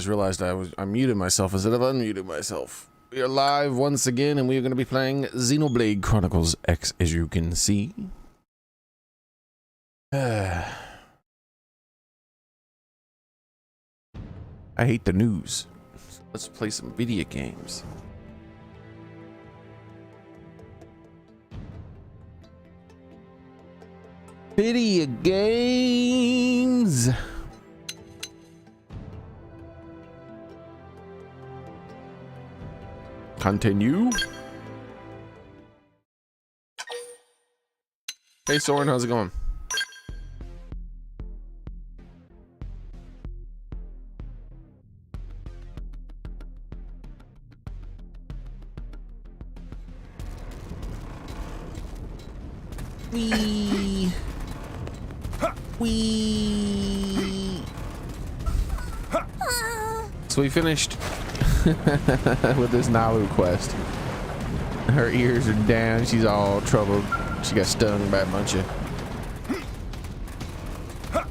Just realized I muted myself instead of unmuted myself. We are live once again, and we are going to be playing Xenoblade Chronicles X, as you can see. I hate the news. So let's play some video games. Video games. Continue. Hey Soren, how's it going? Wee. Wee. So we finished with this Nalu quest. Her ears are down. She's all troubled. She got stung by a bunch of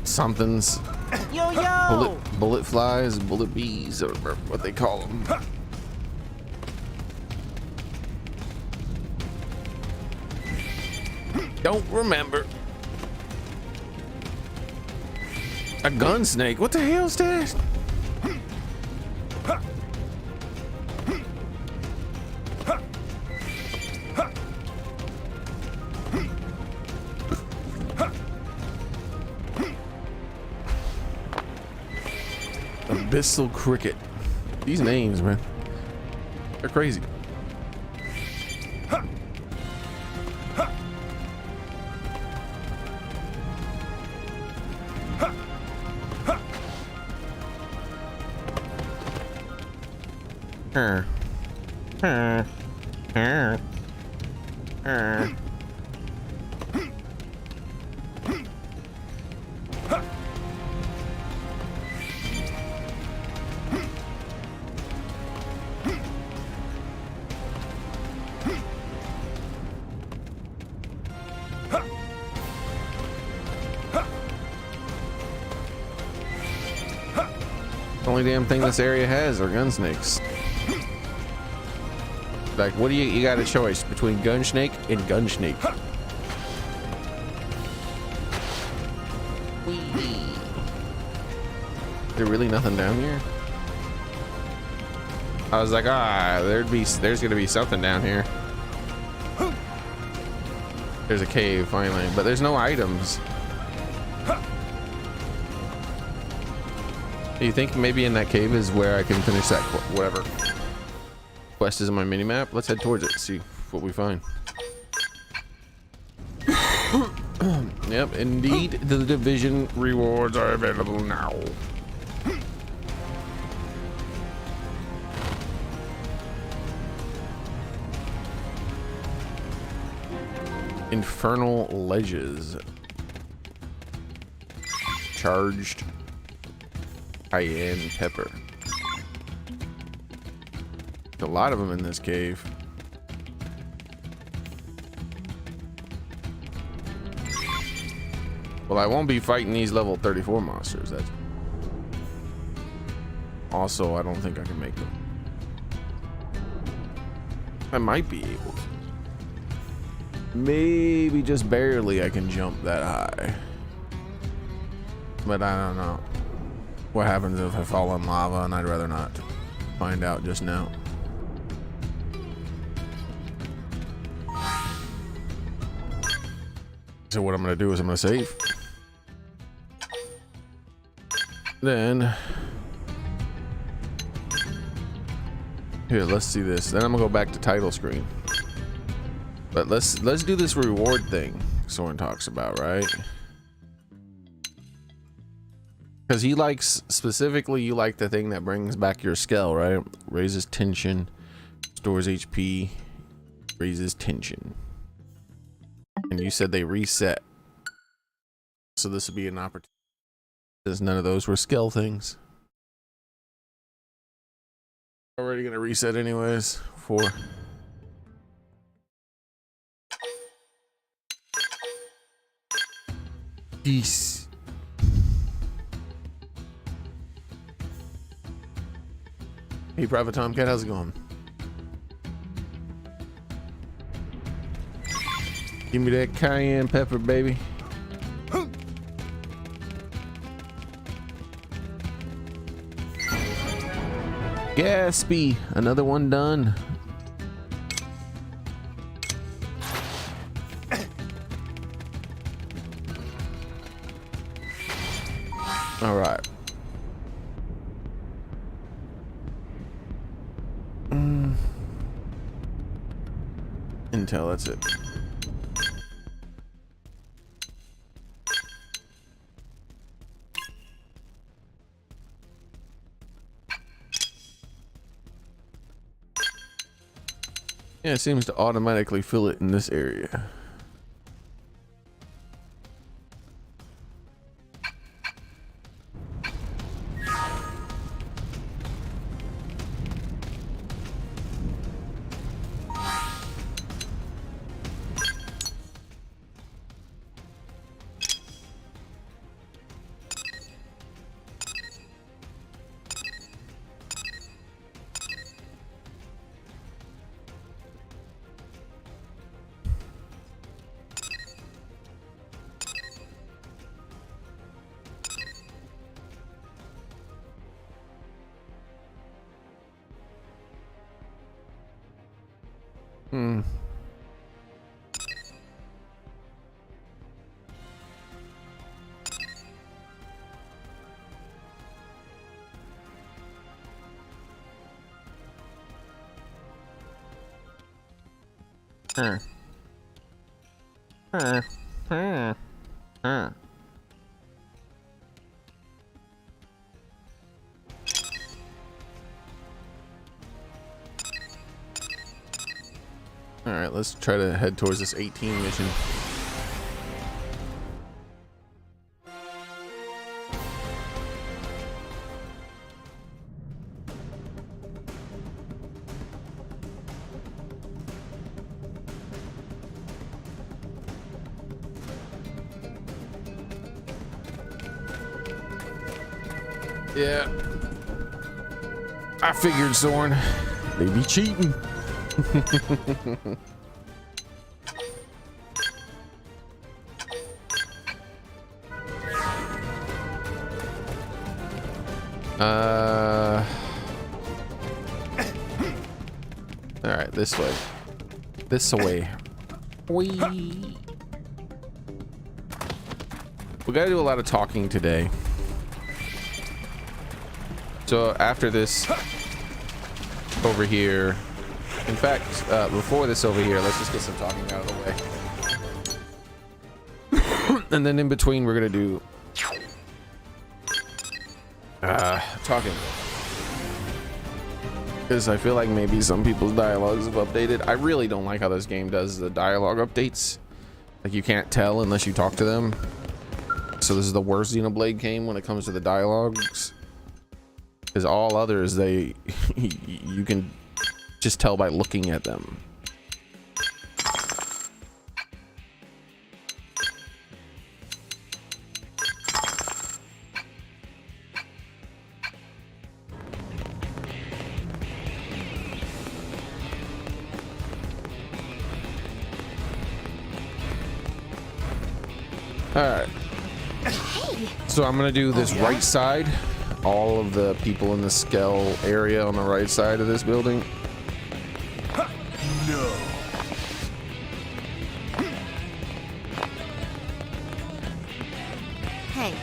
somethings. Yo yo! Bullet flies, bullet bees, or what they call them. Don't remember. A gun snake? What the hell's that? Abyssal cricket. These names, man, they're crazy. Only damn thing this area has are gun snakes. Like, what do you got a choice between gun snake and gun snake? Is there really nothing down here? I was like, there's gonna be something down here. There's a cave finally, but there's no items. Do you think maybe in that cave is where I can finish that whatever quest is on my mini map? Let's head towards it, see what we find. Yep, indeed, the division rewards are available now. Infernal ledges. Charged cayenne pepper. A lot of them in this cave. Well, I won't be fighting these level 34 monsters. That's also, I don't think I can make them. I might be able to. Maybe just barely I can jump that high. But I don't know. What happens if I fall in lava, and I'd rather not find out just now. So what I'm gonna do is I'm gonna save. Then here, let's see this. Then I'm gonna go back to title screen. But let's do this reward thing Soren talks about, right? Because he likes, specifically, you like the thing that brings back your skull, right? Raises tension, stores HP, raises tension. And you said they reset. So this would be an opportunity. Because none of those were skill things. Already gonna reset anyways. 4. Peace. Hey, Private Tomcat, how's it going? Give me that cayenne pepper, baby. Gaspy, another one done. All right. Intel, that's it. Yeah, it seems to automatically fill it in this area. All right, let's try to head towards this 18 mission. Yeah, I figured, Zorn. They be cheating. All right, this way. This way. We gotta do a lot of talking today. So after this over here, in fact, before this over here, let's just get some talking out of the way. And then in between, we're gonna do talking. Because I feel like maybe some people's dialogues have updated. I really don't like how this game does the dialogue updates. Like, you can't tell unless you talk to them. So this is the worst Xenoblade game when it comes to the dialogues. Because all others, you can just tell by looking at them. All right. So I'm gonna do this right side. All of the people in the Skell area on the right side of this building. No. Hey.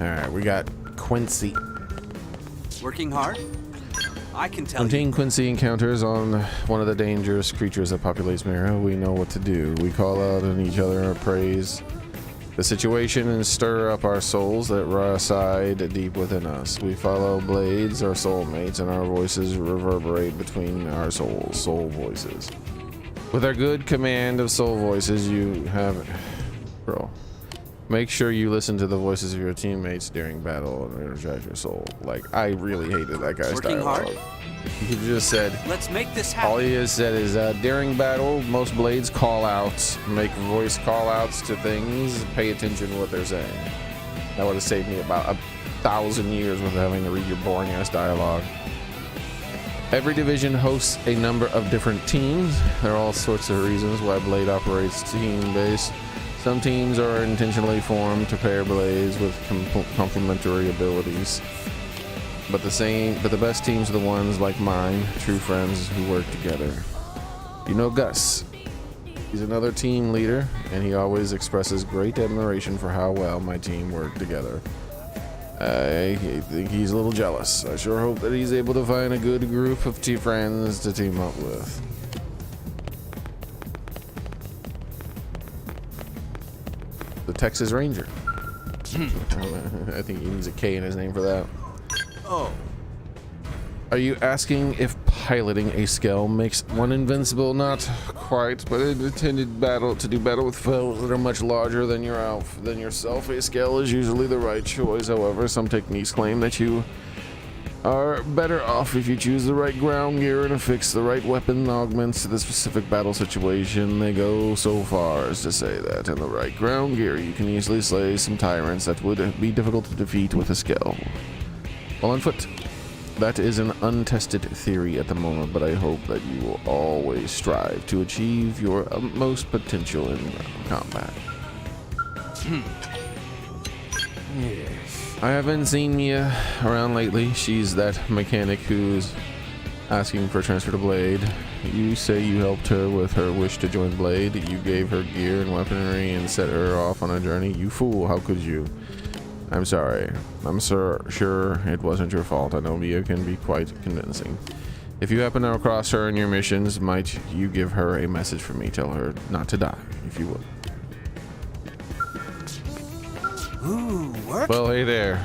All right, we got Quincy. Working hard? I can tell you. When Quincy encounters on one of the dangerous creatures that populates Mira, we know what to do. We call out on each other and praise the situation and stir up our souls that reside deep within us. We follow blades, our soulmates, and our voices reverberate between our souls, soul voices. With our good command of soul voices, you have... Bro. Make sure you listen to the voices of your teammates during battle and energize your soul. Like, I really hated that guy's Working dialogue. hard? He just said, Let's make this happen. all he has said is, during battle, most blades call outs, make voice call outs to things, pay attention to what they're saying. That would have saved me about 1,000 years with having to read your boring ass dialogue. Every division hosts a number of different teams. There are all sorts of reasons why Blade operates team-based. Some teams are intentionally formed to pair blades with complementary abilities. But the best teams are the ones like mine, true friends who work together. You know Gus. He's another team leader, and he always expresses great admiration for how well my team worked together. I think he's a little jealous. I sure hope that he's able to find a good group of friends to team up with. The Texas Ranger. I think he needs a K in his name for that. Oh. Are you asking if piloting a scale makes one invincible? Not quite, but in intended battle to do battle with foes that are much larger than yourself, a scale is usually the right choice. However, some techniques claim that you are better off if you choose the right ground gear and affix the right weapon augments to the specific battle situation. They go so far as to say that in the right ground gear, you can easily slay some tyrants that would be difficult to defeat with a scale while on foot. That is an untested theory at the moment, but I hope that you will always strive to achieve your utmost potential in combat. I haven't seen Mia around lately. She's that mechanic who's asking for a transfer to Blade. You say you helped her with her wish to join Blade. You gave her gear and weaponry and set her off on a journey. You fool, how could you? I'm sorry. I'm sure it wasn't your fault. I know Mia can be quite convincing. If you happen to cross her in your missions, might you give her a message from me? Tell her not to die, if you would. Ooh, work? Well, hey there.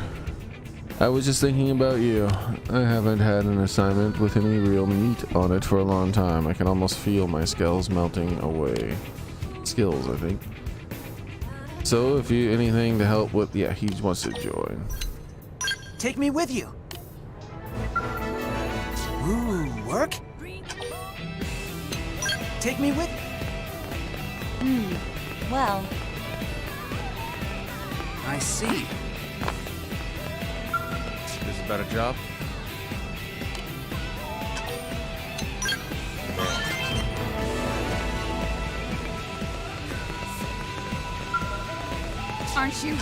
I was just thinking about you. I haven't had an assignment with any real meat on it for a long time. I can almost feel my skills melting away. Skills, I think. So if you anything to help with, yeah, he wants to join. Take me with you. Ooh, work? Take me with you. Well. I see. This is about a job. Aren't you?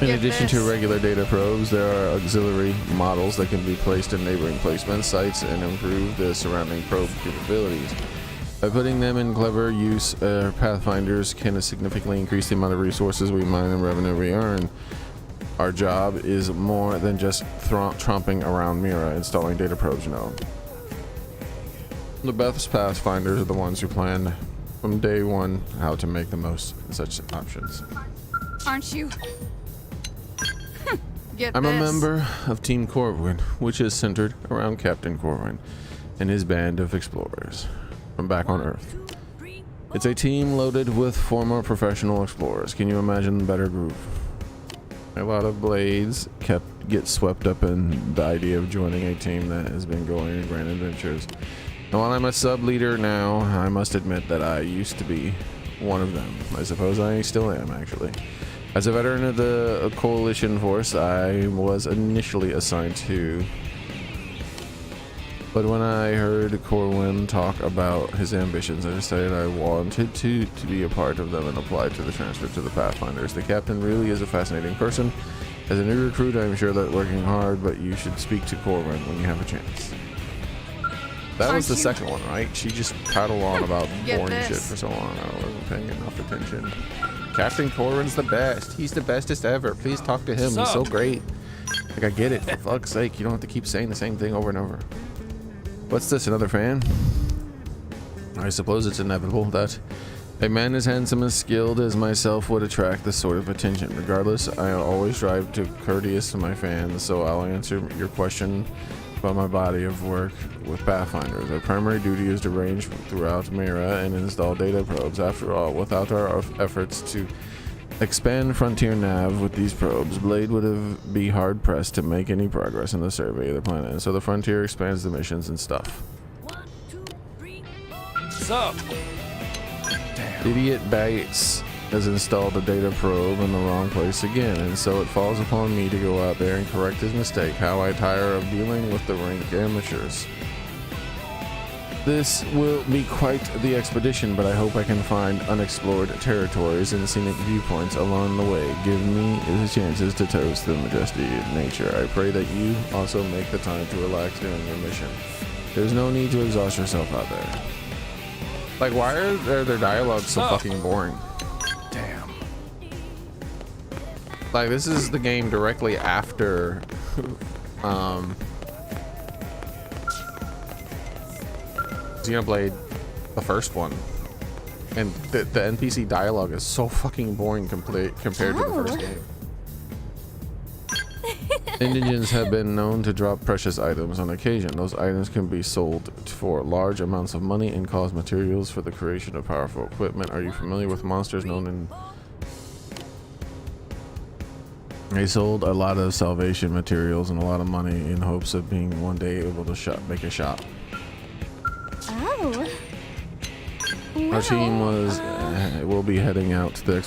In addition to regular data probes, there are auxiliary models that can be placed in neighboring placement sites and improve the surrounding probe capabilities. By putting them in clever use, Pathfinders can significantly increase the amount of resources we mine and revenue we earn. Our job is more than just tromping around Mira, installing data probes, no. The best Pathfinders are the ones who plan from day one how to make the most of such options. Aren't you? I'm a member of Team Corwin, which is centered around Captain Corwin and his band of explorers from back on Earth. It's a team loaded with former professional explorers. Can you imagine a better group? A lot of Blades get swept up in the idea of joining a team that has been going on grand adventures. And while I'm a sub-leader now, I must admit that I used to be one of them. I suppose I still am, actually. As a veteran of the coalition force, I was initially assigned to. But when I heard Corwin talk about his ambitions, I decided I wanted to be a part of them and apply to the transfer to the Pathfinders. The captain really is a fascinating person. As a new recruit, I'm sure that working hard, but you should speak to Corwin when you have a chance. That was the second one, right? She just prattled on about boring shit for so long. I wasn't paying enough attention. Captain Corwin's the best. He's the bestest ever. Please talk to him. He's so great. Like, I get it. For fuck's sake, you don't have to keep saying the same thing over and over. What's this, another fan? I suppose it's inevitable that a man as handsome and skilled as myself would attract this sort of attention. Regardless, I always strive to courteous to my fans, so I'll answer your question about my body of work with Pathfinders. Our primary duty is to range throughout Mira and install data probes. After all, without our efforts to expand Frontier Nav with these probes, Blade would be hard-pressed to make any progress in the survey of the planet. And so the Frontier expands the missions and stuff. 1, 2, 3. What's up? Idiot Bates. has installed a data probe in the wrong place again, and so it falls upon me to go out there and correct his mistake. How I tire of dealing with the rank amateurs. This will be quite the expedition, but I hope I can find unexplored territories and scenic viewpoints along the way. Give me the chances to toast the majesty of nature. I pray that you also make the time to relax during your mission. There's no need to exhaust yourself out there. Like, why are their dialogues so fucking boring? Damn. Like, this is the game directly after Xenoblade, the first one, and the NPC dialogue is so fucking boring compared to the first game. Indigents have been known to drop precious items on occasion. Those items can be sold for large amounts of money and cause materials for the creation of powerful equipment. Are you familiar with monsters known in... They sold a lot of salvation materials and a lot of money in hopes of being one day able to make a shop. Oh. Our team will be heading out to the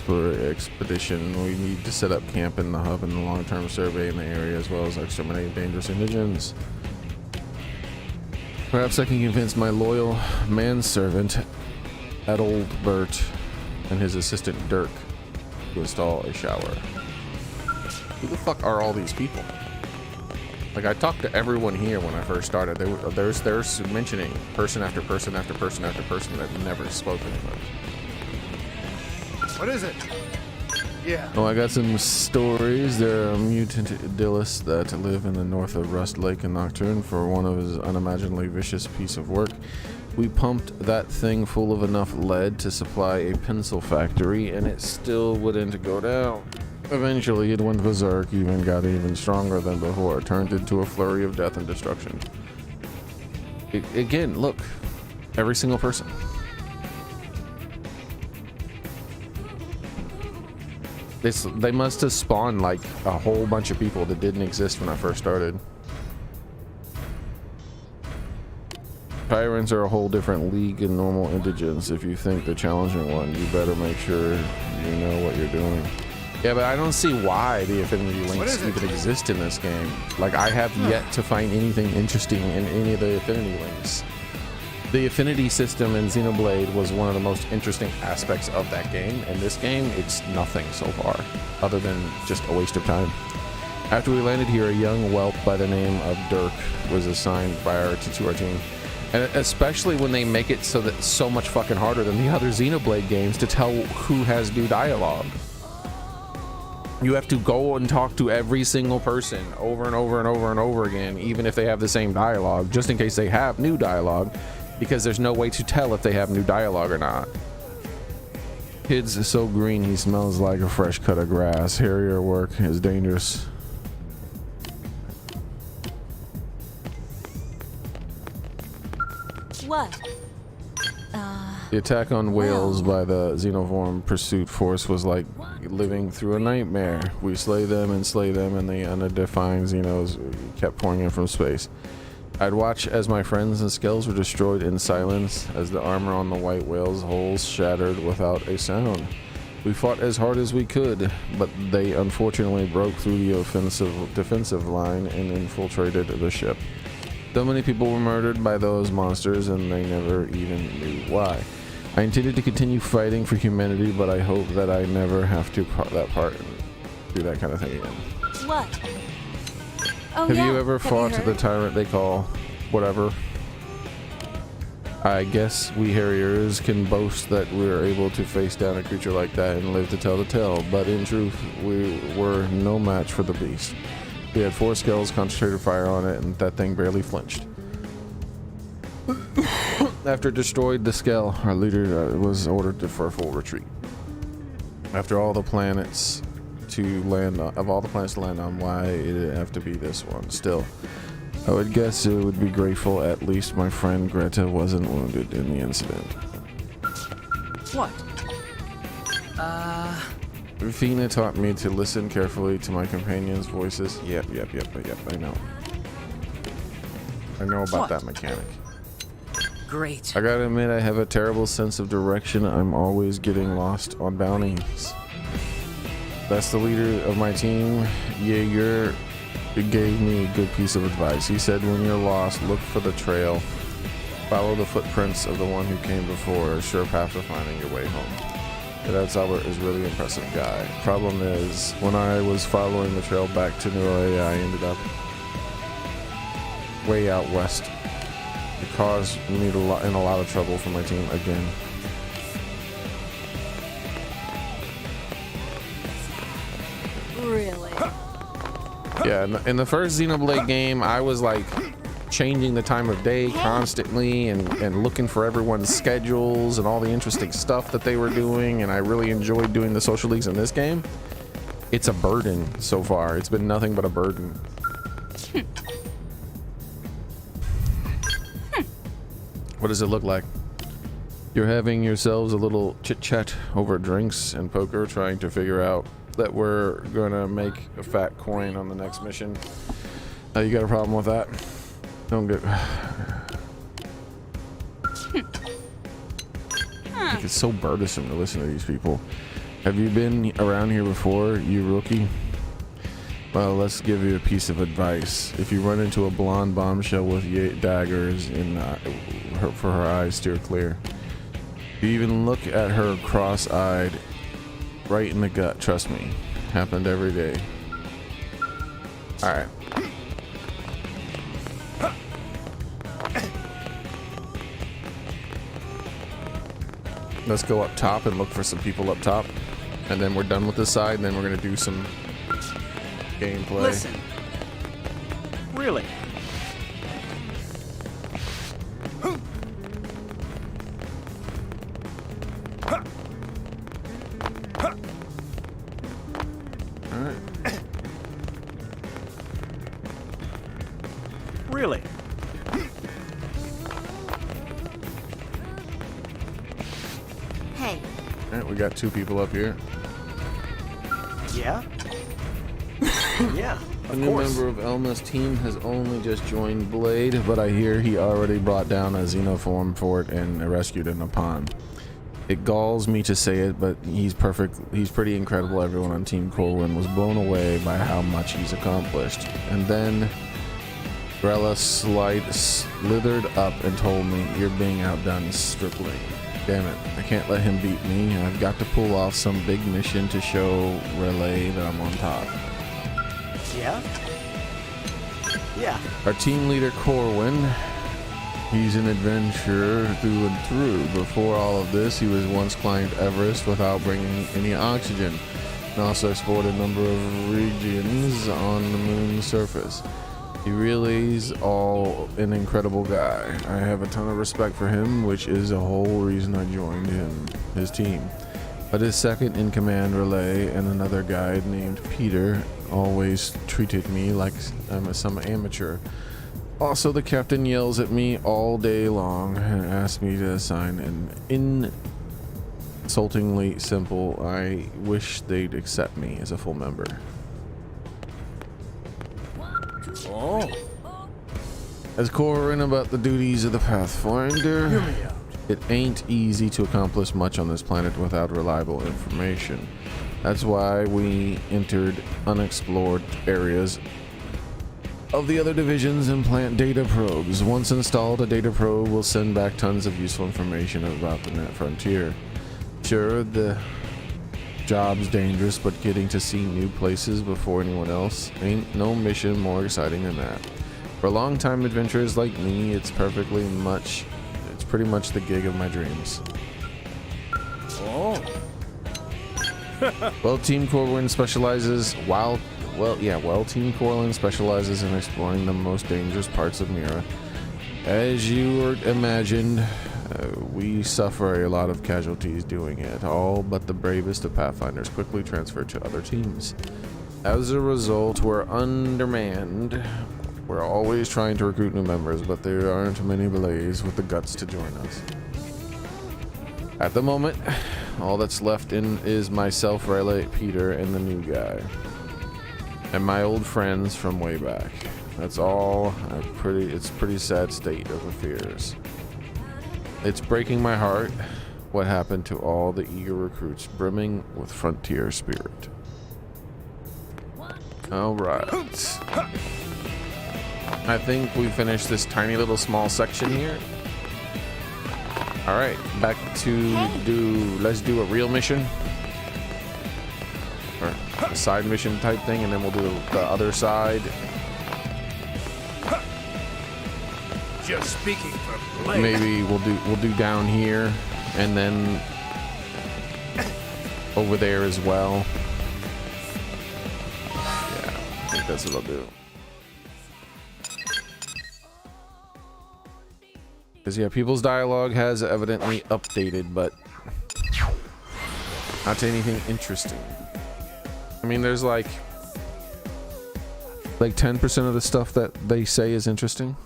expedition. We need to set up camp in the hub and the long-term survey in the area, as well as exterminate dangerous indigents. Perhaps I can convince my loyal manservant, Adalbert, and his assistant Dirk to install a shower. Who the fuck are all these people? Like, I talked to everyone here when I first started. There's mentioning person after person after person after person that I've never spoken with. What is it? Yeah. Oh, I got some stories. There are mutant idyllists that live in the north of Rust Lake and Nocturne for one of his unimaginably vicious piece of work. We pumped that thing full of enough lead to supply a pencil factory, and it still wouldn't go down. Eventually, it went berserk, got even stronger than before, turned into a flurry of death and destruction. Again, look, every single person. They must have spawned like a whole bunch of people that didn't exist when I first started. Tyrants are a whole different league in normal indigents. If you think the challenging one, you better make sure you know what you're doing. Yeah, but I don't see why the affinity links even exist in this game. Like, I have yet to find anything interesting in any of the affinity links. The affinity system in Xenoblade was one of the most interesting aspects of that game. In this game, it's nothing so far, other than just a waste of time. After we landed here, a young whelp by the name of Dirk was assigned to our team. And especially when they make it so that it's so much fucking harder than the other Xenoblade games to tell who has new dialogue. You have to go and talk to every single person over and over and over and over again, even if they have the same dialogue, just in case they have new dialogue, because there's no way to tell if they have new dialogue or not. Kid's so green he smells like a fresh cut of grass. Harrier work is dangerous. What? The attack on whales by the Xenoform Pursuit Force was like living through a nightmare. We slay them, and the undefined Xenos kept pouring in from space. I'd watch as my friends and skells were destroyed in silence, as the armor on the white whale's hulls shattered without a sound. We fought as hard as we could, but they unfortunately broke through the defensive line and infiltrated the ship. So many people were murdered by those monsters, and they never even knew why. I intended to continue fighting for humanity, but I hope that I never have to do that kind of thing again. What? Oh, Have you ever fought the tyrant they call whatever? I guess we Harriers can boast that we're able to face down a creature like that and live to tell the tale, but in truth, we were no match for the beast. We had 4 skells, concentrated fire on it, and that thing barely flinched. After it destroyed the skell, our leader was ordered for a full retreat. After all the planets to land on, why did it have to be this one? Still, I would guess it would be grateful at least my friend Greta wasn't wounded in the incident. What? Rufina taught me to listen carefully to my companions' voices. Yep, I know. I know about that mechanic. great. I gotta admit, I have a terrible sense of direction. I'm always getting lost on bounties. That's the leader of my team. Jaeger gave me a good piece of advice. He said, when you're lost, look for the trail. Follow the footprints of the one who came before. A sure path to finding your way home. That's Albert is really impressive guy. Problem is, when I was following the trail back to New I ended up way out west. It caused me in a lot of trouble for my team again. Really? Yeah, in the first Xenoblade game, I was like changing the time of day constantly and looking for everyone's schedules and all the interesting stuff that they were doing, and I really enjoyed doing the social leagues in this game. It's a burden so far. It's been nothing but a burden. What does it look like? You're having yourselves a little chit-chat over drinks and poker, trying to figure out that we're gonna make a fat coin on the next mission. You got a problem with that? Don't get. It's so burdensome to listen to these people. Have you been around here before, you rookie? Well, let's give you a piece of advice. If you run into a blonde bombshell with daggers in for her eyes, steer clear. You even look at her cross-eyed, right in the gut. Trust me, happened every day. All right. Let's go up top and look for some people up top, and then we're done with this side, and then we're gonna do some gameplay. Listen. Really? Alright. Really? Hey. Alright, we got two people up here. Yeah? Yeah, A of new course. member of Elma's team has only just joined Blade, but I hear he already brought down a xenoform fort and rescued it in a pond. It galls me to say it, but he's perfect. He's pretty incredible. Everyone on Team Corwin was blown away by how much he's accomplished. And then Grella slithered up and told me, "You're being outdone, stripling." Damn it, I can't let him beat me. I've got to pull off some big mission to show Relay that I'm on top. Yeah? Yeah. Our team leader, Corwin, he's an adventurer through and through. Before all of this, he was once climbed Everest without bringing any oxygen, and also explored a number of regions on the moon's surface. He really is all an incredible guy. I have a ton of respect for him, which is the whole reason I joined his team. But his second in command, Relay, and another guy named Peter always treated me like I'm some amateur. Also, the captain yells at me all day long and asks me to assign an insultingly simple, I wish they'd accept me as a full member. Oh. As Corwin about the duties of the Pathfinder, Hear me out. it ain't easy to accomplish much on this planet without reliable information. That's why we entered unexplored areas of the other divisions and plant data probes. Once installed, a data probe will send back tons of useful information about the net frontier. Sure, the job's dangerous, but getting to see new places before anyone else ain't no mission more exciting than that. For long-time adventurers like me, it's pretty much the gig of my dreams. Oh. Well, Team Corwin specializes Team Corwin specializes in exploring the most dangerous parts of Mira. As you imagined, we suffer a lot of casualties doing it. All but the bravest of Pathfinders quickly transferred to other teams. As a result, we're undermanned. We're always trying to recruit new members, but there aren't many Blaze with the guts to join us. At the moment, all that's left is myself, Relay, Peter, and the new guy. And my old friends from way back. That's all. It's a pretty sad state of affairs. It's breaking my heart. What happened to all the eager recruits brimming with frontier spirit? All right. I think we finished this tiny little small section here. All right, back to let's do a real mission or a side mission type thing, and then we'll do the other side. Just speaking for play. Maybe we'll do down here and then over there as well. Yeah, I think that's what I'll do. Because yeah, people's dialogue has evidently updated, but not to anything interesting. I mean, there's like 10% of the stuff that they say is interesting.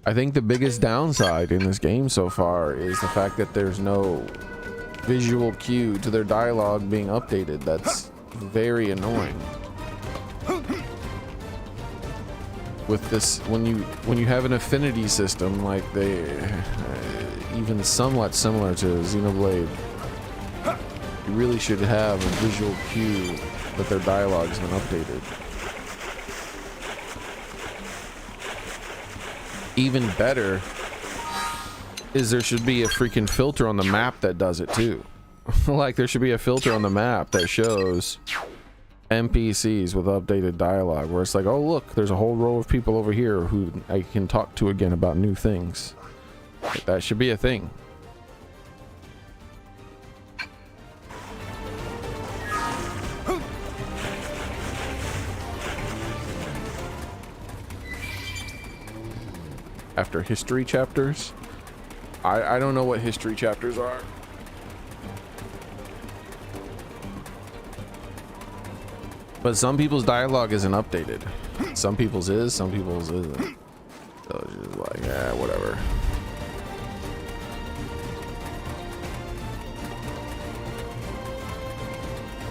I think the biggest downside in this game so far is the fact that there's no visual cue to their dialogue being updated. That's very annoying. With this, when you have an affinity system like they even somewhat similar to Xenoblade, you really should have a visual cue that their dialogue's been updated. Even better is there should be a freaking filter on the map that does it too. Like there should be a filter on the map that shows NPCs with updated dialogue, where it's like, oh look, there's a whole row of people over here who I can talk to again about new things. Like, that should be a thing. After history chapters, I don't know what history chapters are. But some people's dialogue isn't updated. Some people's is, some people's isn't. So it's just like, yeah, whatever.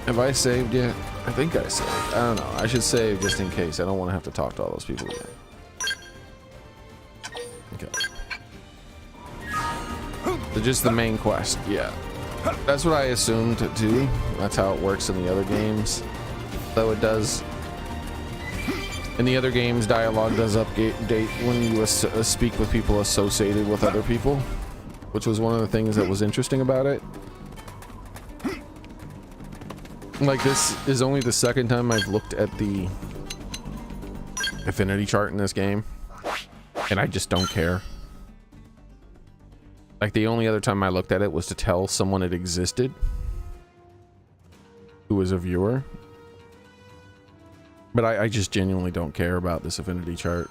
Have I saved yet? I think I saved. I don't know. I should save just in case. I don't want to have to talk to all those people again. Okay. So just the main quest, yeah. That's what I assumed too. That's how it works in the other games. Though it does, in the other games, dialogue does update when you speak with people associated with other people, which was one of the things that was interesting about it. Like, this is only the second time I've looked at the affinity chart in this game, and I just don't care. Like, the only other time I looked at it was to tell someone it existed who was a viewer. But I just genuinely don't care about this affinity chart.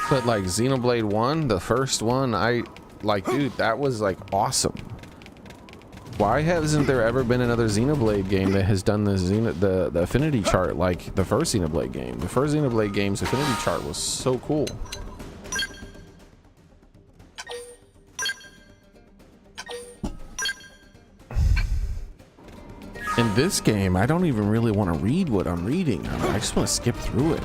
But like Xenoblade 1, the first one, dude, that was like awesome. Why hasn't there ever been another Xenoblade game that has done the affinity chart like the first Xenoblade game? The first Xenoblade game's affinity chart was so cool. In this game, I don't even really want to read what I'm reading. I just want to skip through it.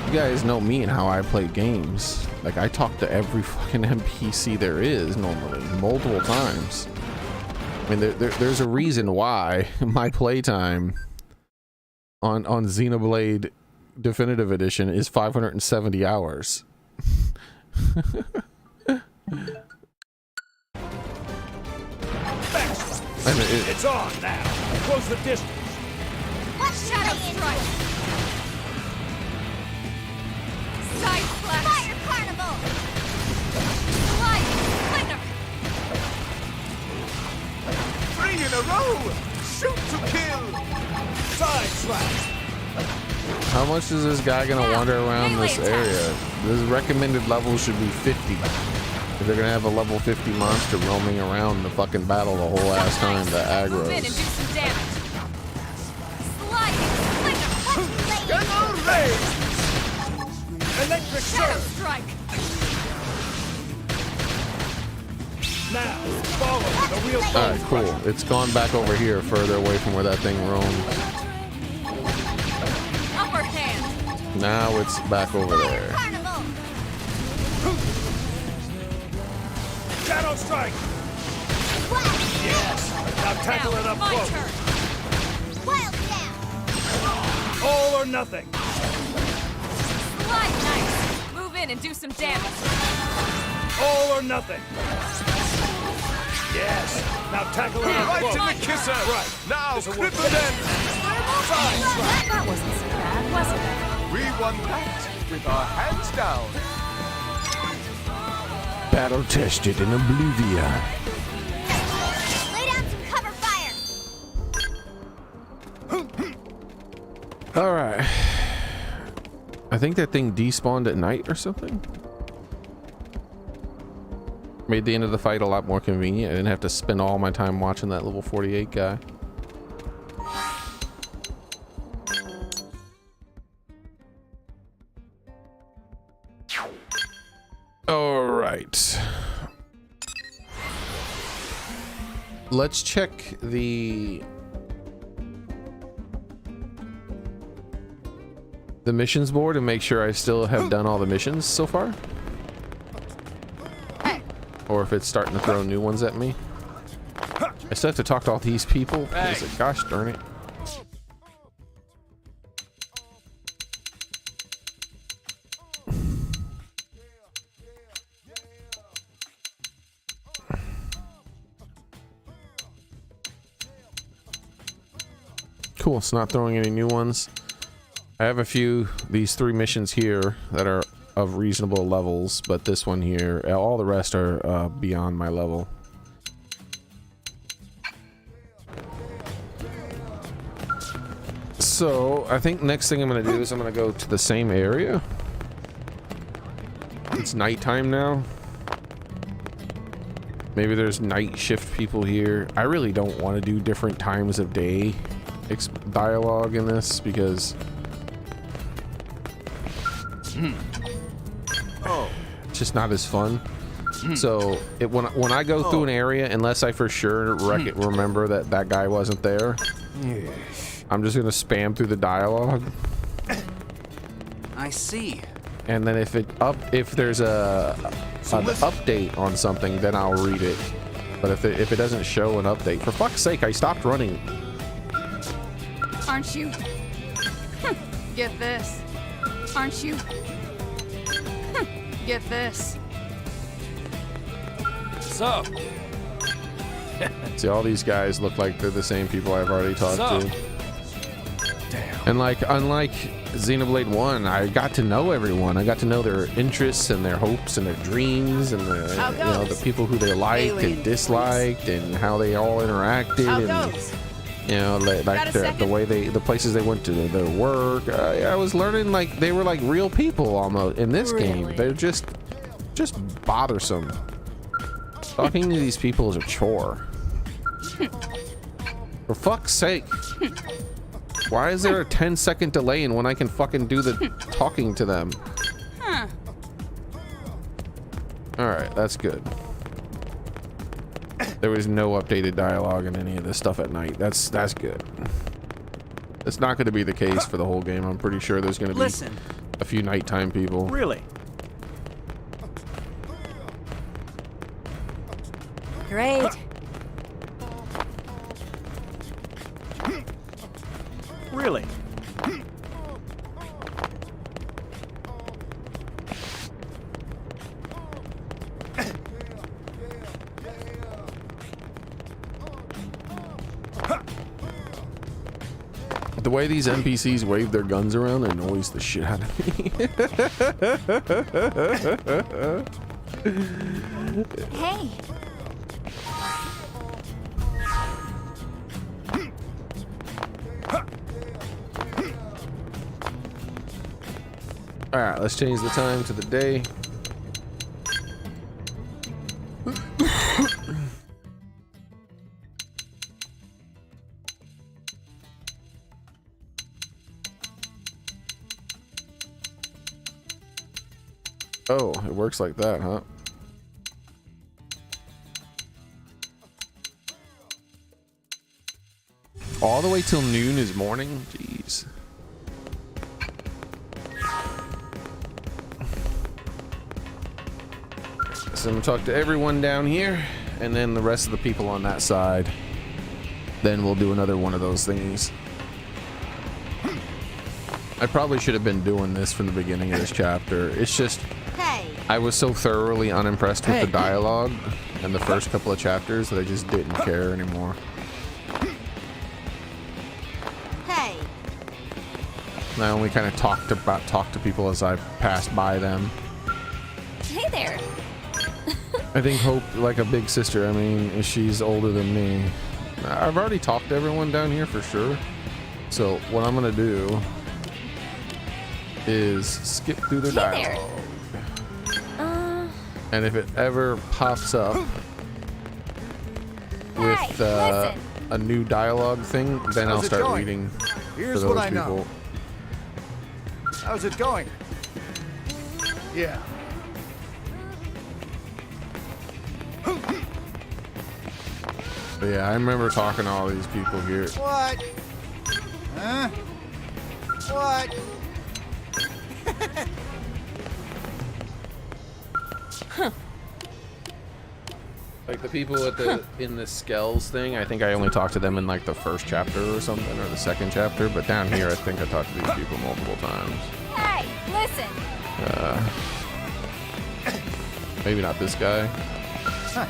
You guys know me and how I play games. Like, I talk to every fucking NPC there is normally, multiple times. I mean, there's a reason why my playtime on Xenoblade Definitive Edition is 570 hours. It's on now. Close the distance. Let's shadow strike. Side flash. Fire carnival. Sliding slinger. 3 in a row. Shoot to kill. Side slash. How much is this guy gonna wander around this area? This recommended level should be 50. If They're gonna have a level 50 monster roaming around the fucking battle the whole ass time. The Move in and do aggros. some damage. Sliding flicker. Shadow Ray! Electric Shadow Surge! strike. Now, follow the wheel. All right, cool. It's gone back over here, further away from where that thing roams. Upper hand. Now it's back over there. Carnival. Shadow Strike! Wild. Yes! Now tackle Now, it up my close. turn. Wild down. All or nothing. Slide nice. Move in and do some damage. All or nothing. Yes. Now tackle it up Right close. to the kisser. Right. Now This'll work. cripple them. Side slap. That wasn't so bad, was it? We won that with our hands down. Battle tested in Oblivia. Lay down some cover fire. All right. I think that thing despawned at night or something. Made the end of the fight a lot more convenient. I didn't have to spend all my time watching that level 48 guy. All right. Let's check the missions board and make sure I still have done all the missions so far. Or if it's starting to throw new ones at me. I still have to talk to all these people. It's like, gosh darn it. Cool, it's not throwing any new ones. I have a few, these 3 missions here that are of reasonable levels, but this one here, all the rest are beyond my level. So I think next thing I'm gonna do is I'm gonna go to the same area. It's nighttime now. Maybe there's night shift people here. I really don't want to do different times of day dialogue in this because it's just not as fun. So when I go through an area, unless I for sure remember that that guy wasn't there, I'm just gonna spam through the dialogue. I see. And then if there's an update on something, then I'll read it. But if it doesn't show an update, for fuck's sake, I stopped running. Aren't you? Get this. Aren't you? Get this. So, See, all these guys look like they're the same people I've already talked to. damn. And like, unlike Xenoblade 1, I got to know everyone. I got to know their interests and their hopes and their dreams and the, How you know, the goes? people who they liked Alien and disliked and how they all interacted How and goes? you know, like Got a the second? way the places they went to, their work. I was learning like they were like real people almost in this game. Really? They're just bothersome. Talking to these people is a chore. For fuck's sake. Why is there a 10-second delay in when I can fucking do the talking to them? Huh. Alright, that's good. There was no updated dialogue in any of this stuff at night. That's good. It's not going to be the case for the whole game. I'm pretty sure there's going to be Listen. a few nighttime people. Really? Great. Really? The way these NPCs wave their guns around annoys the shit out of me. Hey. Alright, let's change the time to the day. Oh, it works like that, huh? All the way till noon is morning? Jeez. So I'm gonna talk to everyone down here, and then the rest of the people on that side. Then we'll do another one of those things. I probably should have been doing this from the beginning of this chapter. It's just, I was so thoroughly unimpressed with the dialogue in the first couple of chapters that I just didn't care anymore. And I only kind of talked to people as I passed by them. Hey there. I think Hope, like a big sister, I mean, she's older than me. I've already talked to everyone down here for sure. So what I'm gonna do is skip through their dialogue. And if it ever pops up with a new dialogue thing, then I'll start reading Here's for what those I people. know. How's it going? Yeah. But yeah, I remember talking to all these people here. What? Huh? What? Like the people at the in the Skells thing, I think I only talked to them in like the first chapter or something, or the second chapter. But down here, I think I talked to these people multiple times. Hey, listen. Maybe not this guy. Huh.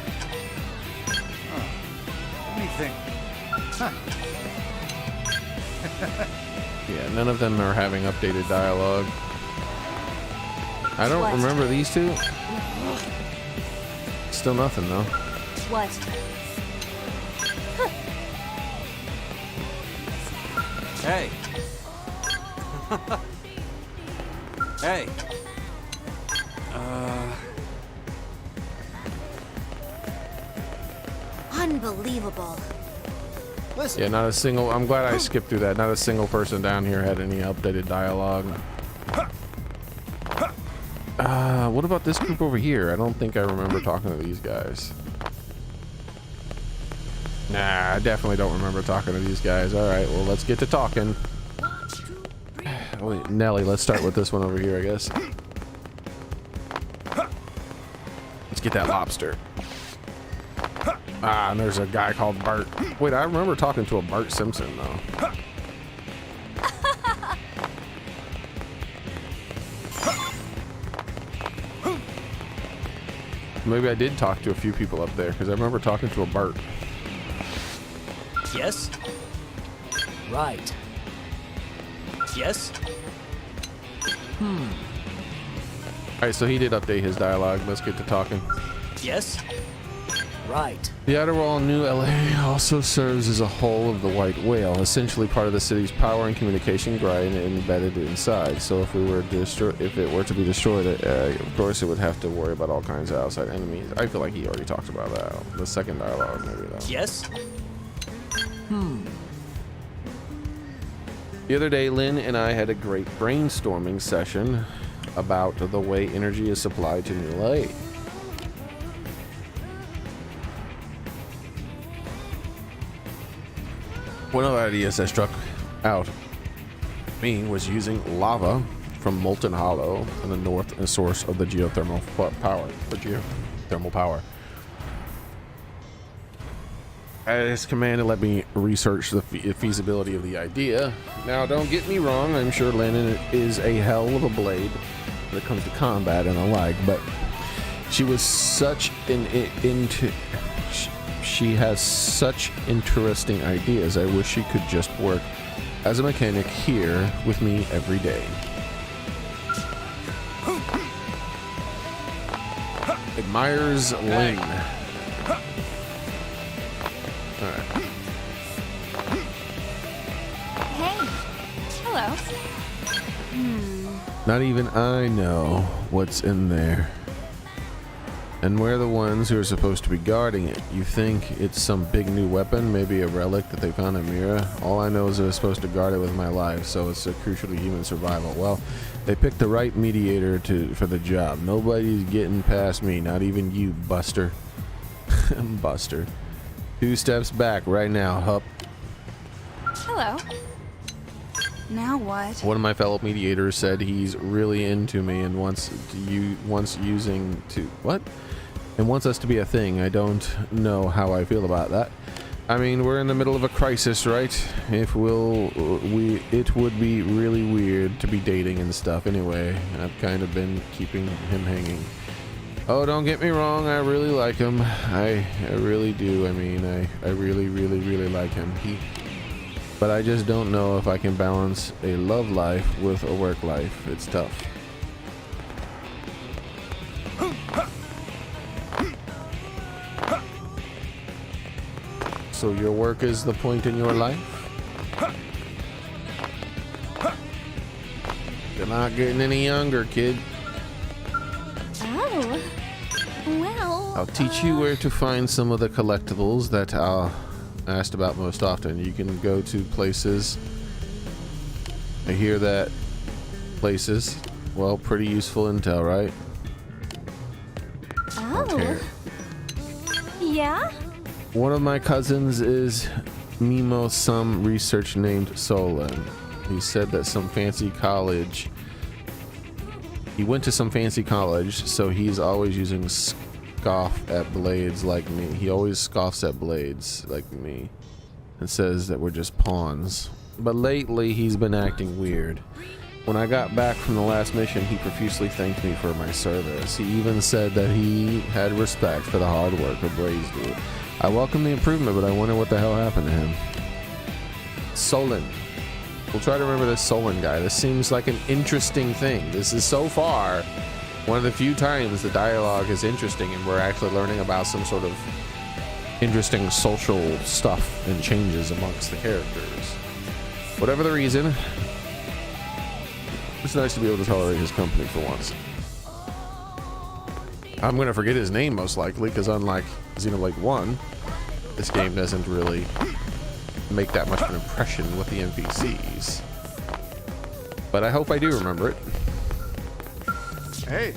Let me think. Huh. Yeah, none of them are having updated dialogue. I don't remember these two. Still nothing though. What? Hey. Hey. Unbelievable. Listen. Yeah, not a single. I'm glad I skipped through that. Not a single person down here had any updated dialogue. What about this group over here? I don't think I remember talking to these guys. Nah, I definitely don't remember talking to these guys. All right, well, let's get to talking. Wait, Nelly, let's start with this one over here, I guess. Let's get that lobster. Ah, and there's a guy called Bart. Wait, I remember talking to a Bart Simpson, though. Maybe I did talk to a few people up there, because I remember talking to a Bart. Yes? Right. Yes? Alright, so he did update his dialogue. Let's get to talking. Yes? Right. The outer wall in New LA also serves as a hull of the White Whale, essentially part of the city's power and communication grid embedded inside. So if it were to be destroyed, of course it would have to worry about all kinds of outside enemies. I feel like he already talked about that. The second dialogue, maybe though. Yes? The other day, Lynn and I had a great brainstorming session about the way energy is supplied to New LA. One of the ideas that struck out me was using lava from Molten Hollow in the north as source of the geothermal power. At his command, to let me research the feasibility of the idea. Now, don't get me wrong, I'm sure Lennon is a hell of a blade when it comes to combat and the like, but she was such she has such interesting ideas. I wish she could just work as a mechanic here with me every day. Admires Lynn. Alright. Hey. Hello. Not even I know what's in there. and we're the ones who are supposed to be guarding it. You think it's some big new weapon, maybe a relic that they found in Mira? All I know is they're supposed to guard it with my life, so it's crucial to human survival. Well, they picked the right mediator for the job. Nobody's getting past me, not even you, Buster. Buster. 2 steps back right now, Hup. Hello. Now what? One of my fellow mediators said he's really into me and wants us to be a thing. I don't know how I feel about that. I mean, we're in the middle of a crisis, right? It would be really weird to be dating and stuff. Anyway, I've kind of been keeping him hanging. Oh, don't get me wrong, I really like him. I really do. I mean, I really, really, really like him. But I just don't know if I can balance a love life with a work life. It's tough. So your work is the point in your life? You're not getting any younger, kid. Oh. Well. I'll teach you where to find some of the collectibles that I'll asked about most often. You can go to places. I hear that places. Well, pretty useful intel, right? Oh. Yeah? One of my cousins is Mimo, some research named Solon. He said that some fancy college. He went to some fancy college, so he's always using scoff at blades like me. He always scoffs at blades like me and says that we're just pawns. But lately he's been acting weird. When I got back from the last mission, he profusely thanked me for my service. He even said that he had respect for the hard work of Blaze do. I welcome the improvement, but I wonder what the hell happened to him. Solon. We'll try to remember this Solon guy. This seems like an interesting thing. This is so far one of the few times the dialogue is interesting and we're actually learning about some sort of interesting social stuff and changes amongst the characters. Whatever the reason, it's nice to be able to tolerate his company for once. I'm going to forget his name most likely because unlike Xenoblade 1, this game doesn't really make that much of an impression with the NPCs. But I hope I do remember it. Hey.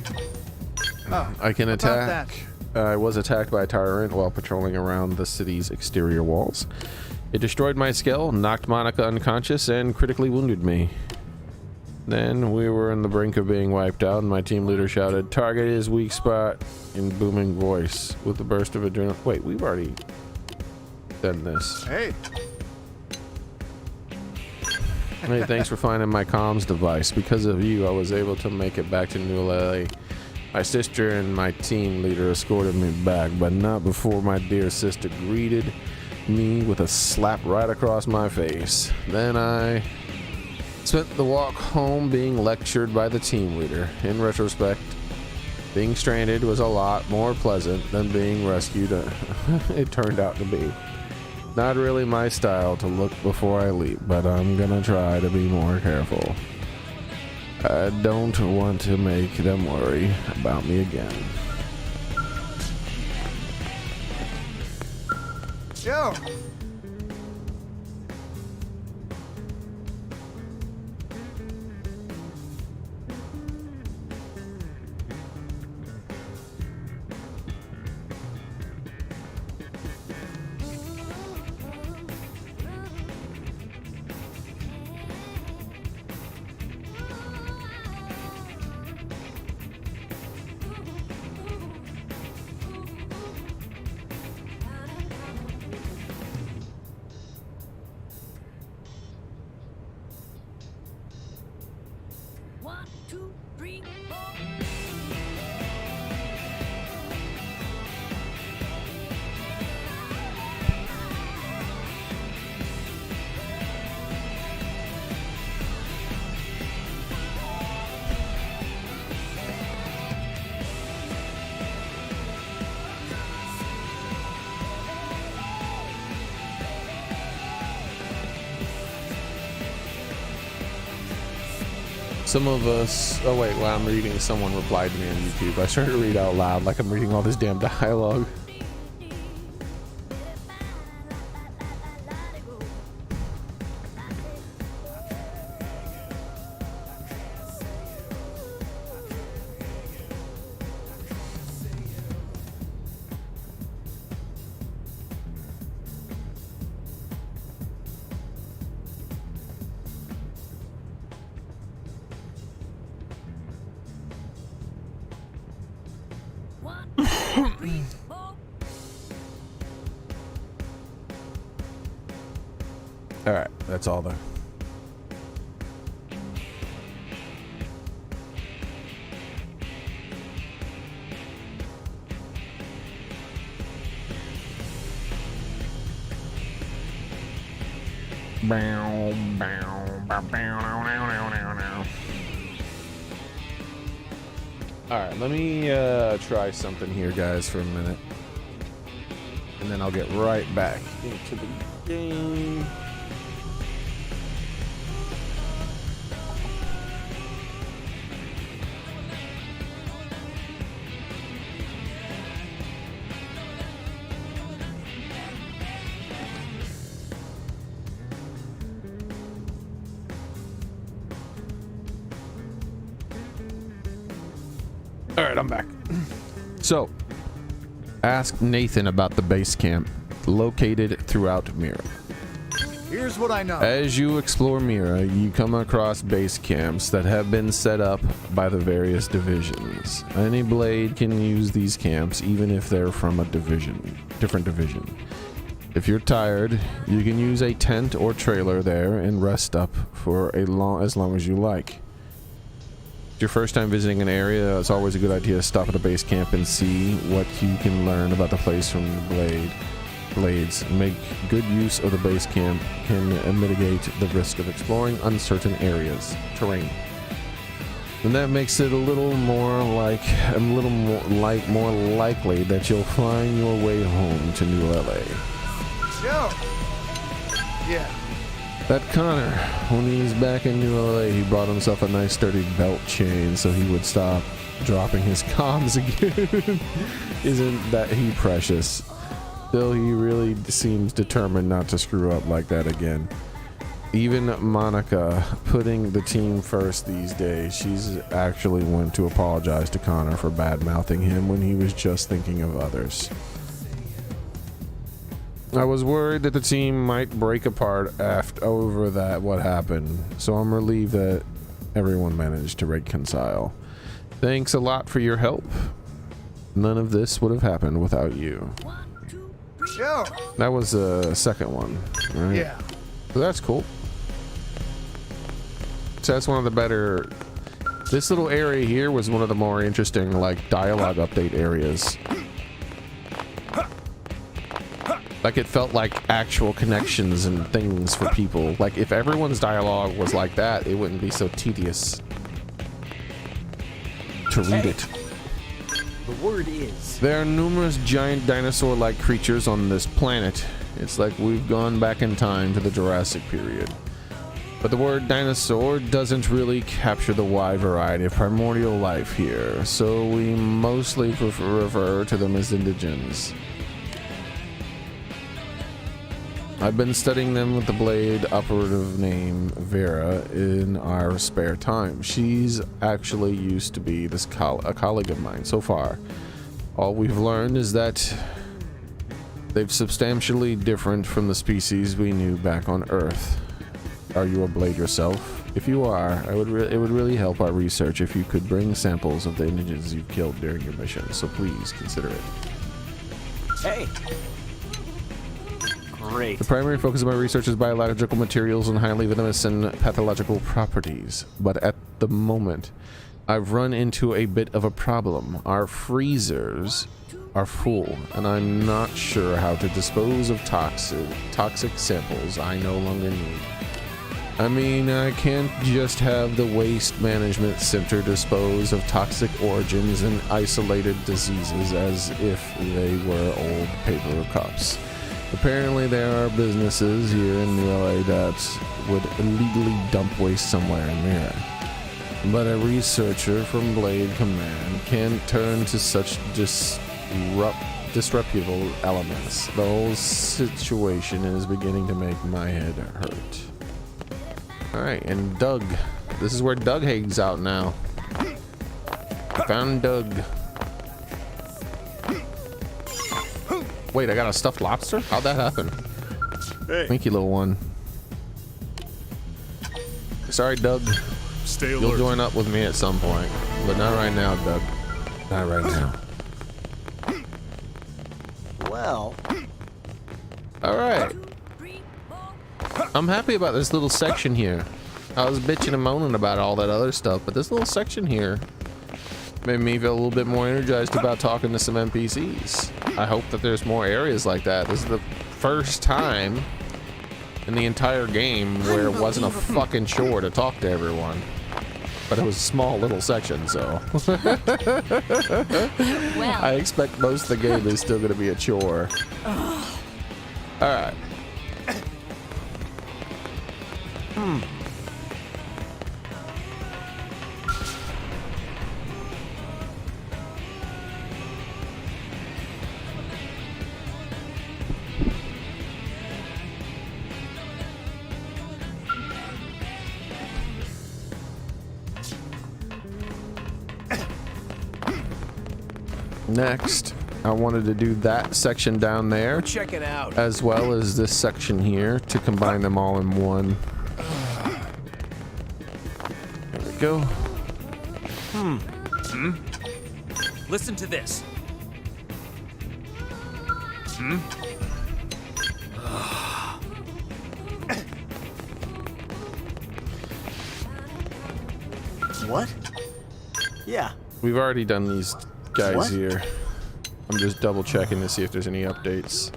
Oh, I can about attack. I was attacked by a tyrant while patrolling around the city's exterior walls. It destroyed my skull, knocked Monica unconscious, and critically wounded me. Then we were on the brink of being wiped out, and my team leader shouted, "Target his weak spot," in booming voice. With a burst of adrenaline. Wait, we've already done this. Hey. Hey, thanks for finding my comms device. Because of you, I was able to make it back to New LA. My sister and my team leader escorted me back, but not before my dear sister greeted me with a slap right across my face. Then I spent the walk home being lectured by the team leader. In retrospect, being stranded was a lot more pleasant than being rescued. It turned out to be. Not really my style to look before I leap, but I'm gonna try to be more careful. I don't want to make them worry about me again. Yo. Some of us. Oh wait, well I'm reading. Someone replied to me on YouTube. I started to read out loud like I'm reading all this damn dialogue. All right, that's all there. All right, let me try something here, guys, for a minute, and then I'll get right back into the game. All right, I'm back. So, ask Nathan about the base camp located throughout Mira. Here's what I know. As you explore Mira, you come across base camps that have been set up by the various divisions. Any blade can use these camps even if they're from a different division. If you're tired, you can use a tent or trailer there and rest up for as long as you like. It's your first time visiting an area, it's always a good idea to stop at a base camp and see what you can learn about the place from the blades. Make good use of the base camp can mitigate the risk of exploring uncertain terrain. And that makes it more likely that you'll find your way home to New LA. Joe. Yeah. That Connor, when he was back in New LA, he brought himself a nice sturdy belt chain so he would stop dropping his comms again. Isn't that he precious? Still, he really seems determined not to screw up like that again. Even Monica, putting the team first these days, she's actually went to apologize to Connor for bad-mouthing him when he was just thinking of others. I was worried that the team might break apart over what happened, so I'm relieved that everyone managed to reconcile. Thanks a lot for your help. None of this would have happened without you. Joe. That was the second one, right? Yeah. So that's cool. So that's one of the better. This little area here was one of the more interesting, like, dialogue update areas. Like, it felt like actual connections and things for people. Like, if everyone's dialogue was like that, it wouldn't be so tedious to read it. The word is... There are numerous giant dinosaur-like creatures on this planet. It's like we've gone back in time to the Jurassic period. But the word dinosaur doesn't really capture the wide variety of primordial life here, so we mostly refer to them as indigens. I've been studying them with the blade operative name Vera in our spare time. She's actually used to be a colleague of mine so far. All we've learned is that they're substantially different from the species we knew back on Earth. Are you a blade yourself? If you are, it would really help our research if you could bring samples of the indigens you've killed during your mission, so please consider it. Hey! Great. The primary focus of my research is biological materials and highly venomous and pathological properties. But at the moment, I've run into a bit of a problem. Our freezers are full, and I'm not sure how to dispose of toxic samples I no longer need. I mean, I can't just have the Waste Management Center dispose of toxic origins and isolated diseases as if they were old paper cups. Apparently there are businesses here in New LA that would illegally dump waste somewhere in there. But a researcher from Blade Command can't turn to such disreputable elements. The whole situation is beginning to make my head hurt. Alright, and Doug. This is where Doug hangs out now. Found Doug. Wait, I got a stuffed lobster? How'd that happen? Hey, Thank you, little one. Sorry, Doug. stay You'll alert. join up with me at some point. But not right now, Doug. Not right now. Well, Alright. I'm happy about this little section here. I was bitching and moaning about all that other stuff, but this little section here made me feel a little bit more energized about talking to some NPCs. I hope that there's more areas like that. This is the first time in the entire game where it wasn't a fucking chore to talk to everyone. But it was a small little section, so. Well, I expect most of the game is still going to be a chore. Alright. Next, I wanted to do that section down there, check it out. as well as this section here, to combine them all in one. There we go. Listen to this. What? Yeah. We've already done these guys What? here. I'm just double checking to see if there's any updates.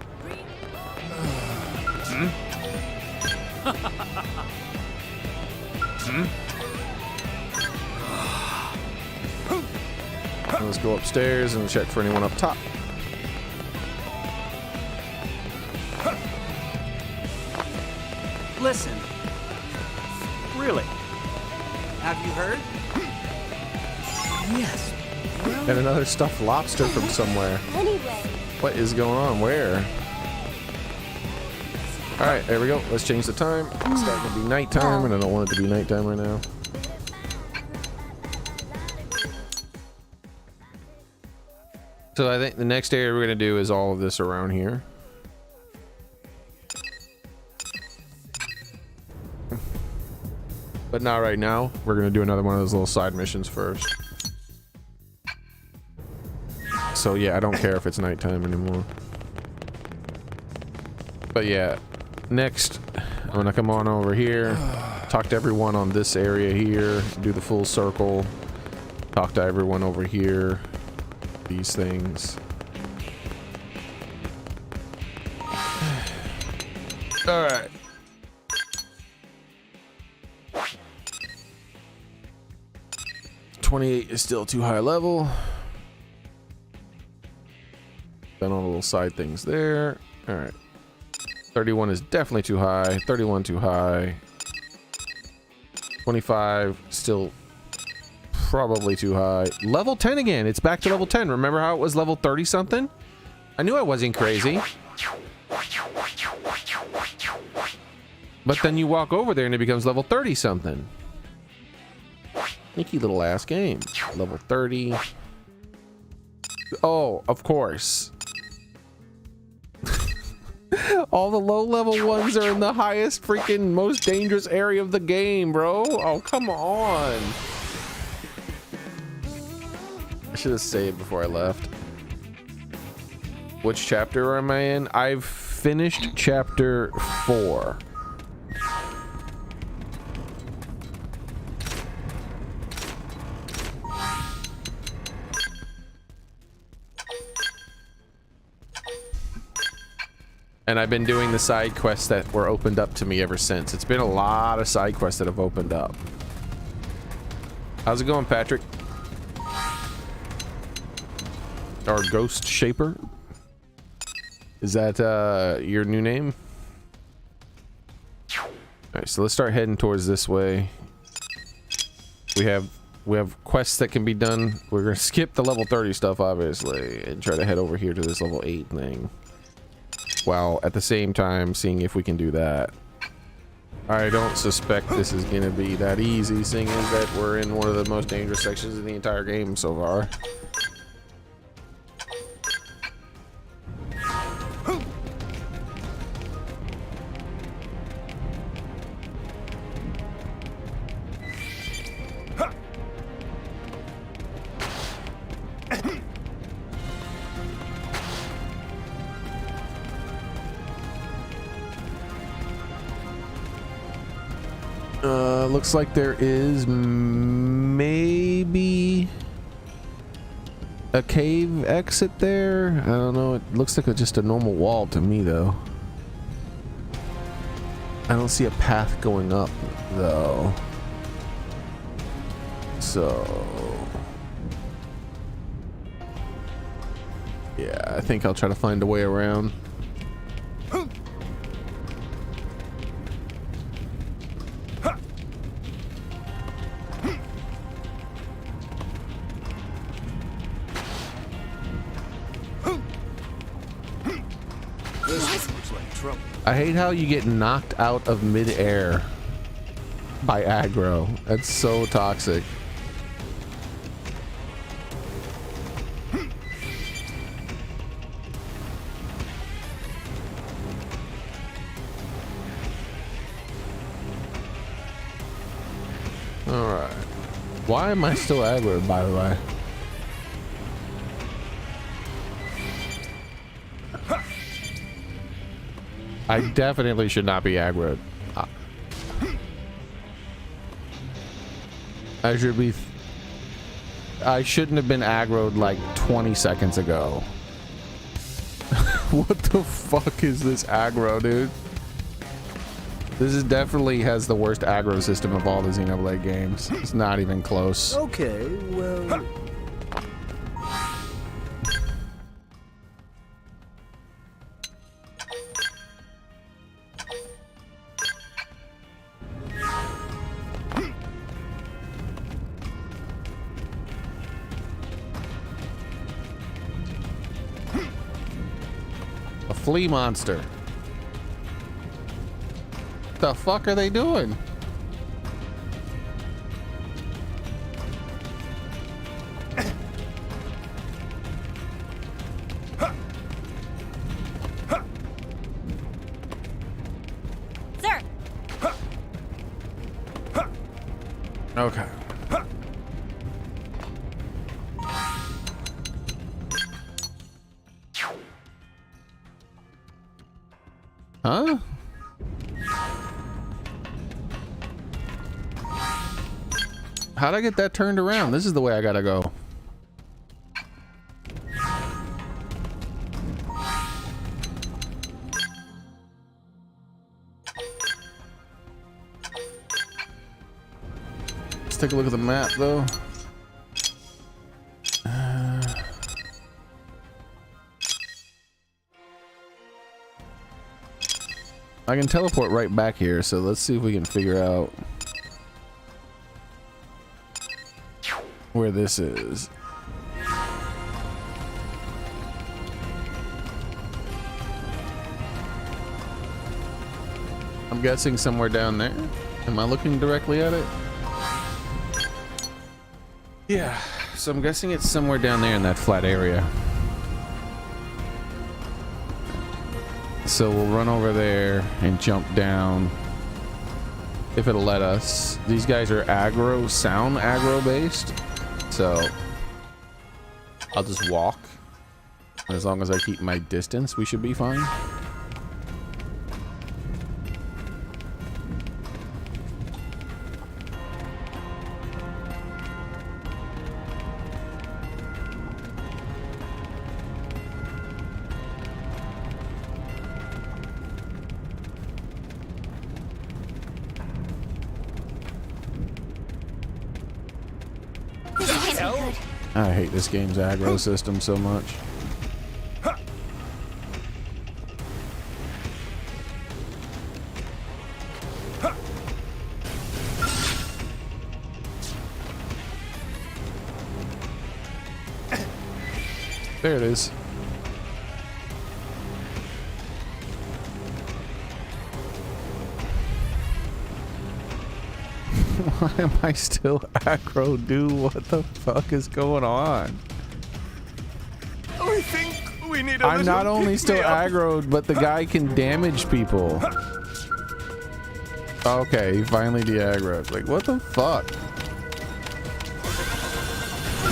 Let's go upstairs and check for anyone up top. Listen, Really? have you heard? Yes. And another stuffed lobster from somewhere. anyway, What is going on? Where? Alright, there we go. Let's change the time. It's starting to be nighttime, and I don't want it to be nighttime right now. So I think the next area we're going to do is all of this around here. But not right now. We're going to do another one of those little side missions first. So yeah, I don't care if it's nighttime anymore. But yeah, next I'm gonna come on over here, talk to everyone on this area here, do the full circle, talk to everyone over here, these things. All right. $28 is still too high level. Done all the little side things there. All right. 31 is definitely too high. 31 too high. 25 still probably too high. Level 10 again. It's back to level 10. Remember how it was level 30 something? I knew I wasn't crazy. But then you walk over there and it becomes level 30 something. Sneaky little ass game. Level 30. Oh, of course. All the low level ones are in the highest freaking most dangerous area of the game, bro. Oh, come on. I should have saved before I left. Which chapter am I in? I've finished chapter 4. And I've been doing the side quests that were opened up to me ever since. It's been a lot of side quests that have opened up. How's it going, Patrick? Or Ghost Shaper? Is that your new name? Alright, so let's start heading towards this way. We have We have quests that can be done. We're gonna skip the level 30 stuff, obviously, and try to head over here to this level 8 thing. While at the same time seeing if we can do that. I don't suspect this is gonna be that easy, seeing as that we're in one of the most dangerous sections in the entire game so far. Looks like there is maybe a cave exit there. I don't know. It looks like just a normal wall to me, though. I don't see a path going up, though. So, yeah, I think I'll try to find a way around. I hate how you get knocked out of mid-air by aggro. That's so toxic. Alright. Why am I still aggroed, by the way? I definitely should not be aggroed. I shouldn't have been aggroed like 20 seconds ago. What the fuck is this aggro, dude? This is definitely has the worst aggro system of all the Xenoblade games. It's not even close. Okay, well... Flea monster. The fuck are they doing? Sir. Okay. Huh? How'd I get that turned around? This is the way I gotta go. Let's take a look at the map, though. I can teleport right back here, so let's see if we can figure out where this is. I'm guessing somewhere down there. Am I looking directly at it? Yeah, so I'm guessing it's somewhere down there in that flat area. So we'll run over there and jump down if it'll let us. These guys are aggro, sound aggro based. So I'll just walk. As long as I keep my distance, we should be fine. I hate this game's aggro system so much. There it is. Why am I still aggro, dude? What the fuck is going on? I think we need a I'm not little only still pick-me-up. aggroed, but the guy can damage people. Okay, he finally de-aggroed. Like, what the fuck?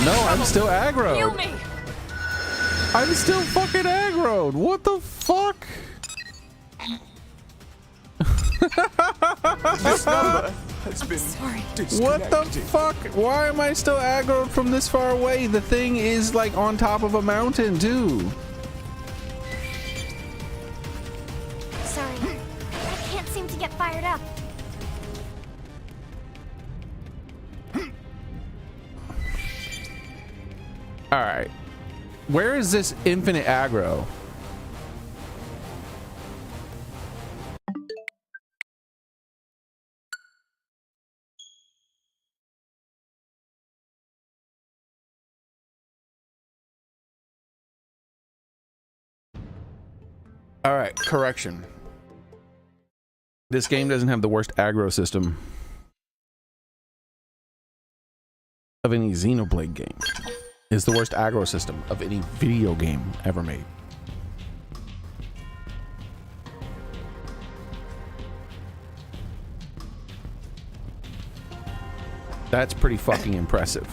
No, I'm still Heal aggroed. me! I'm still fucking aggroed. What the fuck? This number has been Sorry. What the disconnected. fuck? Why am I still aggroed from this far away? The thing is like on top of a mountain too. Sorry. I can't seem to get fired up. All right. Where is this infinite aggro? All right, correction. This game doesn't have the worst aggro system of any Xenoblade game. It's the worst aggro system of any video game ever made. That's pretty fucking impressive.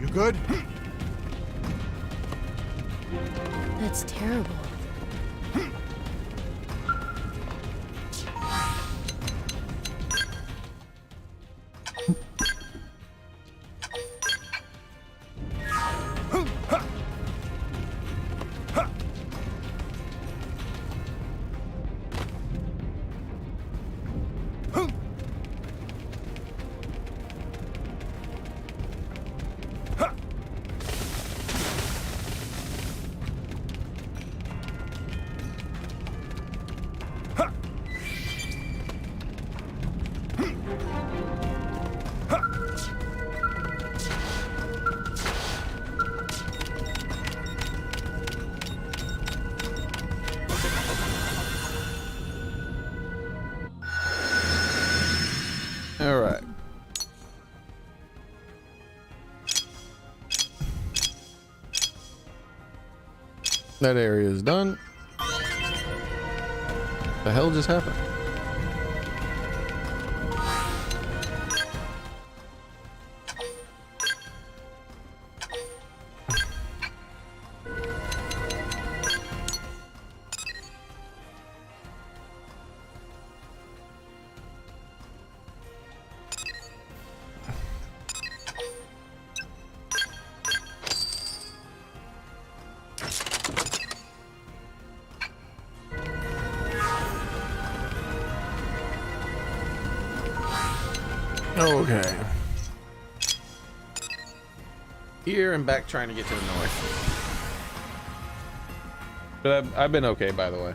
You good? That's terrible. All right. That area is done. The hell just happened? Okay. Here and back trying to get to the north. But I've been okay, by the way.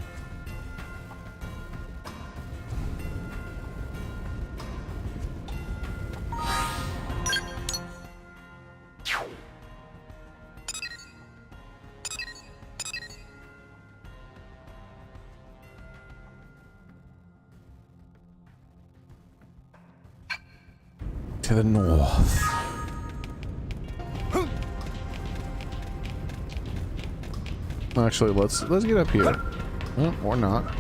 To the north. Actually, let's get up here. Or not.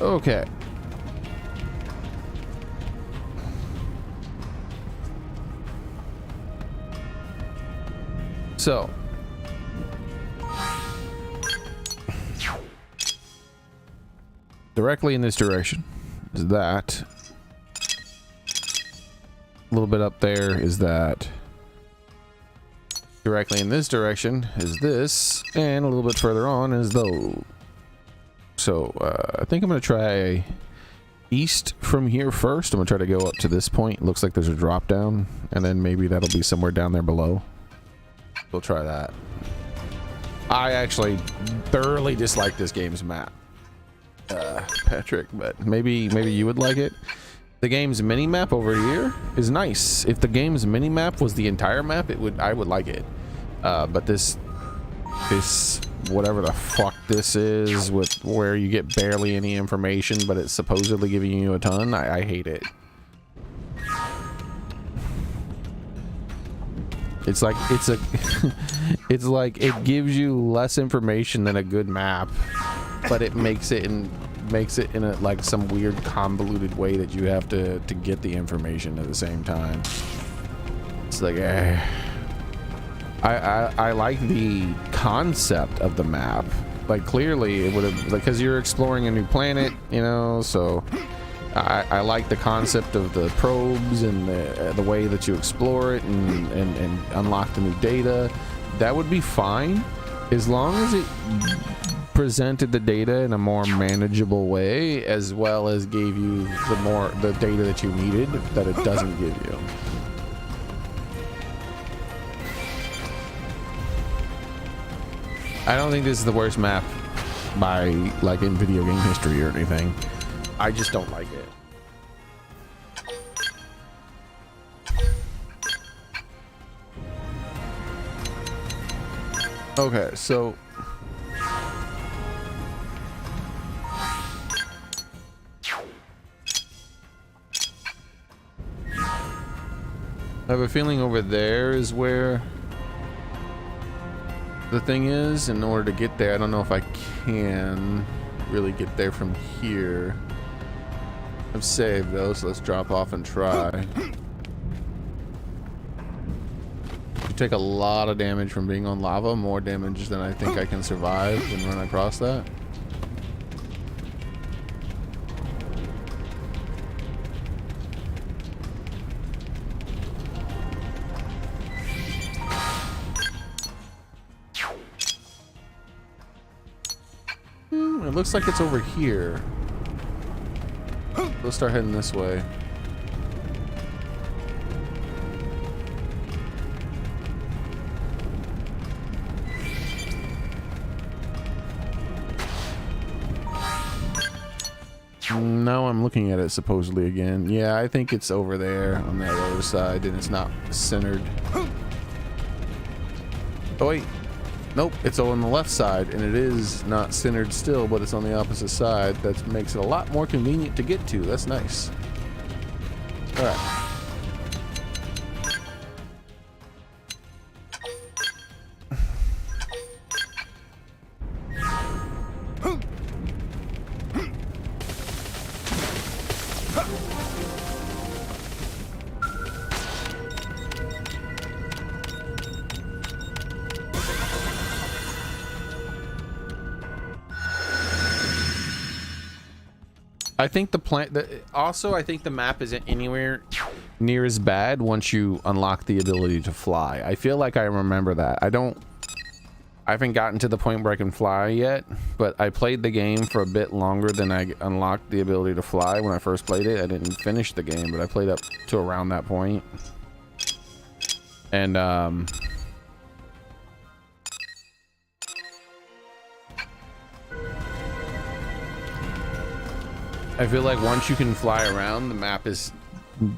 Okay. So directly in this direction is that. A little bit up there is that. Directly in this direction is this, and a little bit further on is those. So I think I'm gonna try east from here first. I'm gonna try to go up to this point. Looks like there's a drop down, and then maybe that'll be somewhere down there below. We'll try that. I actually thoroughly dislike this game's map, Patrick, but maybe you would like it. The game's mini map over here is nice. If the game's mini map was the entire map, I would like it. But this whatever the fuck this is, with where you get barely any information, but it's supposedly giving you a ton. I hate it. It's like it's like it gives you less information than a good map, but it makes it in a like some weird convoluted way that you have to get the information at the same time. It's like I like the concept of the map. Like clearly it would have, because you're exploring a new planet, you know, so I like the concept of the probes and the way that you explore it and unlock the new data. That would be fine as long as it presented the data in a more manageable way, as well as gave you the data that you needed that it doesn't give you. I don't think this is the worst map by like in video game history or anything. I just don't like it. Okay, so I have a feeling over there is where the thing is. In order to get there, I don't know if I can really get there from here. I've saved though, so let's drop off and try. You take a lot of damage from being on lava, more damage than I think I can survive and run across that. It looks like it's over here. Let's start heading this way. Now I'm looking at it supposedly again. Yeah, I think it's over there on that other side, and it's not centered. Oh wait. Nope, it's on the left side, and it is not centered still, but it's on the opposite side. That makes it a lot more convenient to get to. That's nice. All right. I think I think the map isn't anywhere near as bad once you unlock the ability to fly. I feel like I remember that. I haven't gotten to the point where I can fly yet, but I played the game for a bit longer than I unlocked the ability to fly when I first played it. I didn't finish the game, but I played up to around that point. And I feel like once you can fly around, the map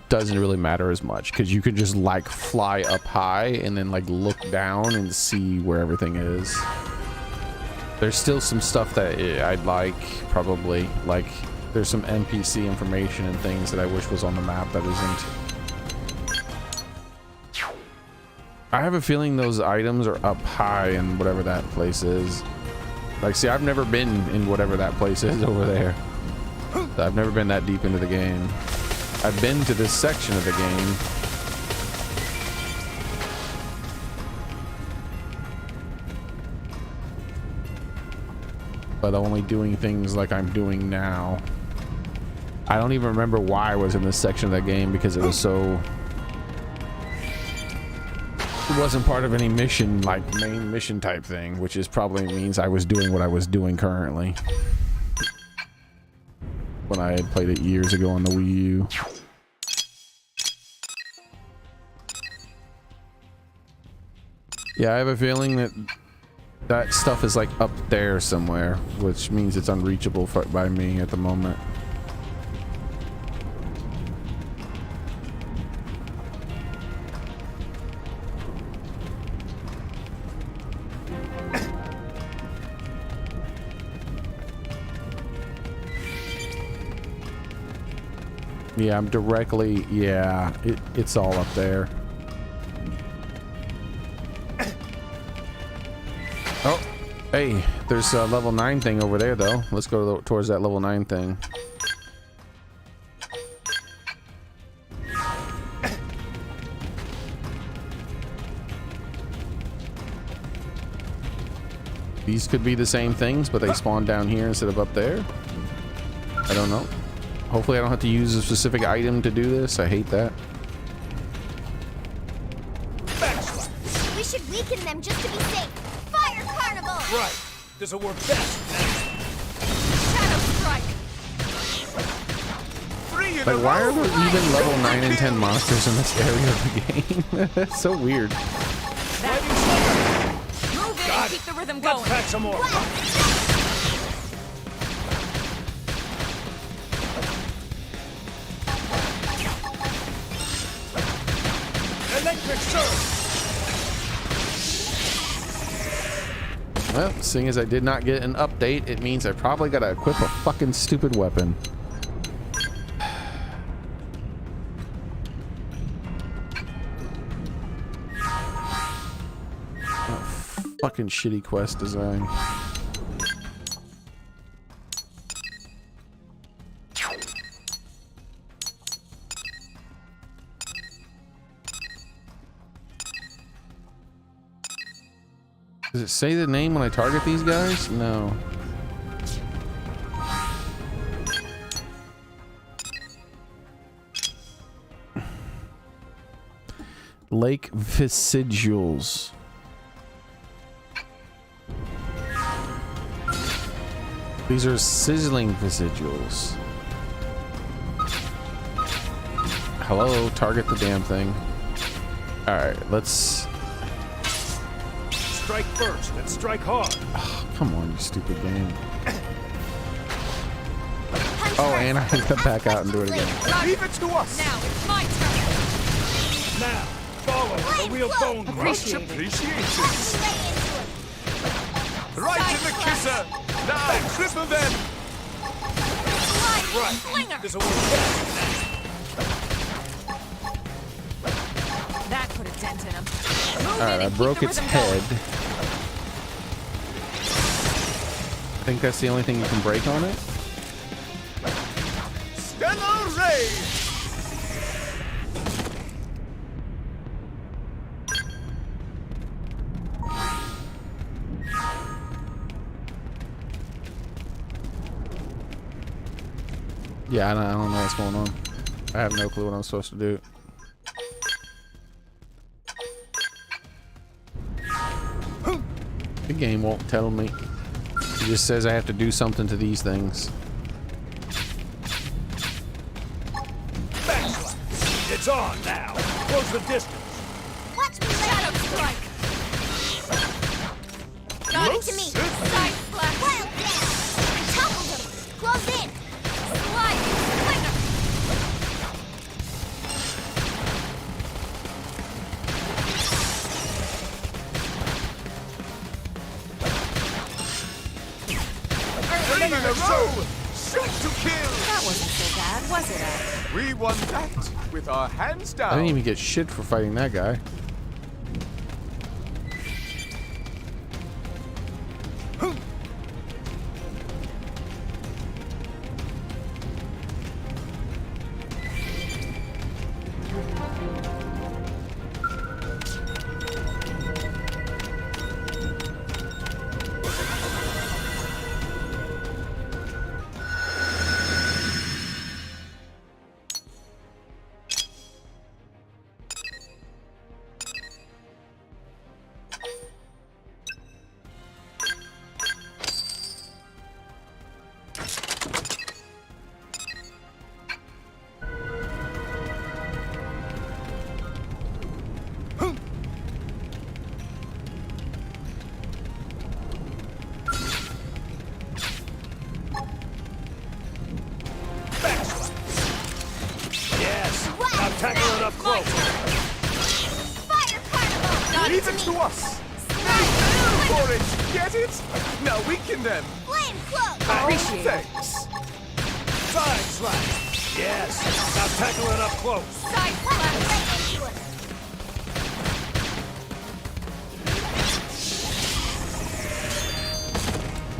doesn't really matter as much, because you can just like fly up high and then like look down and see where everything is. There's still some stuff that I'd like, probably, like there's some NPC information and things that I wish was on the map that isn't. I have a feeling those items are up high in whatever that place is. Like, see, I've never been in whatever that place is over there. I've never been that deep into the game. I've been to this section of the game. But only doing things like I'm doing now. I don't even remember why I was in this section of the game, because it was so It wasn't part of any mission, like main mission type thing, which is probably means I was doing what I was doing currently when I had played it years ago on the Wii U. Yeah, I have a feeling that that stuff is like up there somewhere, which means it's unreachable by me at the moment. Yeah, I'm directly, yeah, it's all up there. Oh, hey, there's a level 9 thing over there though. Let's go towards that level 9 thing. These could be the same things, but they spawn down here instead of up there. I don't know. Hopefully I don't have to use a specific item to do this. I hate that. We should weaken them just to be safe. Fire Carnival! Right. This'll work best. Shadow Strike! Three in a Like, why are row. there even level 9 and 10 monsters in this area of the game? That's so weird. Move in and keep the rhythm going. Let's pack some more. Electric surge. Well, seeing as I did not get an update, it means I probably gotta equip a fucking stupid weapon. Oh, fucking shitty quest design. Does it say the name when I target these guys? No. Lake Vesiduals. These are sizzling vesiduals. Hello, target the damn thing. Alright, let's... Strike first and strike hard. Oh, come on, you stupid game. Oh, and I have to back out and do it again. Leave it to us. Now it's my turn. Now, follow the real bone. Appreciate it. Appreciation. Right in the kisser. Now, triple them. Right. Slinger. This'll work best. That put a dent in him. Move Alright, in I and broke keep the its rhythm head. going. I think that's the only thing you can break on it. Stellar Ray. Yeah, I don't know what's going on. I have no clue what I'm supposed to do. The game won't tell me. It just says I have to do something to these things. Backslash. It's on now. Close the distance. Watch me, Shadow Strike. Got it Most to me. certainly. Side Slash. Wild dash. I toppled him. Close in. Slide. Slinger. Three in a row. Shoot to kill. That wasn't so bad, was it, Al? We won that with our hands I down. didn't even get shit for fighting that guy. Get it? Now weaken them. Flame cloak. Appreciate it. Thanks. Side slash. Yes. Now tackle it up close. Side Let's slash. right into it.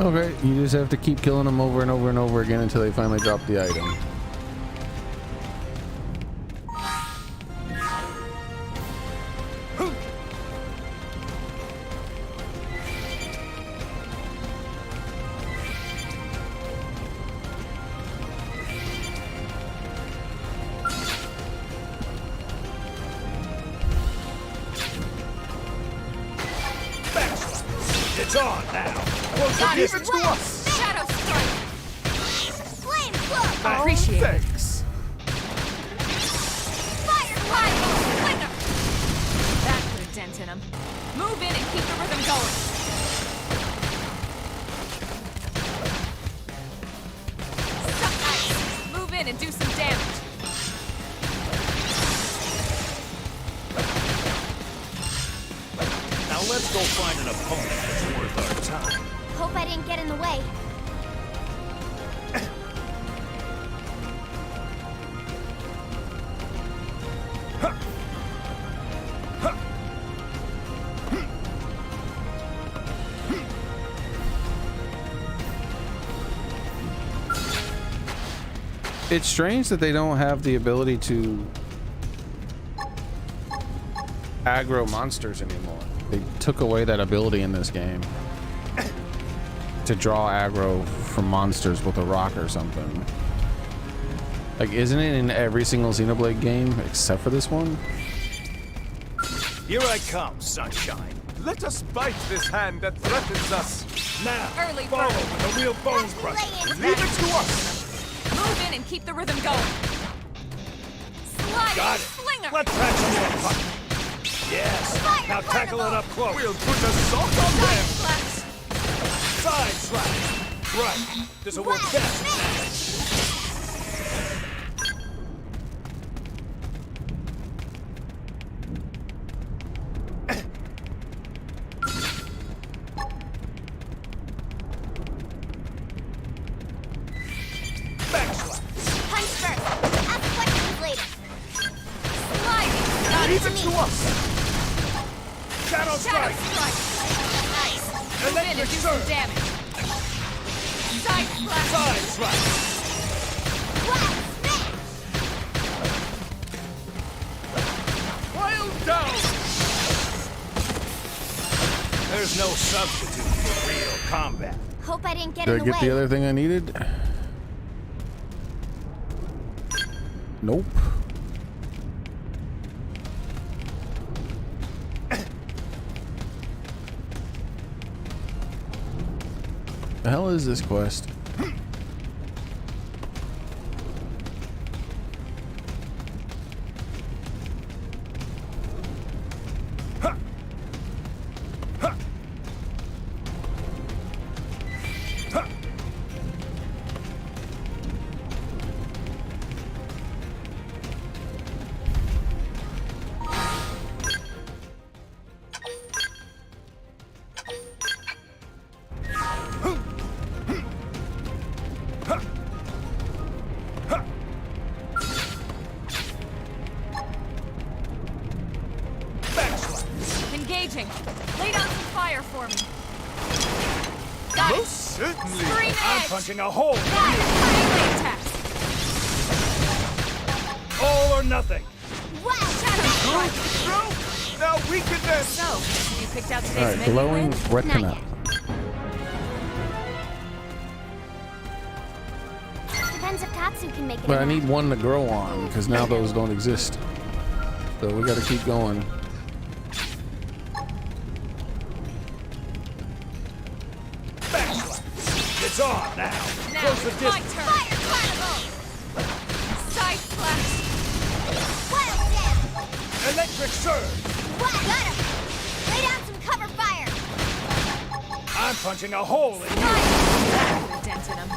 Okay, you just have to keep killing them over and over and over again until they finally drop the item. It's on now. Close Got to it. give it to us. Shadow strike. Flame cloak. Appreciate it. Thanks. Fire Fire. cloak. Slinger. That put a dent in him. Move in and keep the rhythm going. Suck ice. Move in and do some damage. Now let's go find an opponent that's worth our time. Hope I didn't get in the way. It's strange that they don't have the ability to aggro monsters anymore. They took away that ability in this game to draw aggro from monsters with a rock or something. Like, isn't it in every single Xenoblade game except for this one? Here I come, sunshine. Let us bite this hand that threatens us. Now, Early follow bird. with a real bones Lay crusher. into Leave that. it to us. Move in and keep the rhythm going. Slide. Got it. Slinger. Let's patch them up. Yes. Fire Now tackle it carnival. up close. We'll put a sock on Side them. slash. Side slash. Right. This'll work Well, best. finished. Backslash. Punch first. Ask questions later. Sliding. Got Leave it. it to us. Shadow Shadow strike. strike. Nice. Move in and do some surge. damage. Side slash. Side slash. Well, smash. Wild down. There's no substitute for real combat. Hope I didn't get Did in I the get way. the other thing I needed? Nope. The hell is this quest? Engaging. Lay down some fire for me. Got it. Most certainly. Screen I'm edge. punching a hole. Got it. Melee attacks. All or nothing. Wow. Shadow strike. Through. Now weaken them. So, have you picked out All today's right, menu glowing win? retina. Not Depends if Tatsu can make it. But or I not. need one to grow on because now those don't exist. So we got to keep going. Backslash. It's on now. Now, Close the it's my distance. turn. Fire carnival. Side slash. Wild dance. Electric surge. Wow. Got him. Lay down some cover fire. I'm punching a hole in you. That put a dent in him.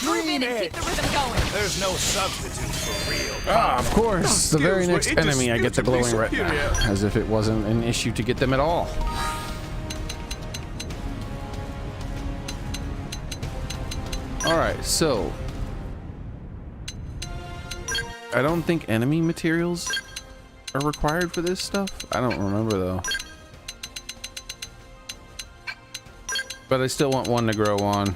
Move in Green and keep the rhythm going. There's no substitute for real Ah, of course. The very skills next were enemy, I get the glowing indisputably retina. superior. As if it wasn't an issue to get them at all. All right, so I don't think enemy materials are required for this stuff. I don't remember though. But I still want one to grow on.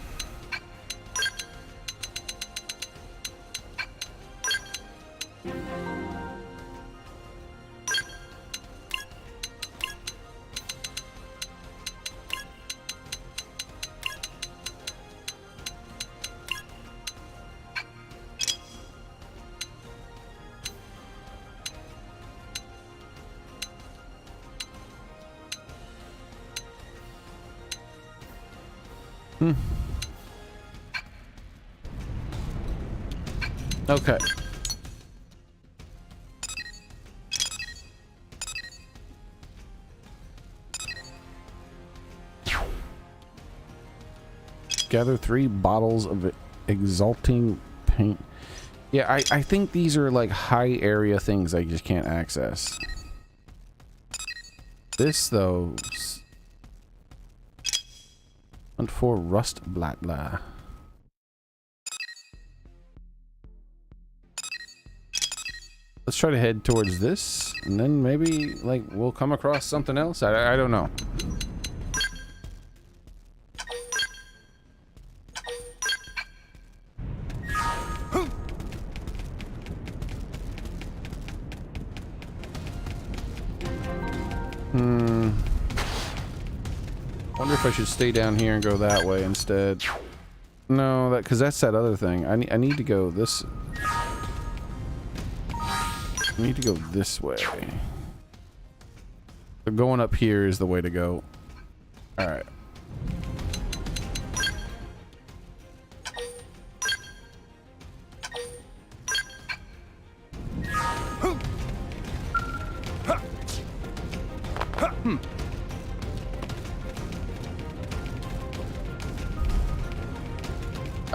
Okay. Gather 3 bottles of exalting paint. Yeah, I think these are like high area things I just can't access. This though. Hunt for rust blattler. Let's try to head towards this, and then maybe like we'll come across something else. I don't know. Wonder if I should stay down here and go that way instead. No, because that's that other thing. I need to go this. I need to go this way. So going up here is the way to go. All right.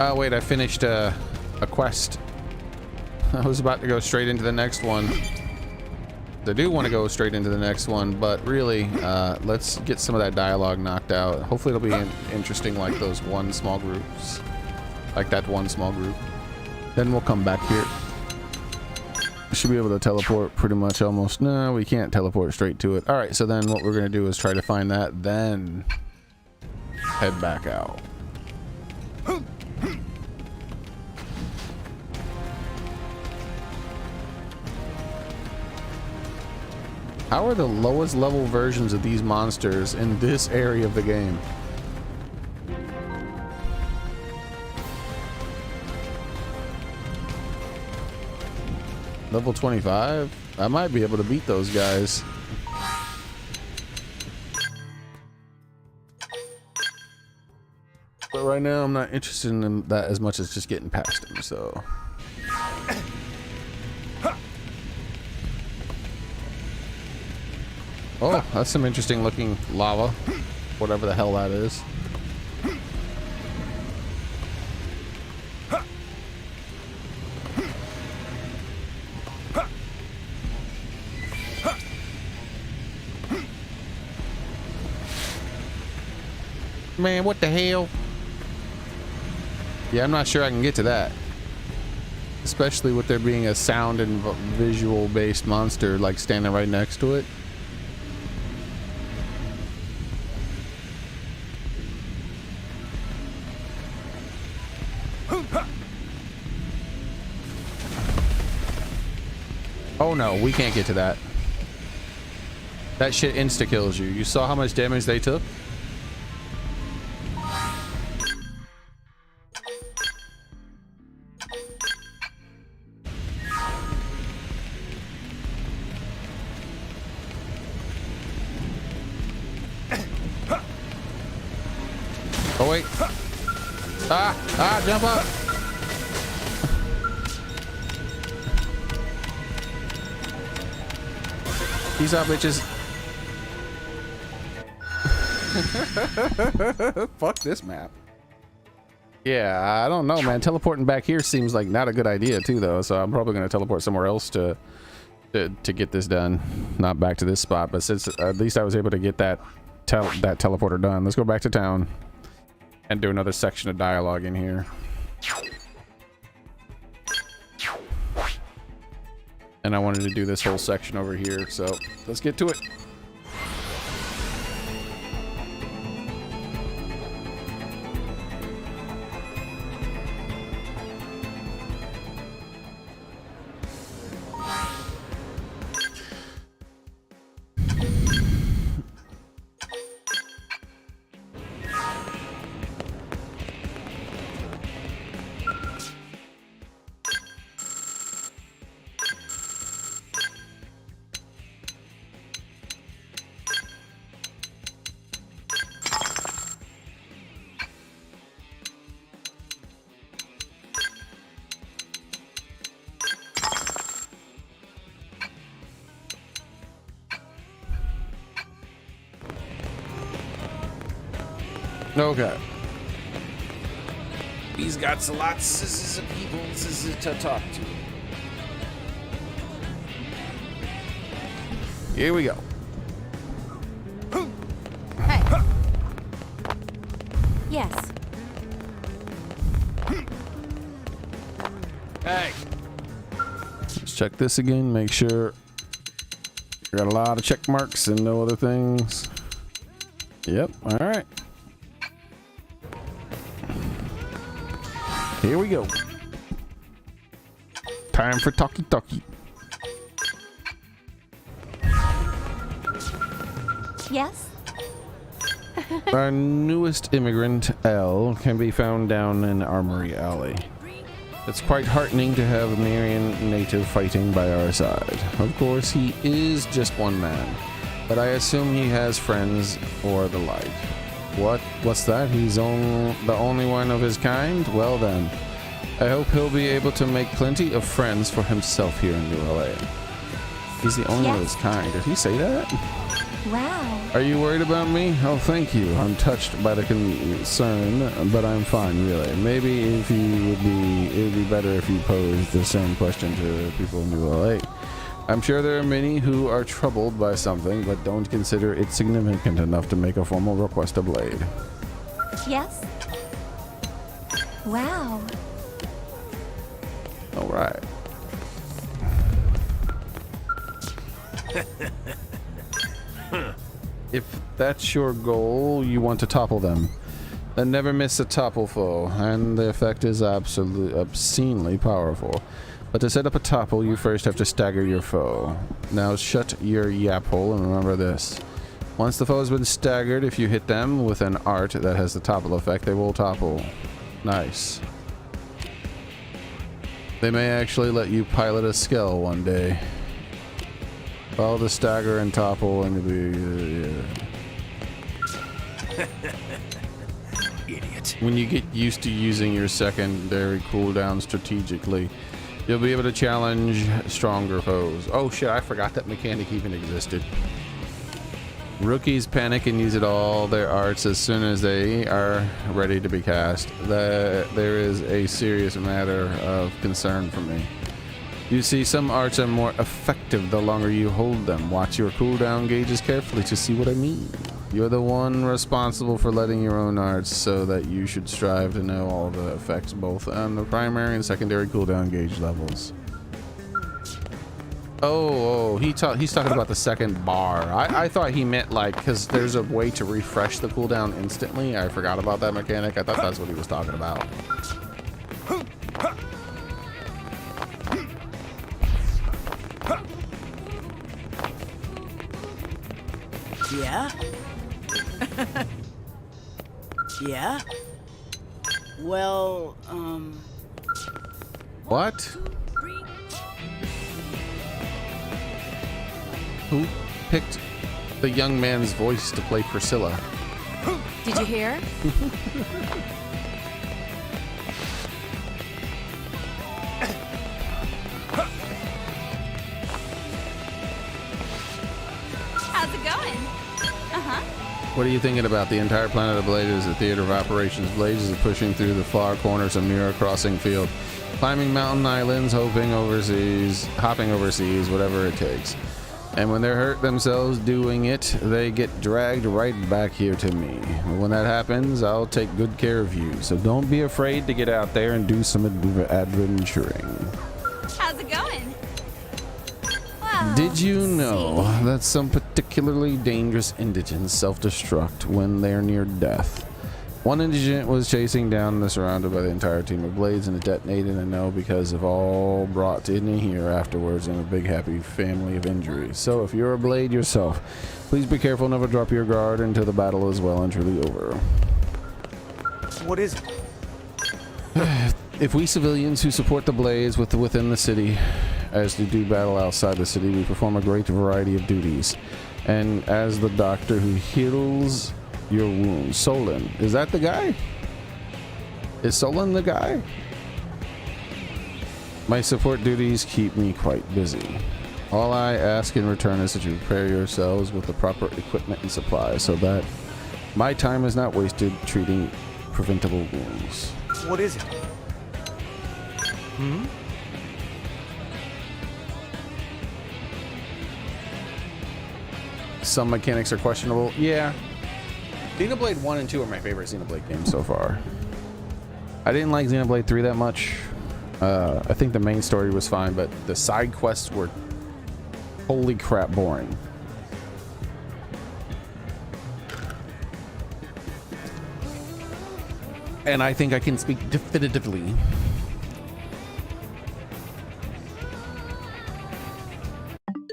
Oh wait, I finished a quest. I was about to go straight into the next one. I do want to go straight into the next one, but really, let's get some of that dialogue knocked out. Hopefully it'll be interesting like those one small groups. Like that one small group. Then we'll come back here. Should be able to teleport pretty much almost. No, we can't teleport straight to it. Alright, so then what we're going to do is try to find that, then head back out. How are the lowest level versions of these monsters in this area of the game? Level 25? I might be able to beat those guys. But right now I'm not interested in that as much as just getting past them, so... Oh, that's some interesting looking lava. Whatever the hell that is. Man, what the hell? Yeah, I'm not sure I can get to that. Especially with there being a sound and visual based monster like standing right next to it. Oh no, we can't get to that. That shit insta-kills you. You saw how much damage they took? Oh wait. Jump up. Peace out, bitches. Fuck this map. Yeah, I don't know, man. Teleporting back here seems like not a good idea too, though. So I'm probably gonna teleport somewhere else to get this done. Not back to this spot, but since at least I was able to get that teleporter done. Let's go back to town and do another section of dialogue in here. And I wanted to do this whole section over here, so let's get to it. Okay. He's got lots of people to talk to. Here we go. Hey. Yes. Hey, Let's check this again, make sure. Got a lot of check marks and no other things. Yep, alright. Here we go. Time for talkie talkie. Yes? Our newest immigrant, L, can be found down in Armory Alley. It's quite heartening to have a Marian native fighting by our side. Of course, he is just one man, but I assume he has friends or the like. What's that? He's the only one of his kind? Well then, I hope he'll be able to make plenty of friends for himself here in New LA. He's the only one of his kind. Did he say that? Wow. Are you worried about me? Oh, thank you. I'm touched by the concern, but I'm fine, really. Maybe it would be better if you posed the same question to people in New LA. I'm sure there are many who are troubled by something, but don't consider it significant enough to make a formal request of Blade. Yes? Wow. All right. If that's your goal, you want to topple them, then never miss a topple foe, and the effect is obscenely powerful. But to set up a topple, you first have to stagger your foe. Now shut your yap hole and remember this. Once the foe has been staggered, if you hit them with an art that has the topple effect, they will topple. Nice. They may actually let you pilot a skell one day. Follow the stagger and topple and be... idiot. When you get used to using your secondary cooldown strategically, you'll be able to challenge stronger foes. Oh shit, I forgot that mechanic even existed. Rookies panic and use it all their arts as soon as they are ready to be cast. There is a serious matter of concern for me. You see, some arts are more effective the longer you hold them. Watch your cooldown gauges carefully to see what I mean. You're the one responsible for letting your own arts, so that you should strive to know all the effects both on the primary and secondary cooldown gauge levels. Oh, he's talking about the second bar. I thought he meant like, because there's a way to refresh the cooldown instantly. I forgot about that mechanic. I thought that's what he was talking about. Yeah? Yeah? Well, What? Who picked the young man's voice to play Priscilla? Did you hear? How's it going? Uh-huh. What are you thinking about? The entire planet of Blade is a theater of operations. Blades is pushing through the far corners of Mirror Crossing Field, climbing mountain islands, hopping overseas, whatever it takes. And when they hurt themselves doing it, they get dragged right back here to me. When that happens, I'll take good care of you. So don't be afraid to get out there and do some adventuring. How's it going? Well, Did you know that some particularly dangerous indigents self-destruct when they're near death? One indigent was chasing down and surrounded by the entire team of blades, and it detonated, and know because of all brought in here afterwards in a big happy family of injuries. So if you're a blade yourself, please be careful, never drop your guard until the battle is well and truly over. What is it? If we civilians who support the blades within the city, as we do battle outside the city, we perform a great variety of duties. And as the doctor who heals your wounds, Solon, is that the guy? Is Solon the guy? My support duties keep me quite busy. All I ask in return is that you prepare yourselves with the proper equipment and supplies so that my time is not wasted treating preventable wounds. What is it? Hmm? Some mechanics are questionable. Yeah. Xenoblade 1 and 2 are my favorite Xenoblade games so far. I didn't like Xenoblade 3 that much. I think the main story was fine, but the side quests were holy crap boring. And I think I can speak definitively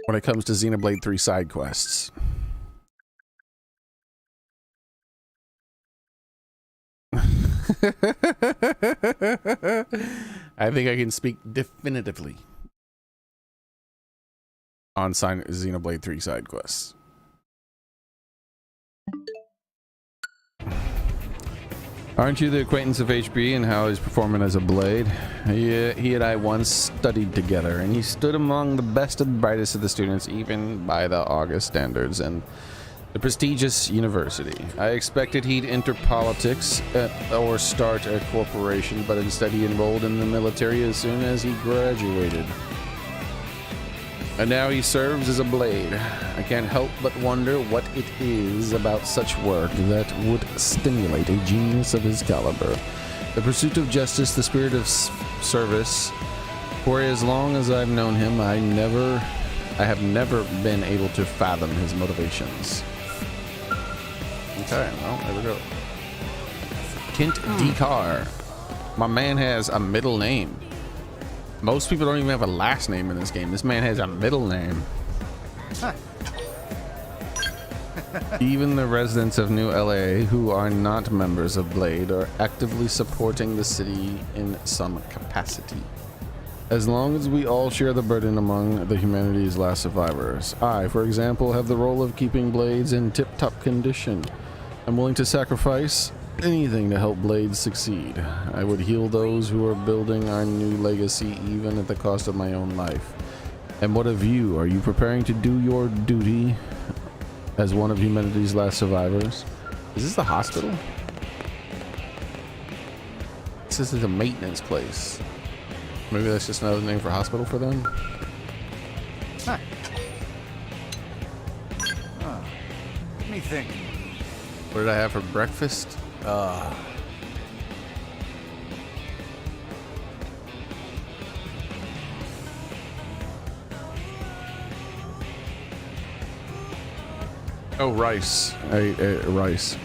when it comes to Xenoblade 3 side quests. I think I can speak definitively on Xenoblade 3 side quests. Aren't you the acquaintance of HB and how he's performing as a blade? He and I once studied together, and he stood among the best and brightest of the students, even by the August standards and the prestigious university. I expected he'd enter politics or start a corporation, but instead he enrolled in the military as soon as he graduated. And now he serves as a blade. I can't help but wonder what it is about such work that would stimulate a genius of his caliber. The pursuit of justice, the spirit of service. For as long as I've known him, I have never been able to fathom his motivations. Okay, well, there we go. Kent D. Carr. My man has a middle name. Most people don't even have a last name in this game. This man has a middle name. Huh. Even the residents of New LA who are not members of Blade are actively supporting the city in some capacity. As long as we all share the burden among the humanity's last survivors. I, for example, have the role of keeping Blades in tip-top condition. I'm willing to sacrifice anything to help Blades succeed. I would heal those who are building our new legacy even at the cost of my own life. And what of you? Are you preparing to do your duty as one of humanity's last survivors? Is this the hospital? This is a maintenance place. Maybe that's just another name for hospital for them? Huh. Let me think. What did I have for breakfast? Oh, rice. I ate rice.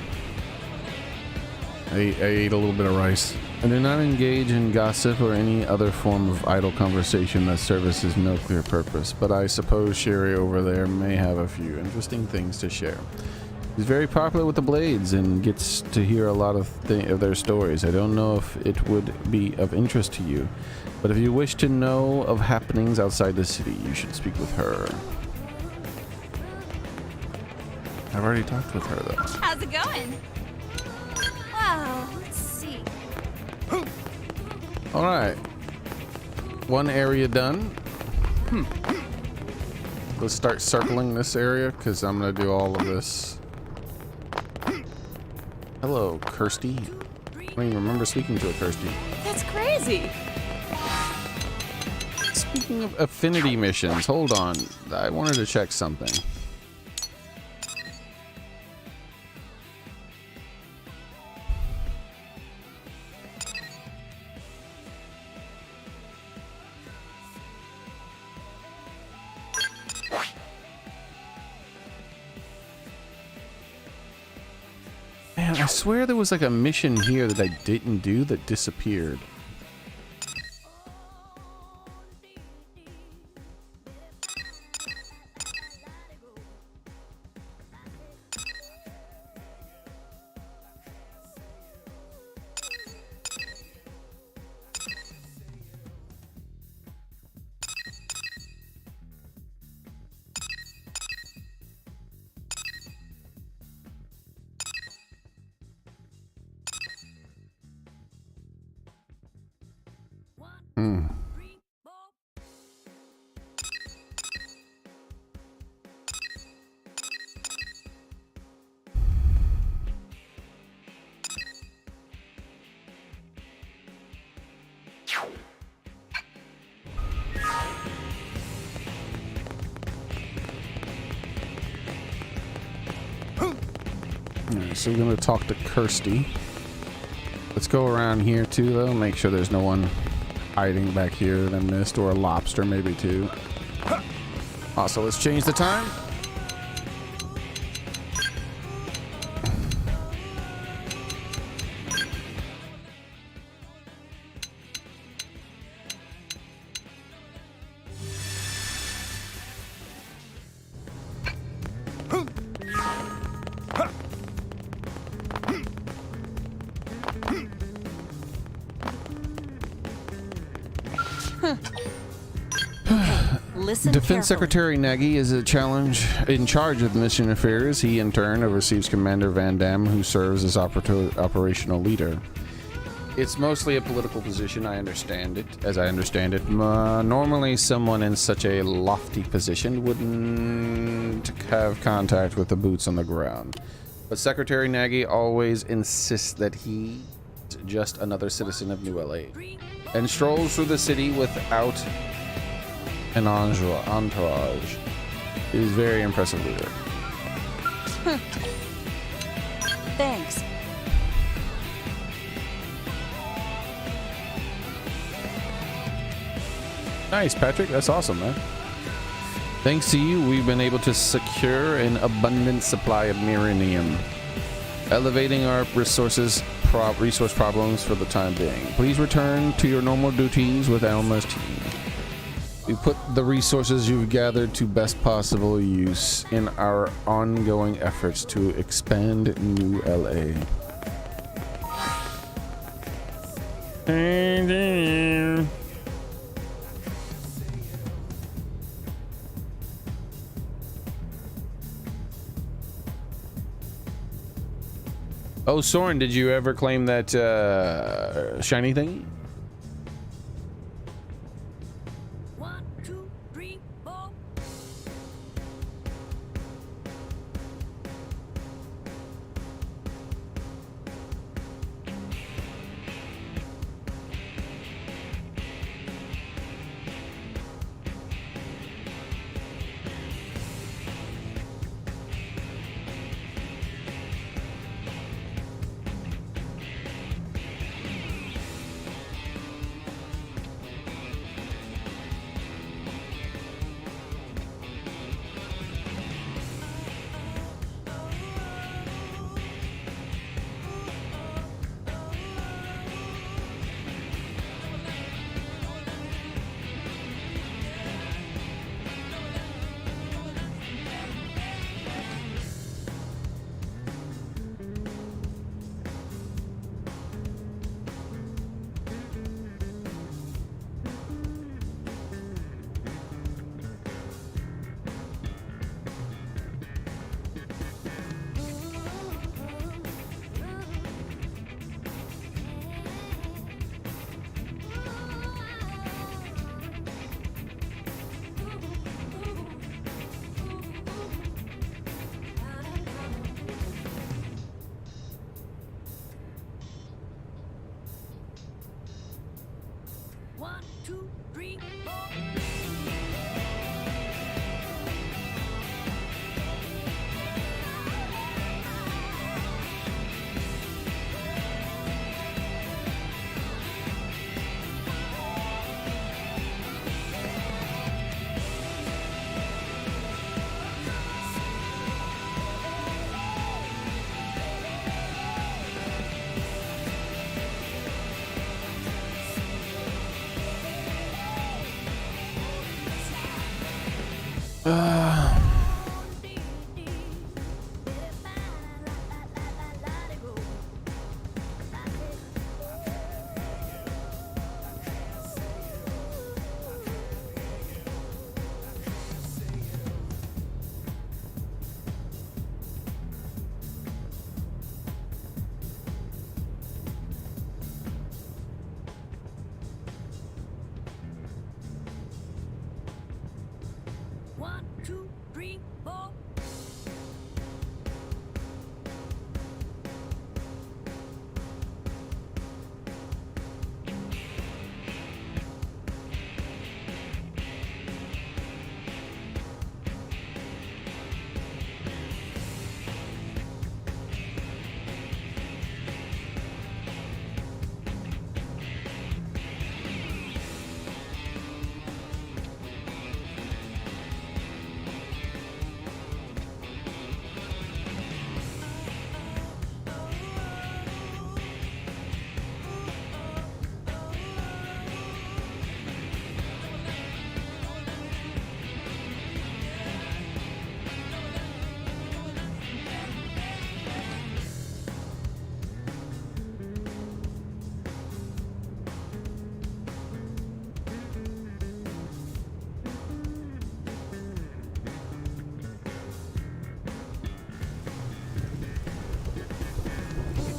I ate a little bit of rice. I do not engage in gossip or any other form of idle conversation that services no clear purpose, but I suppose Sherry over there may have a few interesting things to share. He's very popular with the Blades and gets to hear a lot of their stories. I don't know if it would be of interest to you, but if you wish to know of happenings outside the city, you should speak with her. I've already talked with her, though. How's it going? Well, let's see. All right. One area done. Let's start circling this area, because I'm going to do all of this. Hello, Kirsty. I don't even remember speaking to a Kirsty. That's crazy. Speaking of affinity missions, hold on. I wanted to check something. Man, I swear there was like a mission here that I didn't do that disappeared. Alright, so we're gonna talk to Kirsty. Let's go around here too, though. Make sure there's no one hiding back here that I missed, or a lobster maybe too. Also, let's change the time. Listen Defense carefully. Secretary Nagy is in charge of mission affairs. He, in turn, oversees Commander Van Damme, who serves as operational leader. It's mostly a political position, I understand it. As I understand it, normally someone in such a lofty position wouldn't have contact with the boots on the ground. But Secretary Nagy always insists that he's just another citizen of New LA, and strolls through the city without an entourage. He's a very impressive leader. Thanks. Nice, Patrick. That's awesome, man. Thanks to you, we've been able to secure an abundant supply of Miranium, elevating our resource problems for the time being. Please return to your normal duties with Alma's team. We put the resources you've gathered to best possible use in our ongoing efforts to expand New LA. Oh, Soren, did you ever claim that shiny thing? 1, 2, 3, 4. 1, 2, 3, 4. One, two, three, four.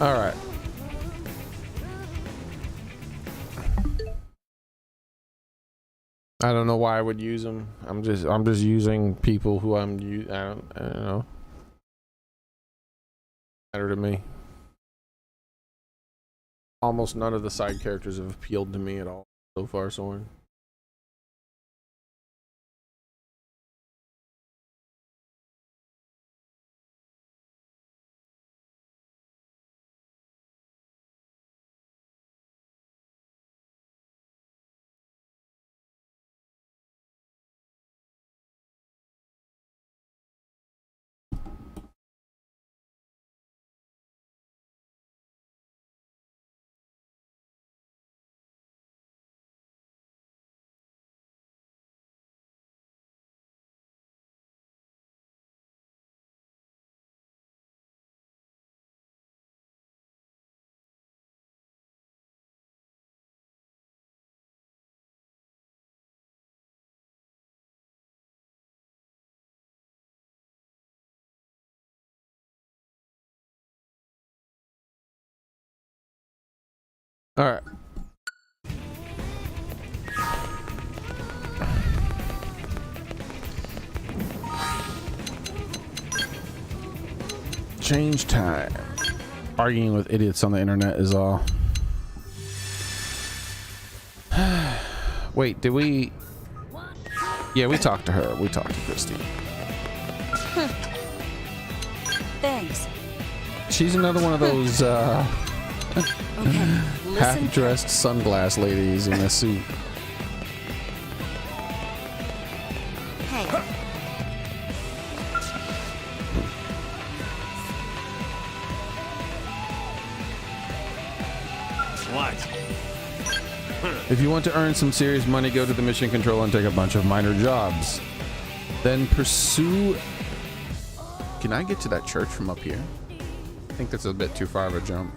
All right. I don't know why I would use them. I'm just using people who I don't know. Matter to me. Almost none of the side characters have appealed to me at all so far, Soren. All right. Change time. Arguing with idiots on the internet is all. Wait, did we? Yeah, we talked to her. We talked to Christy. Thanks. She's another one of those half-dressed sunglass ladies in a suit. Hey. What? If you want to earn some serious money, go to the mission control and take a bunch of minor jobs. Then pursue... Can I get to that church from up here? I think that's a bit too far of a jump.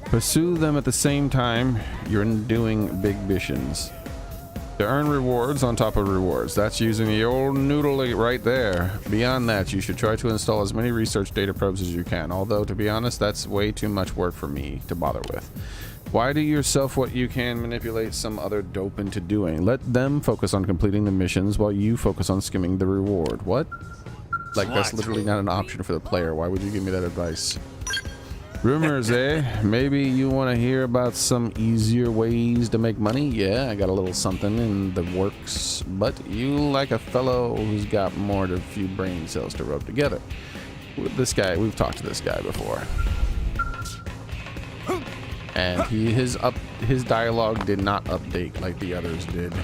Pursue them at the same time you're doing big missions. To earn rewards on top of rewards. That's using the old noodle right there. Beyond that, you should try to install as many research data probes as you can. Although, to be honest, that's way too much work for me to bother with. Why do yourself what you can manipulate some other dope into doing? Let them focus on completing the missions while you focus on skimming the reward. What? Like, that's literally not an option for the player. Why would you give me that advice? Rumors, eh? Maybe you want to hear about some easier ways to make money? Yeah, I got a little something in the works, but you like a fellow who's got more than a few brain cells to rub together. This guy, we've talked to this guy before. And his dialogue did not update like the others did.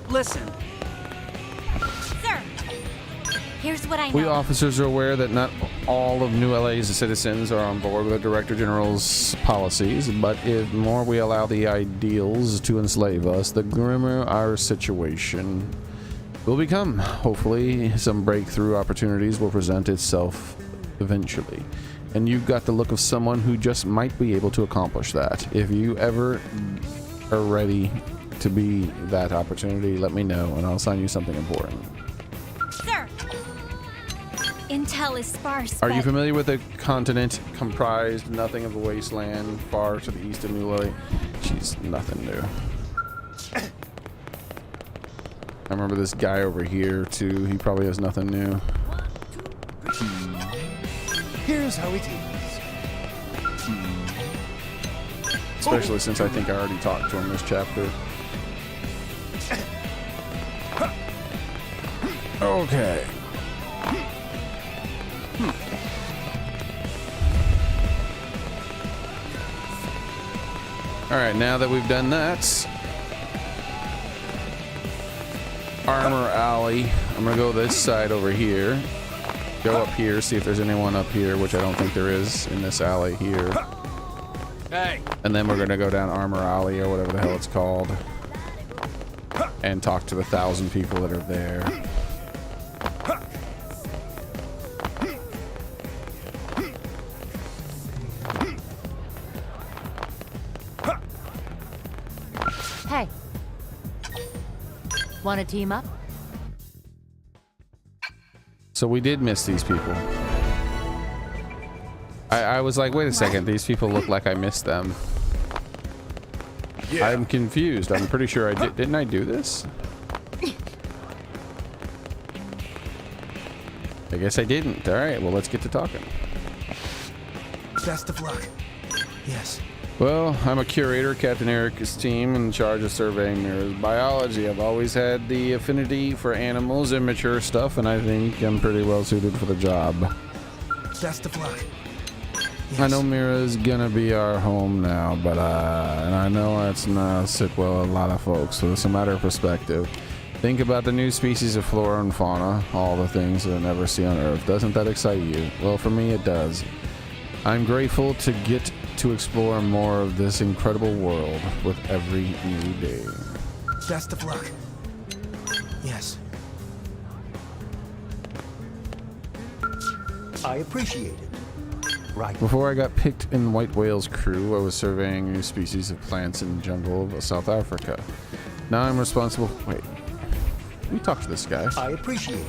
Listen, Sir, here's what I know. We officers are aware that not all of New LA's citizens are on board with the Director General's policies, but if more we allow the ideals to enslave us, the grimmer our situation will become. Hopefully, some breakthrough opportunities will present itself eventually. And you've got the look of someone who just might be able to accomplish that. If you ever are ready to be that opportunity, let me know and I'll sign you something important. Sir, intel is sparse. Are you but familiar with a continent comprised nothing of a wasteland far to the east of New Lily? She's nothing new. I remember this guy over here too. He probably has nothing new. Here's how it is. Especially since I think I already talked to him this chapter. Okay. All right, now that we've done that, Armor Alley. I'm gonna go this side over here. Go up here, see if there's anyone up here, which I don't think there is in this alley here. hey, And then we're gonna go down Armor Alley or whatever the hell it's called, and talk to the 1,000 people that are there. Hey. Want to team up? So we did miss these people. I was like, wait a second, these people look like I missed them. Yeah. I'm confused. I'm pretty sure I did. Didn't I do this? I guess I didn't. All right, well, let's get to talking. Best of luck. Yes. Well, I'm a curator, Captain Eric's team, in charge of surveying Mira's biology. I've always had the affinity for animals and mature stuff, and I think I'm pretty well suited for the job. Best of luck. I know Mira's gonna be our home now, but and I know that's not sit well with a lot of folks, so it's a matter of perspective. Think about the new species of flora and fauna, all the things that I never see on Earth. Doesn't that excite you? Well, for me, it does. I'm grateful to get to explore more of this incredible world with every new day. Best of luck. Yes. I appreciate it. Right. Before I got picked in White Whale's crew, I was surveying new species of plants in the jungle of South Africa. Now I'm responsible. Wait, we talked to this guy. I appreciate it.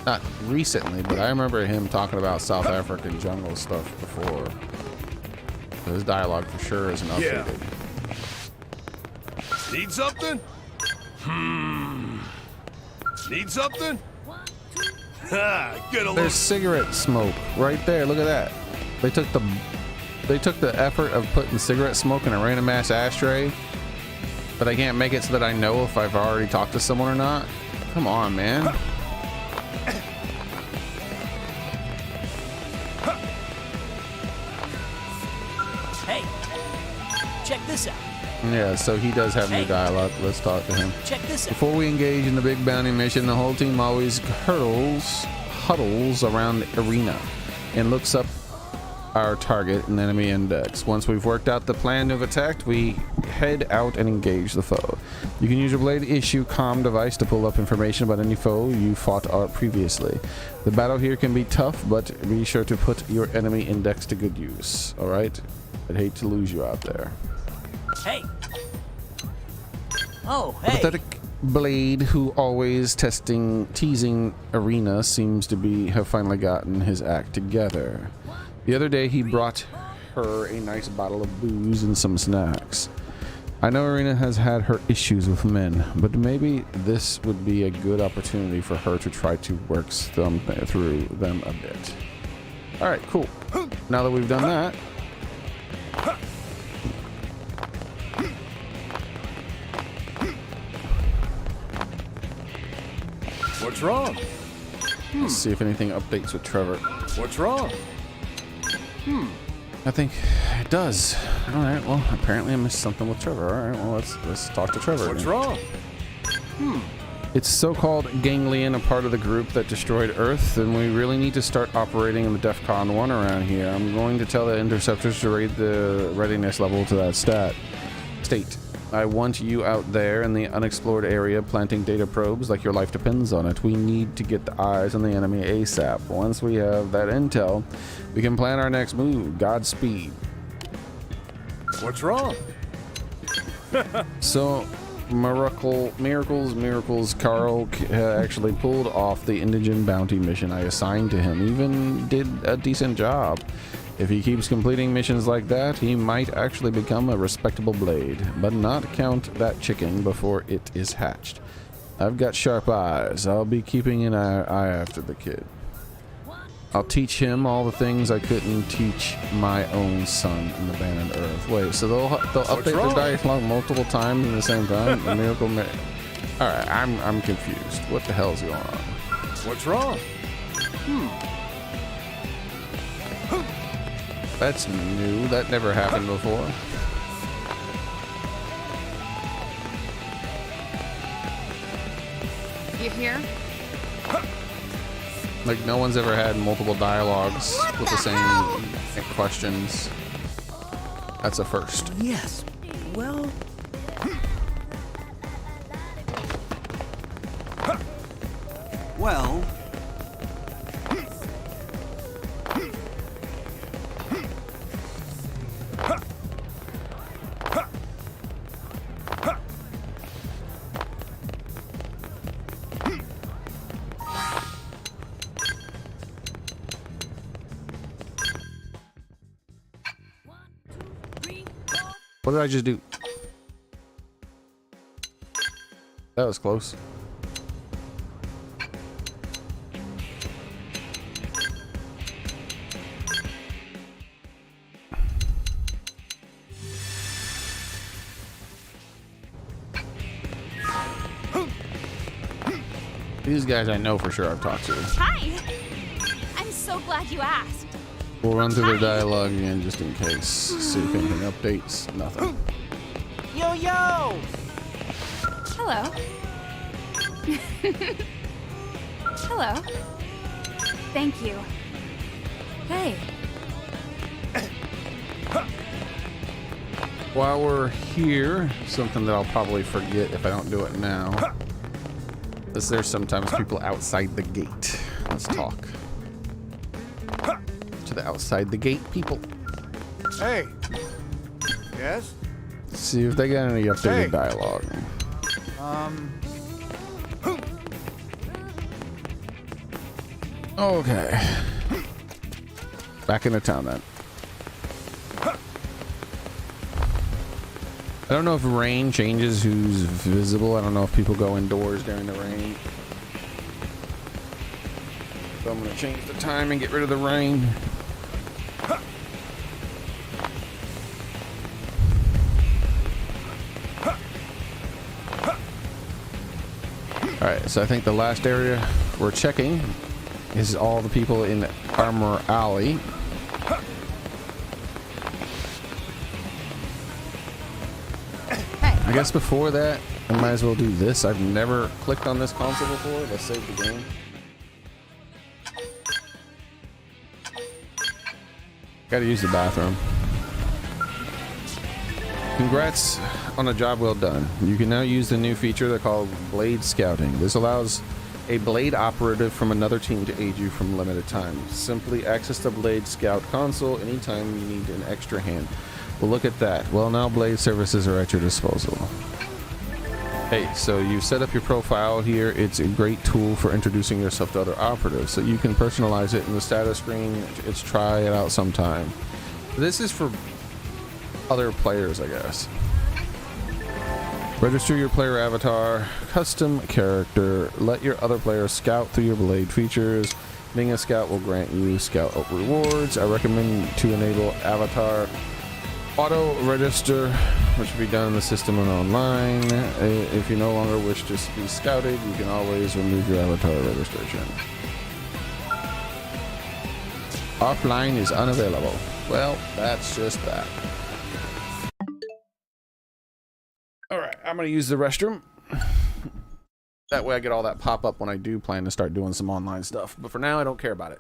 Not recently, but I remember him talking about South African jungle stuff before. So his dialogue for sure isn't updated. Need something? Need something? Ha! Get a look. There's cigarette smoke right there. Look at that. They took the effort of putting cigarette smoke in a random ass ashtray, but I can't make it so that I know if I've already talked to someone or not. Come on, man. Hey. Check this out. Yeah, so he does have new dialogue. Let's talk to him. Check this out. Before we engage in the big bounty mission, the whole team always huddles around the arena and looks up our target and enemy index. Once we've worked out the plan of attack, we head out and engage the foe. You can use your blade issue comm device to pull up information about any foe you fought previously. The battle here can be tough, but be sure to put your enemy index to good use. All right? I'd hate to lose you out there. Hey. Oh, hey. Pathetic Blade, who always teasing Arena, seems to have finally gotten his act together. The other day he brought her a nice bottle of booze and some snacks. I know Arena has had her issues with men, but maybe this would be a good opportunity for her to try to work through them a bit. Alright, cool. Now that we've done that, What's wrong? let's see if anything updates with Trevor. What's wrong? I think it does. Alright, well, apparently I missed something with Trevor. Alright, well, let's talk to Trevor What's again. wrong? It's so-called Ganglion, a part of the group that destroyed Earth, and we really need to start operating in the DEFCON 1 around here. I'm going to tell the interceptors to raise the readiness level to that state. I want you out there in the unexplored area planting data probes like your life depends on it. We need to get the eyes on the enemy ASAP. Once we have that intel, we can plan our next move. Godspeed. What's wrong? So, miracles, Carl actually pulled off the indigent bounty mission I assigned to him. Even did a decent job. If he keeps completing missions like that, he might actually become a respectable Blade. But not count that chicken before it is hatched. I've got sharp eyes. I'll be keeping an eye after the kid. I'll teach him all the things I couldn't teach my own son in the abandoned Earth. Wait, so they'll update their dialogue multiple times in the same time? The miracle. Alright, I'm confused. What the hell's going on? What's wrong? That's new. That never happened before. You here? Like, no one's ever had multiple dialogues with the same questions. That's a first. Yes. Well, Well, What did I just do? That was close. These guys I know for sure I've talked to. Hi! I'm so glad you asked. We'll run through their dialogue again just in case. See if anything updates. Nothing. Yo, yo! Hello. Hello. Thank you. Hey. While we're here, something that I'll probably forget if I don't do it now, is there's sometimes people outside the gate. Let's talk. To the outside the gate people. Hey. Yes? See if they got any updated Hey. dialogue. Okay. Back into town then. I don't know if rain changes who's visible. I don't know if people go indoors during the rain. So I'm gonna change the time and get rid of the rain. Alright, so I think the last area we're checking is all the people in Armor Alley. I guess before that, I might as well do this. I've never clicked on this console before. Let's save the game. Gotta use the bathroom. Congrats on a job well done. You can now use the new feature they're called Blade Scouting. This allows a Blade operative from another team to aid you from limited time. Simply access the Blade Scout console anytime you need an extra hand. Well, look at that. Well, now Blade services are at your disposal. Hey, so you set up your profile here. It's a great tool for introducing yourself to other operatives. So you can personalize it in the status screen. It's try it out sometime. This is for other players, I guess. Register your player avatar, custom character, let your other players scout through your blade features. Being a scout will grant you scout rewards. I recommend to enable avatar auto register, which will be done in the system and online. If you no longer wish to be scouted, you can always remove your avatar registration. Offline is unavailable. Well, that's just that. Alright, I'm gonna use the restroom. That way I get all that pop up when I do plan to start doing some online stuff. But for now, I don't care about it.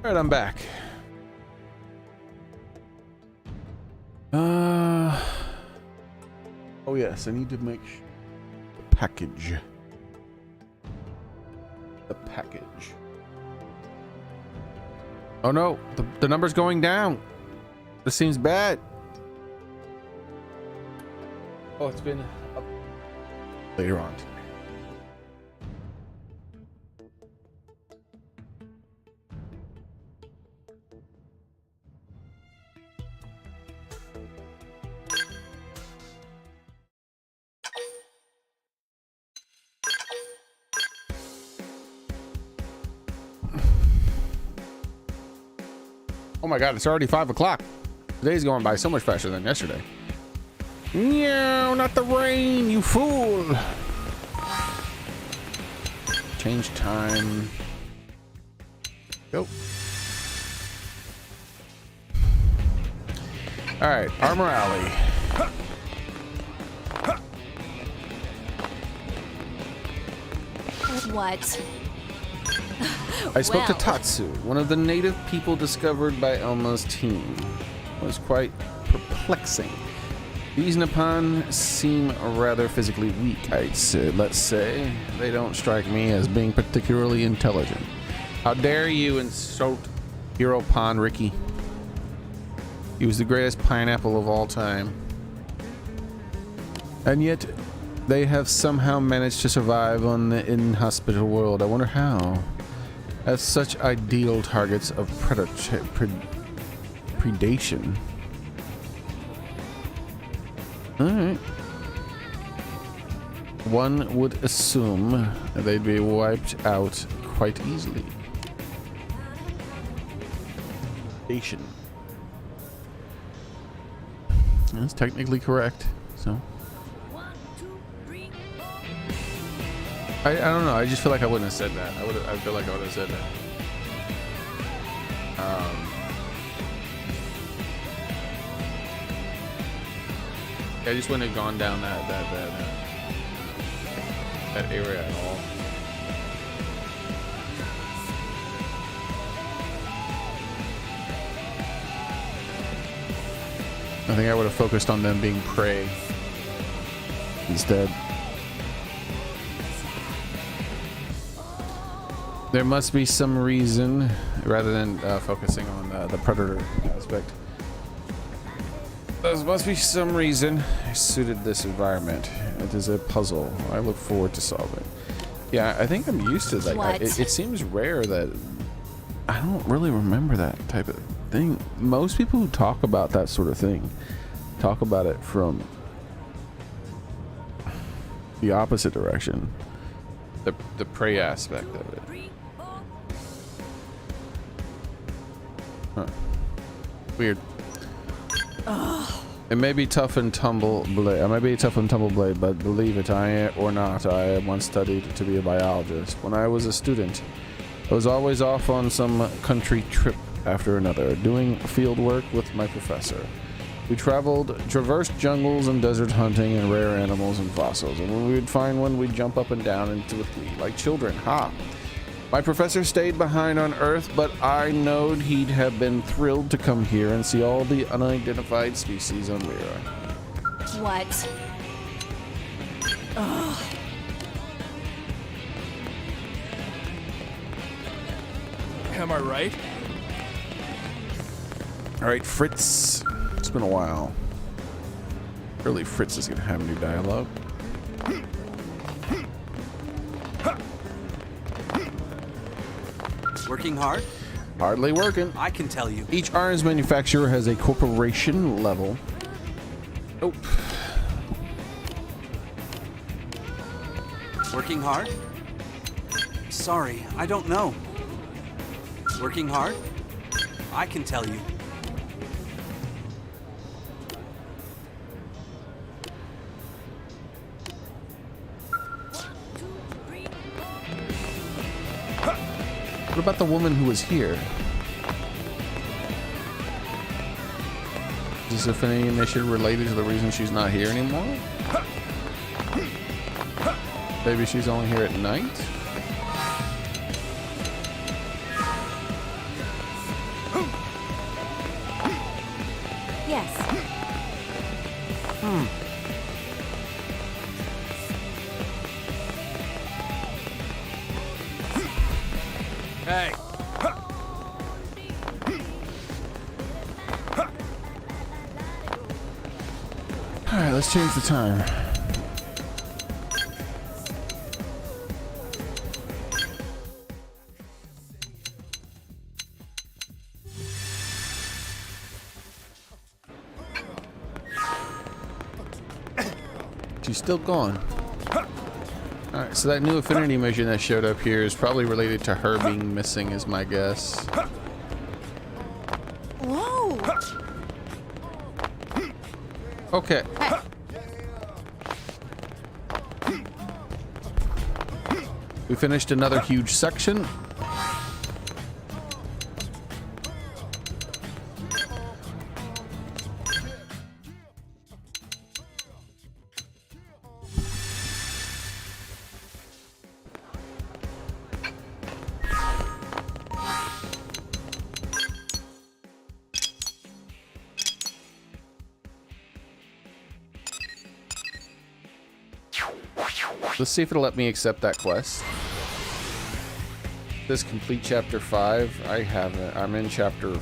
All right, I'm back. Oh yes, I need to make the package. The package. Oh no, the number's going down. This seems bad. Oh, it's been up later on today. Oh my god, it's already 5 o'clock. Today's going by so much faster than yesterday. No, not the rain, you fool. Change time. Go. All right, Armor Alley. What? I spoke to Well. Tatsu, one of the native people discovered by Elma's team. It was quite perplexing. These Nippon seem rather physically weak, let's say. They don't strike me as being particularly intelligent. How dare you insult Hero Pon Ricky? He was the greatest pineapple of all time. And yet, they have somehow managed to survive on the inhospitable world. I wonder how. As such ideal targets of predation. Alright. One would assume they'd be wiped out quite easily. Predation. That's technically correct, so. I don't know. I just feel like I wouldn't have said that. I feel like I would have said that. I just wouldn't have gone down that area at all. I think I would have focused on them being prey instead. There must be some reason, rather than focusing on the predator aspect. There must be some reason I suited this environment. It is a puzzle I look forward to solving. Yeah, I think I'm used to that. It seems rare that I don't really remember that type of thing. Most people who talk about that sort of thing talk about it from the opposite direction. The prey aspect of it. Huh. Weird. It may be tough and tumble blade. But believe it, or not, I once studied to be a biologist. When I was a student, I was always off on some country trip after another, doing field work with my professor. We traversed jungles and desert hunting and rare animals and fossils. And when we would find one, we'd jump up and down into a glee, like children. Ha! My professor stayed behind on Earth, but I knowed he'd have been thrilled to come here and see all the unidentified species on Mira. What? Ugh. Am I right? All right, Fritz. It's been a while. Surely Fritz is gonna have new dialogue. Working hard? Hardly working. I can tell you. Each arms manufacturer has a corporation level. Nope. Working hard? Sorry, I don't know. Working hard? I can tell you. What about the woman who was here? Is this any initiative related to the reason she's not here anymore? Maybe she's only here at night? Yes. Hey. Alright, let's change the time. She's still gone. Alright, so that new affinity mission that showed up here is probably related to her being missing, is my guess. Whoa! Okay. We finished another huge section. Let's see if it'll let me accept that quest. This complete chapter 5. I haven't. I'm in chapter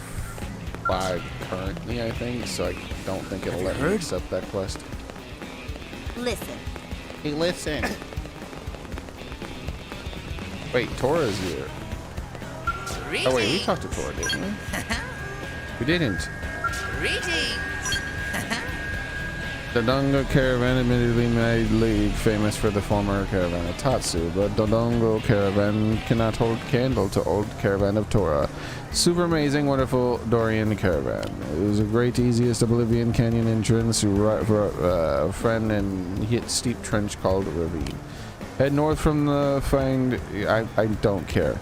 5 currently, I think, so I don't think it'll let me accept that quest. Listen. Hey, listen. Wait, Tora's here. Oh wait, we talked to Tora, didn't we? We didn't. The Dodongo Caravan admittedly made famous for the former caravan of Tatsu, but Dodongo Caravan cannot hold candle to old caravan of Tora. Super amazing, wonderful Dorian caravan. It was a great, easiest Oblivion Canyon entrance to friend and hit steep trench called Ravine. Head north from the find. I don't care.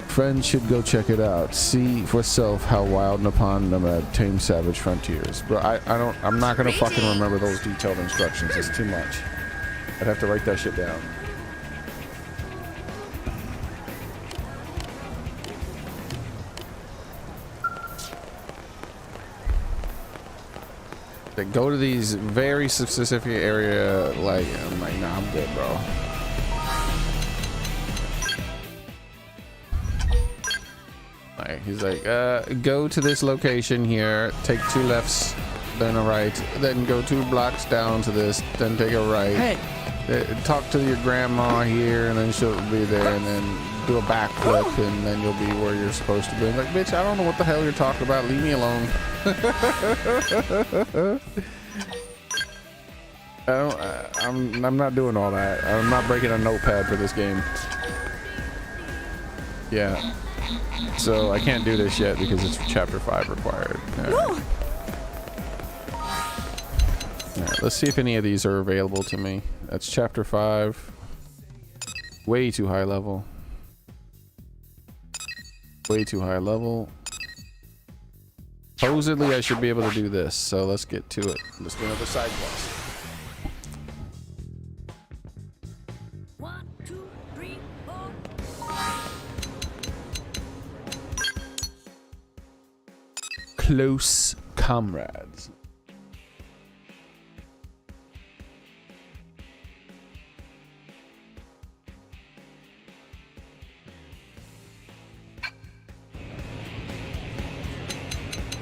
Friends should go check it out. See for self how wild Nippon tame savage frontiers. But I'm not gonna fucking remember those detailed instructions. It's too much. I'd have to write that shit down. They go to these very specific area. Like I'm like, nah, I'm good, bro. He's like, go to this location here, take 2 lefts, then a right, then go 2 blocks down to this, then take a right. Hey. Talk to your grandma here, and then she'll be there, and then do a backflip, and then you'll be where you're supposed to be. I'm like, bitch, I don't know what the hell you're talking about. Leave me alone. I'm not doing all that. I'm not breaking a notepad for this game. Yeah. So I can't do this yet because it's chapter 5 required. All right, let's see if any of these are available to me. That's chapter 5. Way too high level. Way too high level. Supposedly I should be able to do this, so let's get to it. Let's do another side quest. 1, 2, 3, 4. Close comrades.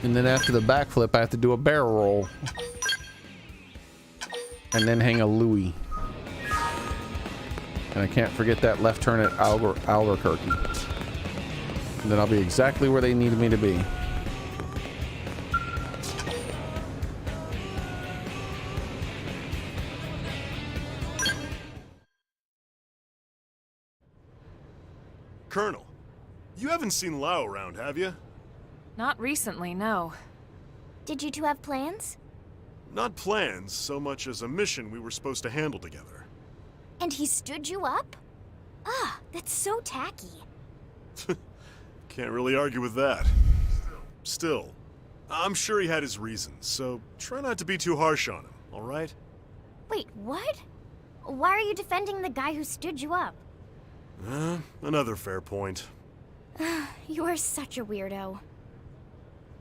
And then after the backflip, I have to do a barrel roll. And then hang a Louis. And I can't forget that left turn at Albuquerque. And then I'll be exactly where they needed me to be. Colonel, you haven't seen Lao around, have you? Not recently, no. Did you 2 have plans? Not plans, so much as a mission we were supposed to handle together. And he stood you up? Ah, that's so tacky. Can't really argue with that. Still, I'm sure he had his reasons, so try not to be too harsh on him, alright? Wait, what? Why are you defending the guy who stood you up? Another fair point. You are such a weirdo.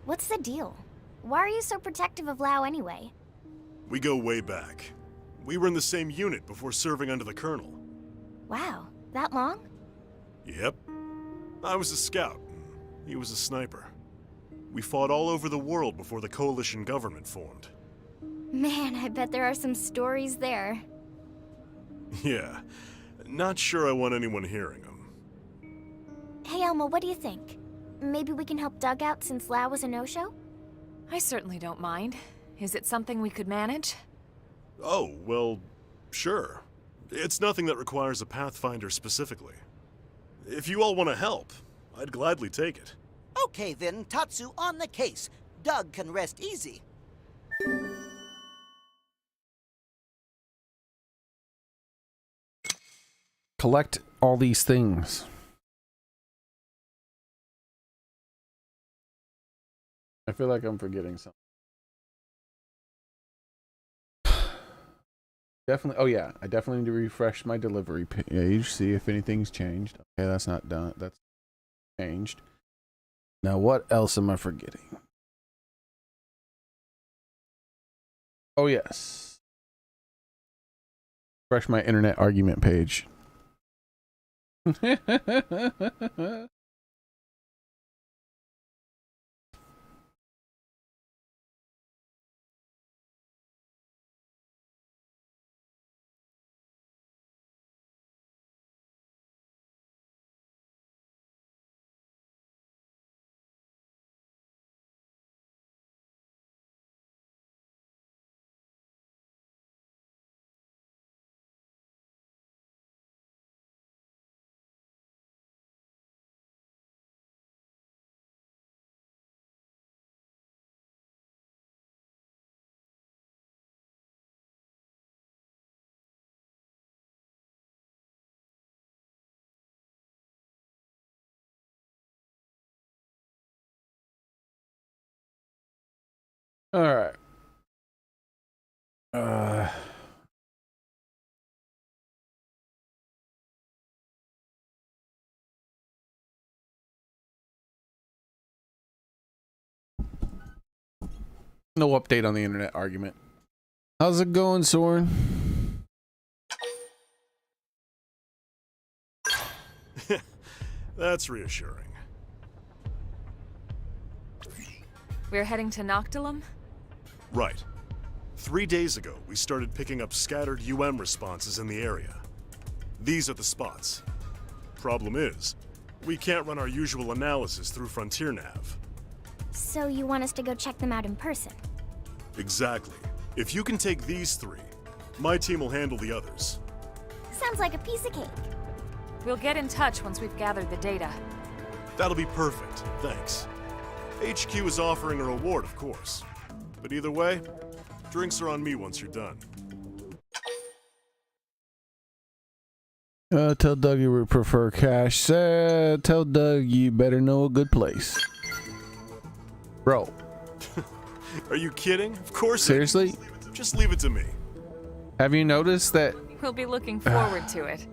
What's the deal? Why are you so protective of Lao anyway? We go way back. We were in the same unit before serving under the Colonel. Wow, that long? Yep. I was a scout. He was a sniper. We fought all over the world before the coalition government formed. Man, I bet there are some stories there. Yeah. Not sure I want anyone hearing them. Hey, Elmo, what do you think? Maybe we can help Doug out since Lao was a no-show? I certainly don't mind. Is it something we could manage? Oh, well, sure. It's nothing that requires a Pathfinder specifically. If you all want to help, I'd gladly take it. Okay then, Tatsu on the case. Doug can rest easy. Collect all these things. I feel like I'm forgetting something. Definitely. Oh yeah, I definitely need to refresh my delivery page, see if anything's changed. Okay, that's not done. That's changed. Now what else am I forgetting? Oh yes. Refresh my internet argument page. All right. No update on the internet argument. How's it going, Soren? That's reassuring. We're heading to Noctilum? Right. 3 days ago, we started picking up scattered UM responses in the area. These are the spots. Problem is, we can't run our usual analysis through Frontier Nav. So you want us to go check them out in person? Exactly. If you can take these 3, my team will handle the others. Sounds like a piece of cake. We'll get in touch once we've gathered the data. That'll be perfect, thanks. HQ is offering a reward, of course. But either way, drinks are on me once you're done. Tell Doug you would prefer cash. Tell Doug you better know a good place. Bro. Are you kidding? Of course. Seriously? Just leave it to me. Have you noticed that? We'll be looking forward to it.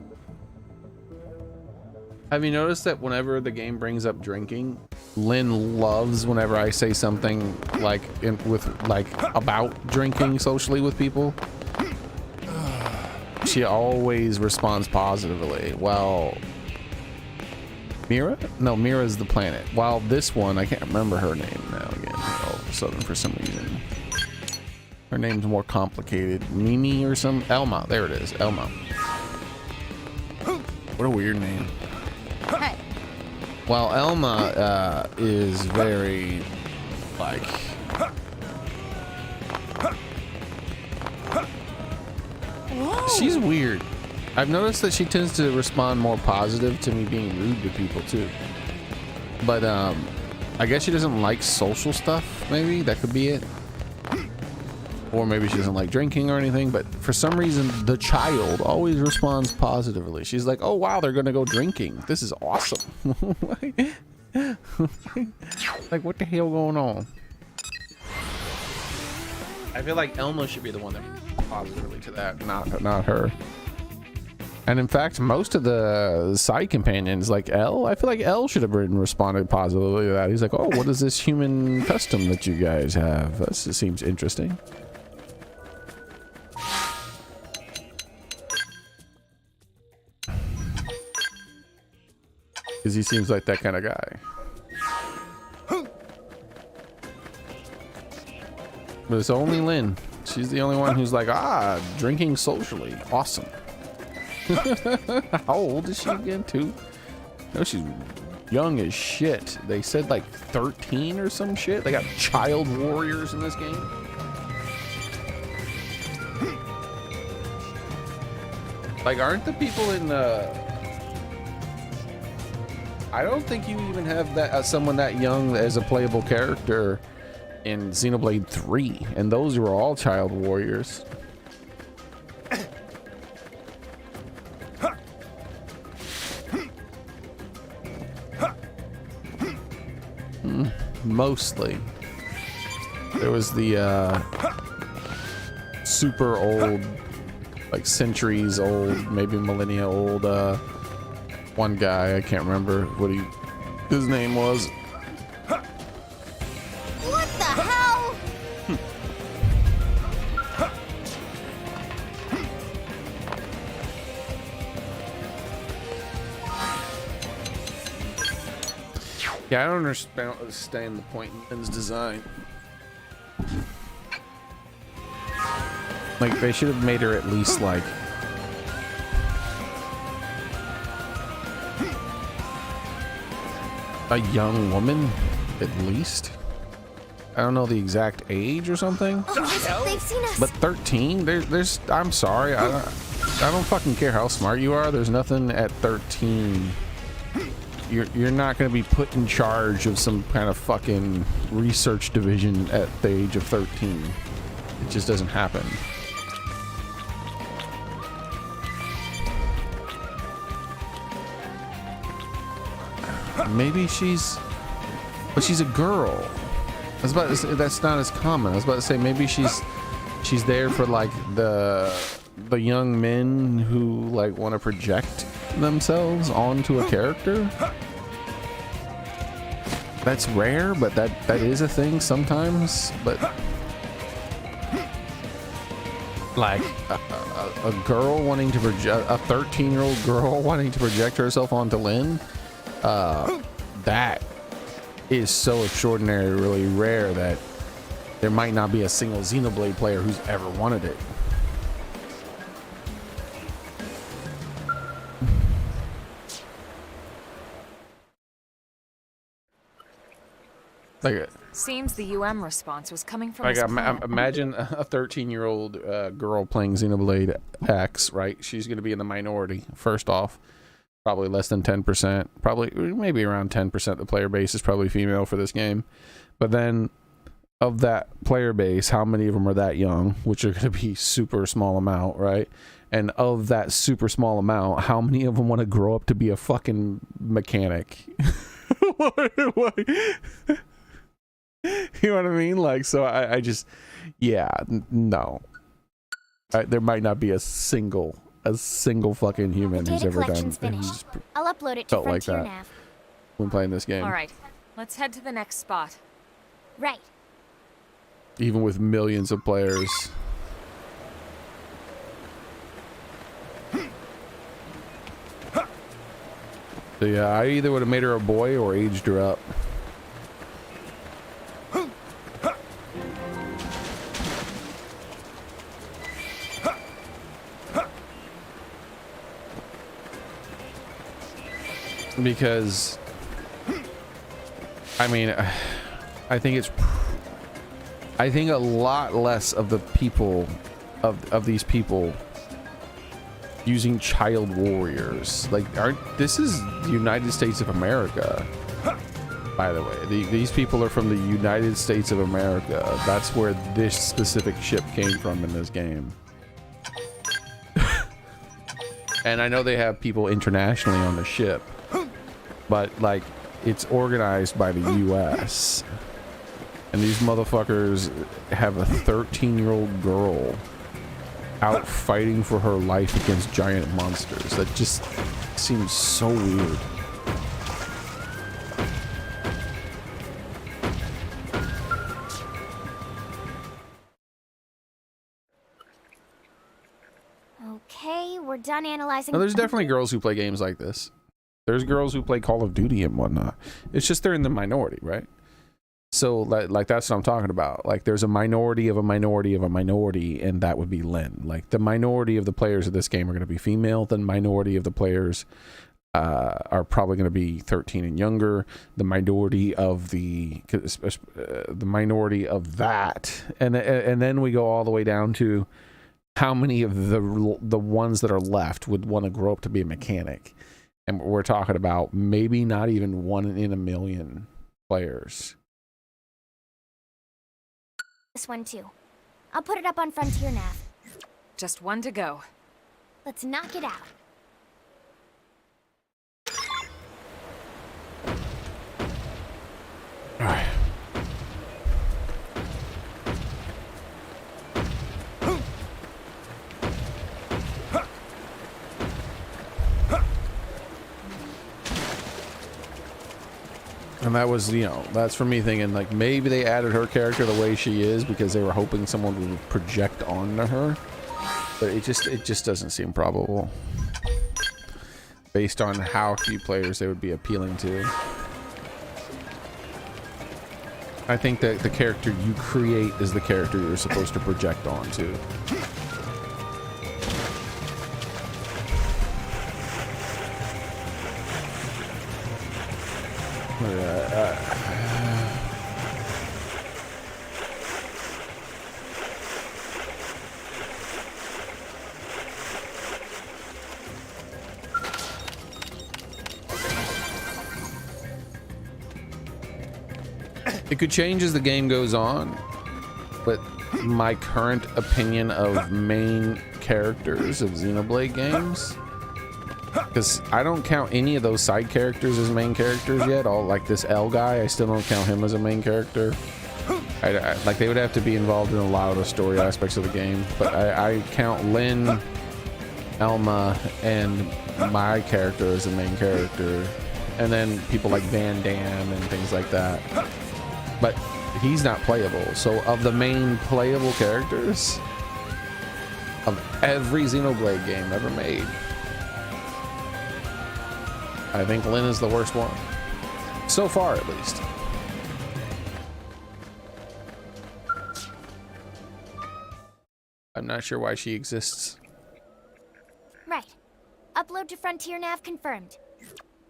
Have you noticed that whenever the game brings up drinking, Lynn loves whenever I say something like about drinking socially with people? She always responds positively. Well, Mira? No, Mira's the planet. While this one, I can't remember her name now again. All of a sudden, for some reason. Her name's more complicated. Mimi or some? Elma. There it is. Elma. What a weird name. Hey. Well, Elma is very, like... She's weird. I've noticed that she tends to respond more positive to me being rude to people too. But I guess she doesn't like social stuff, maybe? That could be it. Or maybe she doesn't like drinking or anything, but for some reason, the child always responds positively. She's like, oh wow, they're gonna go drinking. This is awesome. Like, what the hell going on? I feel like Elma should be the one that positively to that, not her. And in fact, most of the side companions, like L, I feel like L should have responded positively to that. He's like, oh, what is this human custom that you guys have? That seems interesting. Because he seems like that kind of guy. But it's only Lynn. She's the only one who's like, drinking socially. Awesome. How old is she again, too? No, she's young as shit. They said like 13 or some shit. They got child warriors in this game. Like, aren't the people in the... I don't think you even have that someone that young as a playable character in Xenoblade 3, and those were all child warriors. Mostly. There was the super old, like centuries old, maybe millennia old, one guy, I can't remember what his name was. What the hell? Yeah, I don't understand the point in his design. Like, they should have made her at least like a young woman, at least. I don't know the exact age or something. Oh, they've seen us. But 13, there's I'm sorry, I don't fucking care how smart you are. There's nothing at 13. You're not going to be put in charge of some kind of fucking research division at the age of 13. It just doesn't happen. Maybe she's a girl. I was about to say, that's not as common. I was about to say maybe she's there for like the young men who like want to project themselves onto a character. That's rare, but that is a thing sometimes. But like a girl wanting to project, a 13-year-old girl wanting to project herself onto Lynn, that is so extraordinarily rare that there might not be a single Xenoblade player who's ever wanted it. Like, Seems the response was coming from like his planet. imagine a 13-year-old girl playing Xenoblade X, right? She's going to be in the minority, first off. Probably less than 10%. Probably, maybe around 10% of the player base is probably female for this game. But then, of that player base, how many of them are that young? Which are going to be super small amount, right? And of that super small amount, how many of them want to grow up to be a fucking mechanic? You know what I mean? Like, so I just, yeah, no. There might not be a single fucking human who's ever done. Finished. I'll upload it to felt like Frontier that Nav. when playing this game. All right, let's head to the next spot. Right. Even with millions of players. So yeah, I either would have made her a boy or aged her up. Because I mean, I think a lot less of the people of these people using child warriors, like, this is the United States of America, by the way. These people are from the United States of America. That's where this specific ship came from in this game. And I know they have people internationally on the ship, but like, it's organized by the US, and these motherfuckers have a 13-year-old girl out fighting for her life against giant monsters. That just seems so weird. Okay, we're done analyzing. Now, there's definitely girls who play games like this. There's girls who play Call of Duty and whatnot. It's just they're in the minority, right? So like that's what I'm talking about. Like, there's a minority of a minority of a minority, and that would be Lynn. Like, the minority of the players of this game are going to be female. The minority of the players are probably going to be 13 and younger. The minority of the minority of that, and then we go all the way down to how many of the ones that are left would want to grow up to be a mechanic. And we're talking about maybe not even 1 in a million players. This one too. I'll put it up on Frontier Nav. Just one to go. Let's knock it out. All right. And that was, you know, that's for me thinking like maybe they added her character the way she is because they were hoping someone would project onto her. But it just doesn't seem probable based on how few players they would be appealing to. I think that the character you create is the character you're supposed to project onto. It could change as the game goes on, but my current opinion of main characters of Xenoblade games, because I don't count any of those side characters as main characters yet. All like this L guy, I still don't count him as a main character. Like they would have to be involved in a lot of the story aspects of the game, but I count Lynn, Elma, and my character as a main character, and then people like Van Damme and things like that. But he's not playable. So of the main playable characters of every Xenoblade game ever made, I think Lynn is the worst one. So far, at least. I'm not sure why she exists. Right. Upload to Frontier Nav confirmed.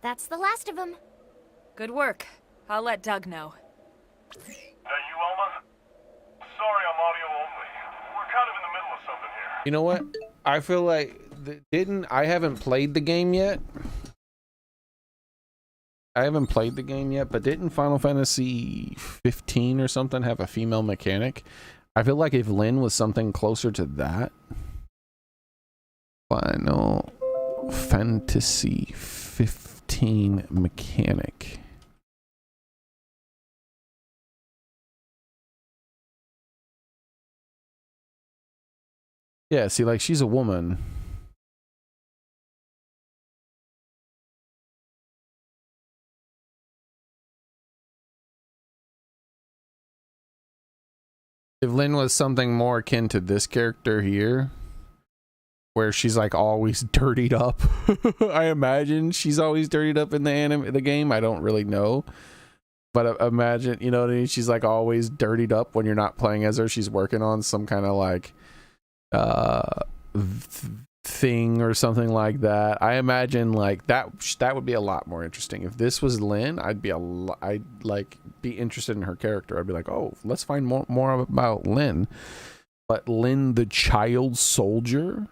That's the last of them. Good work. I'll let Doug know. That you, Elma? Sorry, I'm audio only. We're kind of in the middle of something here. You know what? I feel like I haven't played the game yet. But didn't Final Fantasy 15 or something have a female mechanic? I feel like if Lynn was something closer to that. Final Fantasy 15 mechanic. Yeah, see, like, she's a woman. If Lynn was something more akin to this character here, where she's like always dirtied up. I imagine she's always dirtied up in the game. I don't really know. But imagine, you know what I mean? She's like always dirtied up when you're not playing as her. She's working on some kind of like thing or something like that. I imagine like that would be a lot more interesting. If this was Lynn, I'd like be interested in her character. I'd be like, oh, let's find more about Lynn. But Lynn the child soldier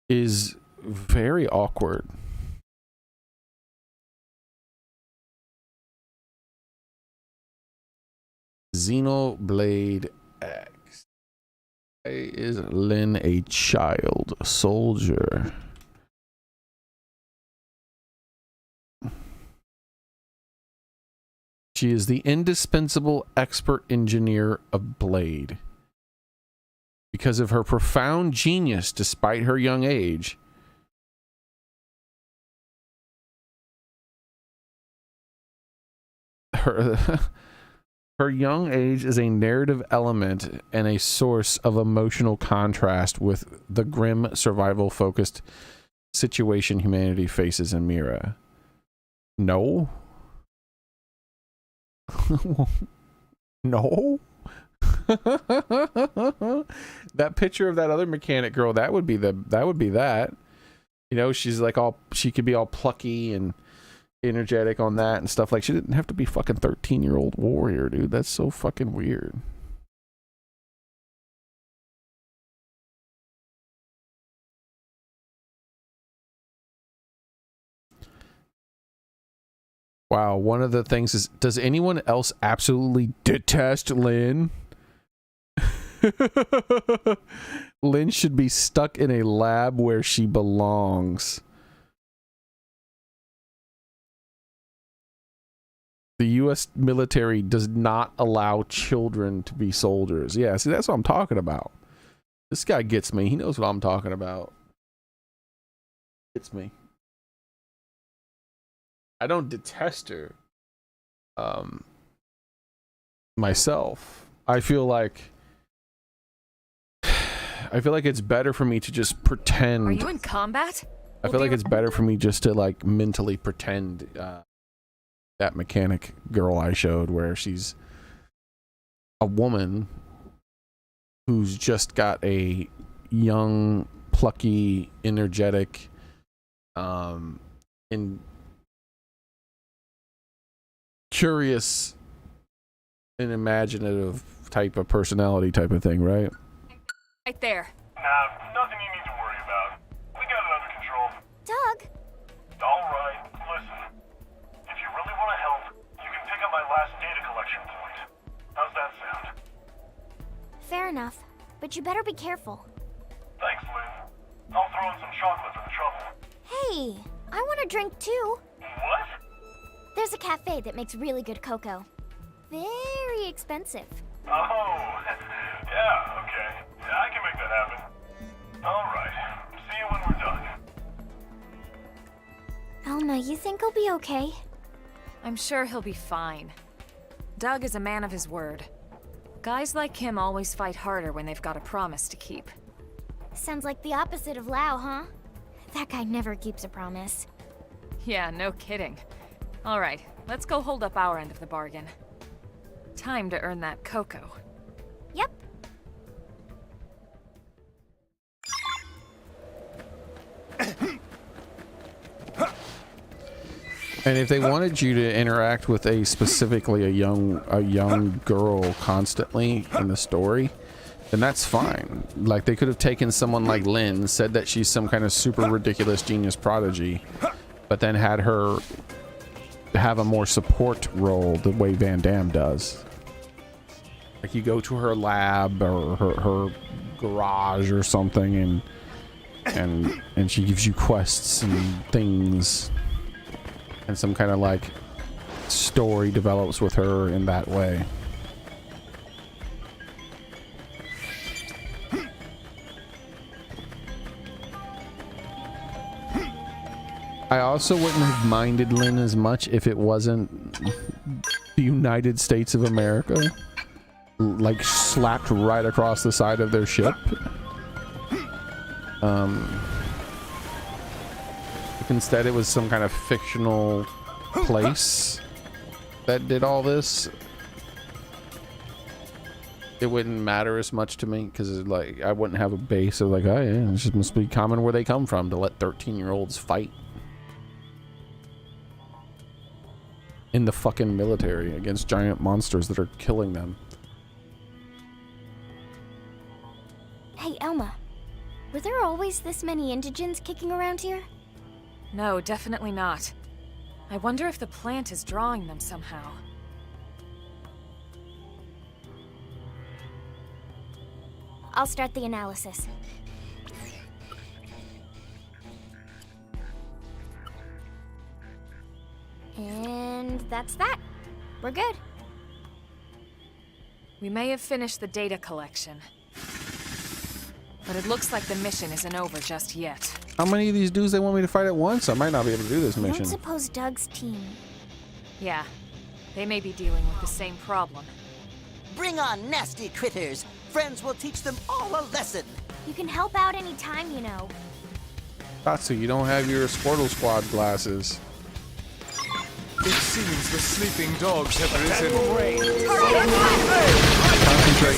is very awkward. Xenoblade X. Is Lynn a child soldier? She is the indispensable expert engineer of Blade. Because of her profound genius despite her young age, her young age is a narrative element and a source of emotional contrast with the grim survival-focused situation humanity faces in Mira. No? No? That picture of that other mechanic girl, that would be that. You know, she could be all plucky and energetic on that and stuff. Like, she didn't have to be fucking 13-year-old warrior, dude. That's so fucking weird. Wow, one of the things is, does anyone else absolutely detest Lynn? Lynn should be stuck in a lab where she belongs. The US military does not allow children to be soldiers. Yeah, see, that's what I'm talking about. This guy gets me. He knows what I'm talking about. Gets me. I don't detest her. Myself. I feel like it's better for me to just pretend. Are you in combat? I feel like it's better for me just to like mentally pretend that mechanic girl I showed, where she's a woman who's just got a young, plucky, energetic, and curious and imaginative type of personality type of thing, right? Right there. Nothing you need to worry about. We got it under control. Doug? Alright, listen. If you really want to help, you can pick up my last data collection point. How's that sound? Fair enough, but you better be careful. Thanks, Lynn. I'll throw in some chocolate for the trouble. Hey, I want a drink too. What? There's a cafe that makes really good cocoa. Very expensive. Oh, yeah, okay. Yeah, I can make that happen. Alright, see you when we're done. Elma, you think he'll be okay? I'm sure he'll be fine. Doug is a man of his word. Guys like him always fight harder when they've got a promise to keep. Sounds like the opposite of Lau, huh? That guy never keeps a promise. Yeah, no kidding. All right, let's go hold up our end of the bargain. Time to earn that cocoa. Yep. And if they wanted you to interact with specifically a young girl constantly in the story, then that's fine. Like, they could have taken someone like Lynn, said that she's some kind of super ridiculous genius prodigy, but then had her have a more support role the way Van Damme does. Like, you go to her lab or her garage or something, and she gives you quests and things, and some kind of like story develops with her in that way. I also wouldn't have minded Lynn as much if it wasn't the United States of America, like slapped right across the side of their ship. If instead it was some kind of fictional place that did all this, it wouldn't matter as much to me, because like I wouldn't have a base of like, oh yeah, it just must be common where they come from to let 13-year-olds fight in the fucking military against giant monsters that are killing them. Hey, Elma. Were there always this many indigents kicking around here? No, definitely not. I wonder if the plant is drawing them somehow. I'll start the analysis. And that's that. We're good. We may have finished the data collection, but it looks like the mission isn't over just yet. How many of these dudes they want me to fight at once? I might not be able to do this I mission. don't suppose Doug's team. Yeah, they may be dealing with the same problem. Bring on nasty critters. Friends will teach them all a lesson. You can help out any time, you know. Tatsu, you don't have your Squirtle Squad glasses. It seems the sleeping dogs have risen. Concentrate.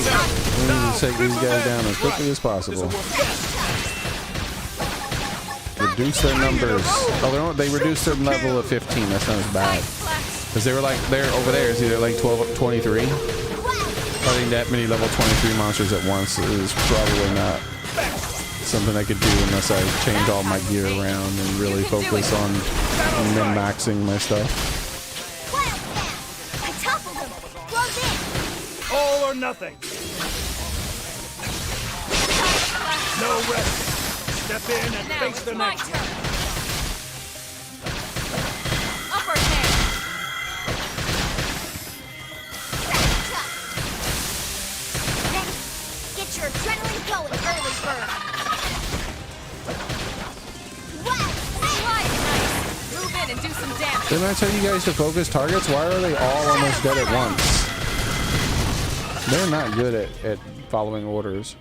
We need to take these guys down as quickly as possible. Reduce their numbers. Oh, they reduced their level of 15. That's not as bad. Because they were like, they're over there. It's either like 12, 23. Fighting that many level 23 monsters at once is probably not something I could do unless I change all my gear around and really focus on min-maxing my stuff. All or nothing. No rest. Step in and Now face it's the my next. turn. Upper hand. Get your adrenaline going, early bird. Wow! Slide nice. Move in and do some damage. Didn't I tell you guys to focus targets? Why are they all almost dead at once? They're not good at following orders.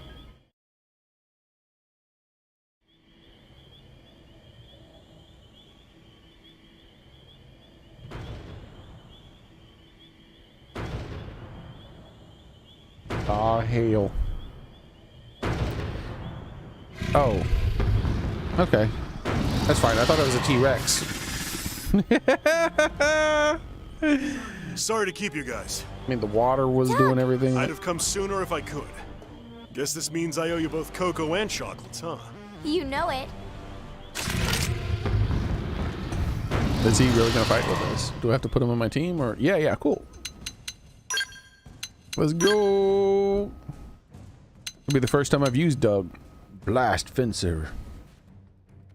Ah, hell. Oh. Okay. That's fine. I thought it was a T-Rex. Sorry to keep you guys. I mean, the water was doing everything. I'd have come sooner if I could. Guess this means I owe you both cocoa and chocolates, huh? You know it. Is he really gonna fight with us? Do I have to put him on my team or? Yeah, cool. Let's go. It'll be the first time I've used Doug. Blast Fencer.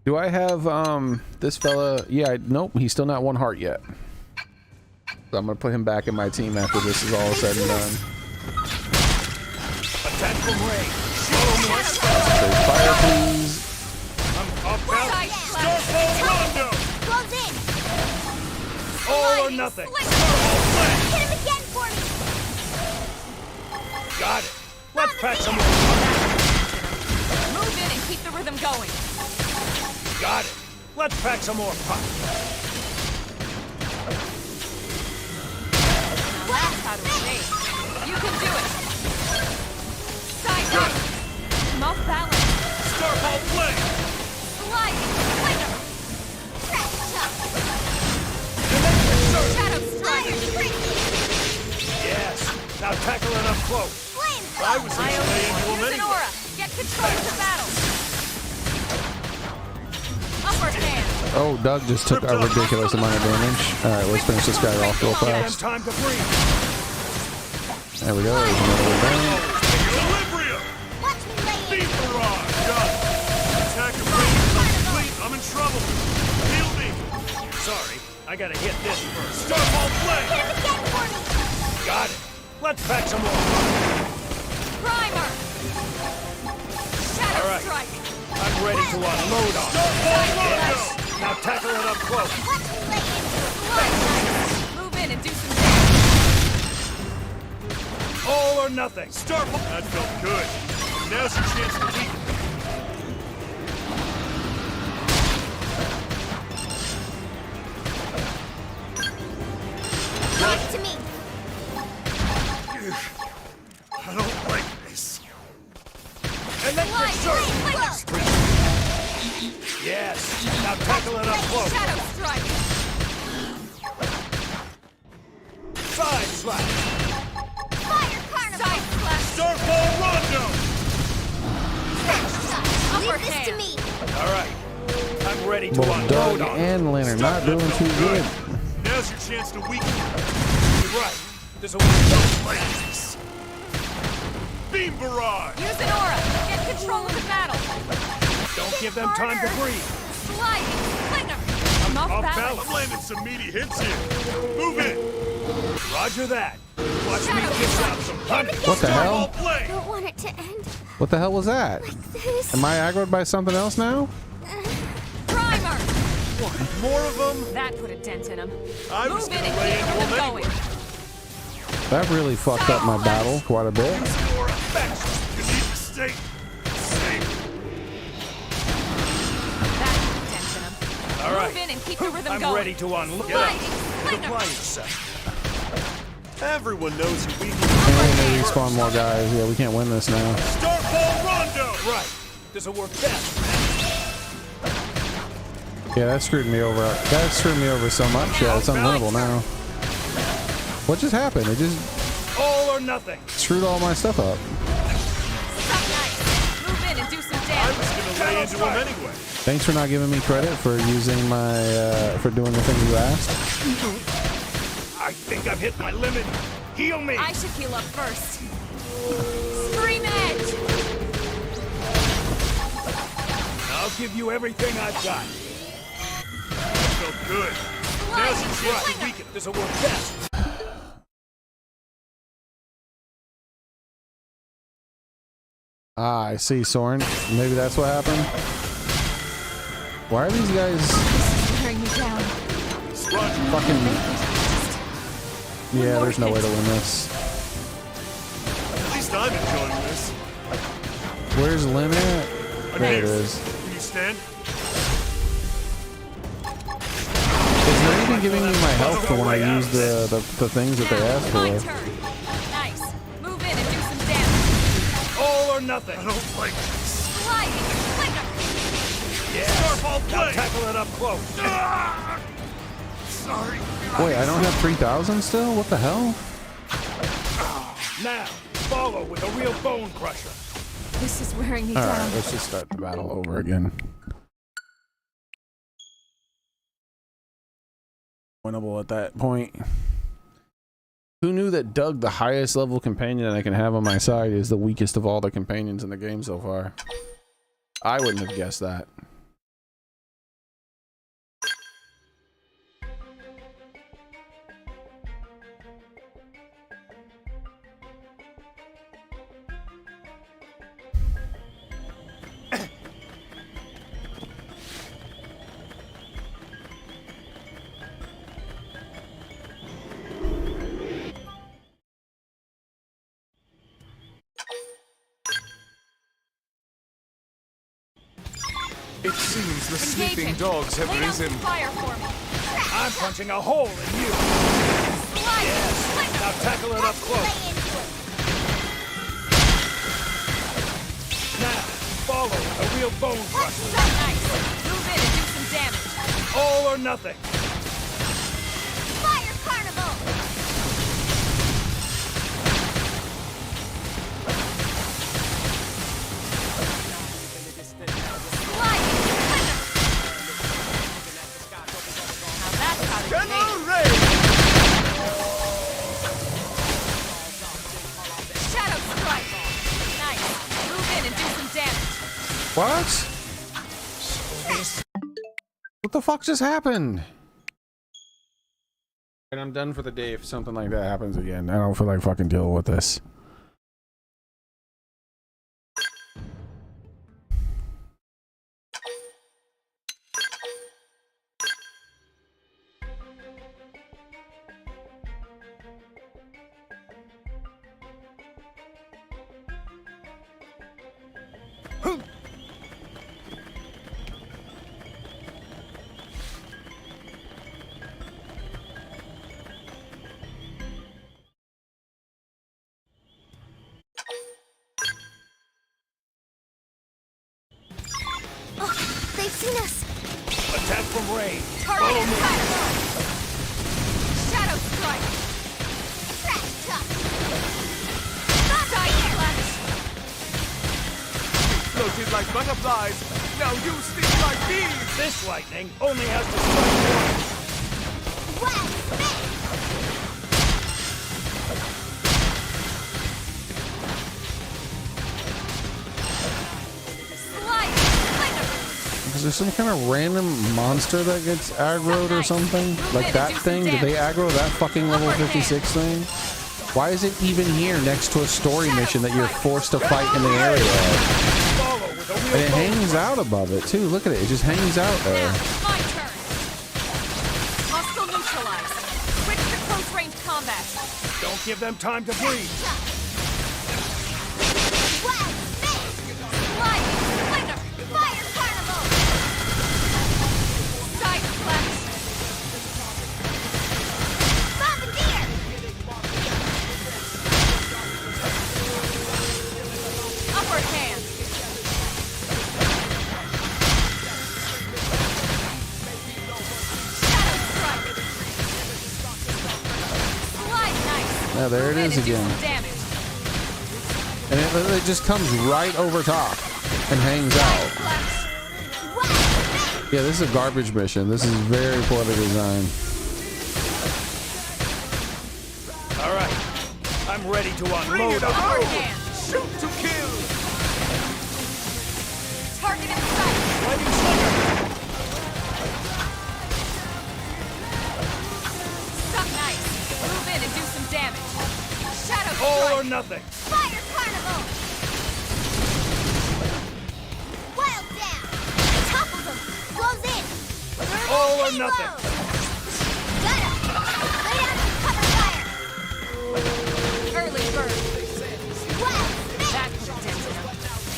Do I have this fella? Yeah, nope, he's still not 1 heart yet. So I'm gonna put him back in my team after this is all said and done. Attack from range. Show me. So fire, please. I'm up out. Side slash. Starfall Rondo. Close in. All or nothing. Hit him again for me. Got it. Let's pack some more. Move in and keep the rhythm going. Got it. Let's pack some more pop. Now that's how to evade. You can do it. Side right. I'm off balance. Starfall play. Sliding. Flicker. Shadow strike. Yes. Now tackle it up close. I was My going to own lay into him Use an anyway. aura. Get control of the battle. Upper hand. Oh, Doug just took a ridiculous amount of damage. All right, let's finish this guy off real Give them fast. time to breathe. There we go. There's another one down. Equilibrium! Watch me lay in. Beat barrage! Got it. Attack of range is complete. I'm in trouble. Heal me. Sorry, I gotta hit this first. Starfall play! Hit him again for me. Got it. Let's pack some more. Primer. Shadow All right. strike. I'm ready to unload on. Yes. Now tackle it up close. Watch me lay in. Slide nice. Move in and do some damage. All or nothing. Starfall! That felt good. Now's your chance to weaken. Leave it to me. I don't like this. Electric surge. Yes. Now tackle it up close. Shadow strike. Side slash. Fire carnival. Side slash. Starfall Rondo! Upper Leave this to hand. me. All right. I'm ready to Both unload Doug on. and Leonard not doing too good. Now's your chance to weaken. You're right. There's a way. Beam barrage! Use an aura. Get control of the battle. Don't give them time to breathe. Sliding. Flicker. I'm off balance. I'm landing some meaty hits here. Move in. Roger that. Watch me dish out some honey. What the Starfall hell? play! I don't want it to end What the hell was that? this. Am I aggroed by something else now? Primer. More of them? That put a dent in him. I was Move in gonna and lay keep into the rhythm him going. anyway. That really fucked up my battle quite a bit. More effects. You need to stay safe. That put a dent in him. All right. Move in and keep the rhythm I'm going. ready to unload. Sliding. Flicker. Apply yourself. Everyone knows you weaken. And they respawn more guys. Yeah, we can't win this now. Starfall Rondo! Right. This'll work best. Yeah, that screwed me over. That screwed me over so much. Yeah, it's unwinnable now. What just happened? It just All or nothing. screwed all my stuff up. Nice. Move in and do some I damage. was gonna lay into him anyway. Thanks for not giving me credit for using my for doing the thing you asked. I think I've hit my limit. Heal me! I should heal up first. Scream Edge! I'll give you everything I've got. That felt good. Now's your chance to weaken. This'll work best. Ah, I see, Soren. Maybe that's what happened. Why are these guys Wearing me down. fucking... Yeah, there's no way to win this. At least I'm enjoying this. Where's Lynn at? There it is. Can you stand? It's not even giving me my health for when I use the things that they asked My for. turn. Nice. Move in and do some damage. All or nothing. I don't like this. Sliding. Flicker. Yeah. Starfall play. Now tackle it up close. Sorry. Wait, I don't have 3,000 still? What the hell? Now, follow with a real bone crusher. This is wearing me down. Alright, let's just start the battle over again. Winnable at that point. Who knew that Doug, the highest level companion I can have on my side, is the weakest of all the companions in the game so far? I wouldn't have guessed that. It seems the sleeping Engaging. dogs have Lay down risen. some fire for me. I'm punching a hole in you. Slide. Flicker. Now tackle it up close. Now, follow with a real bone crusher. Nice. Move in and do some damage. All or nothing. Fire Carnival! What? What the fuck just happened? And I'm done for the day if something like that happens again. I don't feel like fucking dealing with this. They've seen us. Attack from range. Target Follow me. incredible. Shadow strike. Crash tuck. Side flash. Floated like butterflies. Now you sting like bees. This lightning only has to strike once. Wow, spit. Slide. Flicker. Is there some kind of random monster that gets aggroed or something? Like that thing? Did they aggro that fucking level 56 thing? Why is it even here next to a story mission that you're forced to fight in the area? Follow with a real And it bone hangs out above it too. Look at it. It just hangs out Now, there. my turn. Hostile neutralized. Switch to close range combat. Don't give them time to breathe. Wow, spit. Slide. Flicker. Fire Carnival. Side flash. Bombardier. Upper hand. Shadow strike. Slide nice. Yeah, there it Move in is and do again. some damage. And it just comes right over top and hangs out. Flash. Wow, spit. Yeah, this is a garbage mission. This is very poorly designed. All right, I'm ready to Bring unload it on on! you. Hand. Shoot to kill. Target in sight. Lightning slinger. Stuck nice. Move in and do some damage. Shadow All or strike. nothing. Fire Carnival! Wild down! Topples him! Blows in! Thermal All or payload! nothing. Got him! Lay down some cover fire! Early bird. Wild That smash! could have dented him.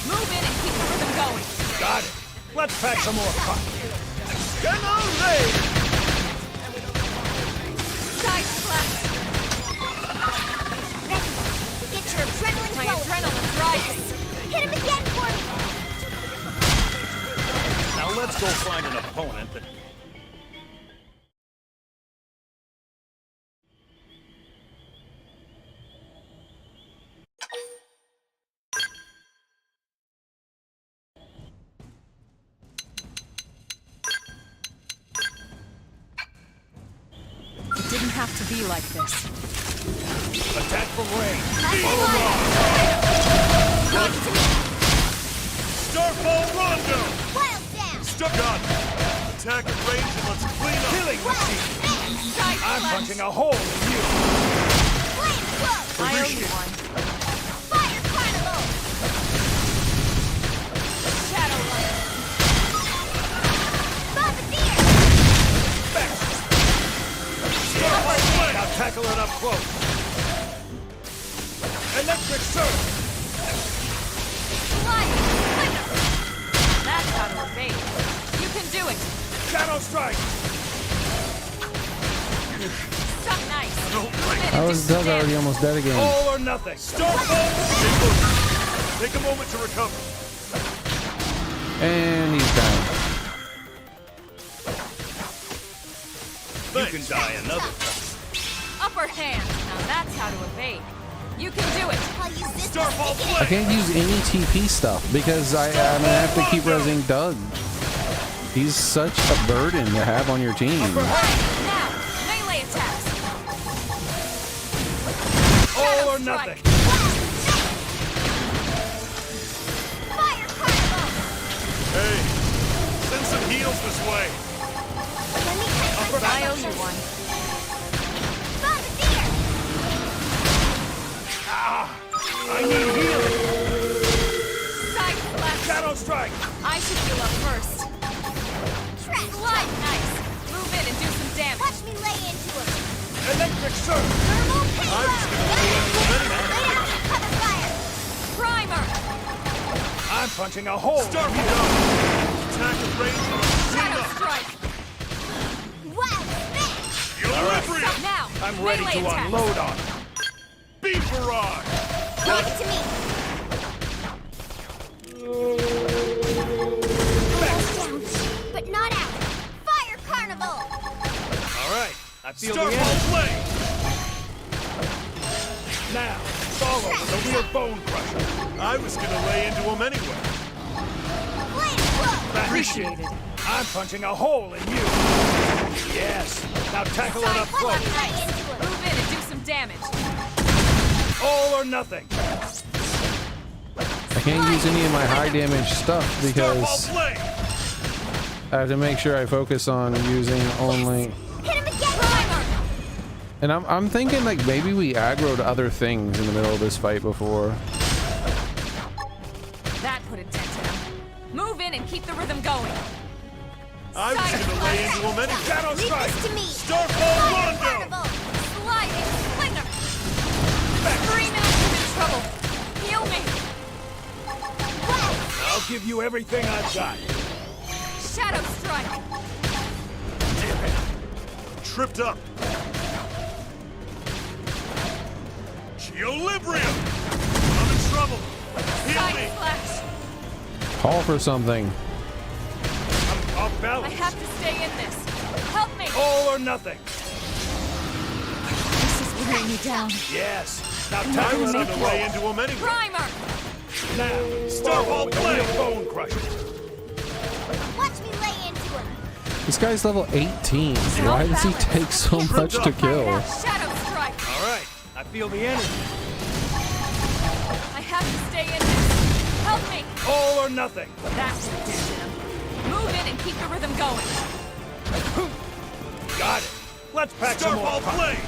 Move in and keep the rhythm going. Got it. Let's pack some more pop. Xenoblade! Side slash. Ready! Get your adrenaline My flowing! adrenaline's rising. Hit him again for me! Now let's go find an opponent that... It didn't have to be like this. Attack from range. Leave it to me! Starfall Rondo! Wild down! Stuck on! Attack at range and let's clean up! Killing Wild machine. smash! Side I'm slash. punching a hole in you. Flame flow! I owe you one. Fire Carnival! Shadow light. Bombardier! Now tackle it up close. Electric surge. Flying. Flicker. That's how to evade. You can do it. Shadow strike. Stuck nice. Move in and I do was some Doug already damage. almost dead again. All or nothing. Starfall! Stay focused. Take a moment to recover. And he's down. You can die another time. Upper hand. Now that's how to evade. You can do it. I'll use this to Starfall stick it I can't use any TP stuff because I have to keep resing Doug. He's such a burden to have on your team. Now, melee attacks. All or Shadow nothing. strike. Fire Carnival! Hey, send some heals this way. Let me catch my I owe you one. Bombardier! I need healing. Side slash. Shadow strike. I should heal up first. Trash! Slide nice. Move in and do some damage. Watch me lay into him! Electric surge. Thermal payload! gonna Lay down some cover fire! Primer. I'm punching a hole. Starfall up! Attack at range and let's clean Shadow up! strike. Wild smash! Equilibrium! Now, I'm ready melee to attacks. unload on. Beam barrage! Leave it to me! Almost down, but not out! Fire Carnival! All right. I feel the Starfall energy. flame! Now, follow with a real bone crusher. I was gonna lay into him anyway. Flame flow! Appreciated. I'm punching a hole in you. Yes. Now tackle it up Watch close. me lay into him! Move in and do some damage. All or nothing. I can't use any of my high damage stuff Starfall because flame! I have to make sure I focus on using only. Hit him again! Primer. And I'm thinking like maybe we aggroed other things in the middle of this fight before. That put a dent in him. Move in and keep the rhythm going. I was gonna lay into him anyway. Shadow Leave strike. this to me! Starfall Fire Rondo! Carnival! Sliding slinger. 3 minutes I'm in trouble. Heal me. Wild! I'll give you everything I've got. Shadow strike. Damn it. Tripped up. Geolibrium! I'm in trouble. Heal Side me! slash. Call for something. I'm off I balance. have to stay in this. Help me. All or nothing. This is wearing me down. Yes. Now I tackle was it up gonna lay close. into him anyway. Primer. Now, Starfall with a real flame! bone crusher. Watch me lay into him! This guy's level 18. Why does he take so much to kill? Shadow strike. All right. I feel the energy. have to stay in this. Help me. All or nothing. That's the ditch in him. Move in and keep the rhythm going. Got it. Let's pack some more. Starfall blade.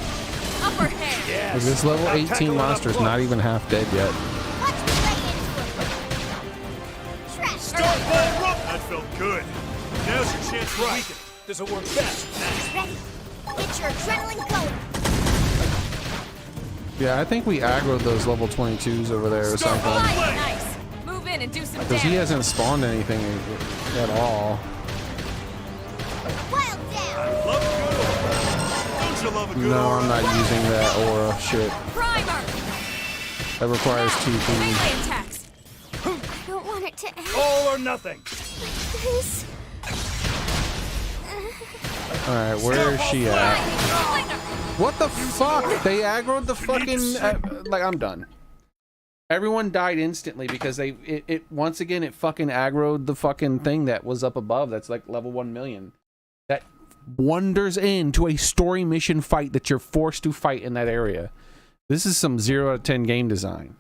Upper hand. Yes. This level Not 18 tackling up monster's close. not even half dead yet. Let's play into him. Trash. Starfall rope. That felt good. Now's your chance to Right. weaken. This'll work best. Ready. Get your adrenaline going. Yeah, I think we aggroed those level 22s over there or something. Nice. Move in and do some Because damage. he hasn't spawned anything at all. Wild down. Love a good aura. Don't you love a good No, aura? I'm not using that aura. Shit. Primer. That requires Now, TP. melee attacks. I don't want it to end All or nothing. like this. Alright, where is she at? Flinger. What the fuck? They aggroed the fucking... like, I'm done. Everyone died instantly because it once again, it fucking aggroed the fucking thing that was up above. That's like level 1 million. That wanders into a story mission fight that you're forced to fight in that area. This is some 0 out of 10 game design.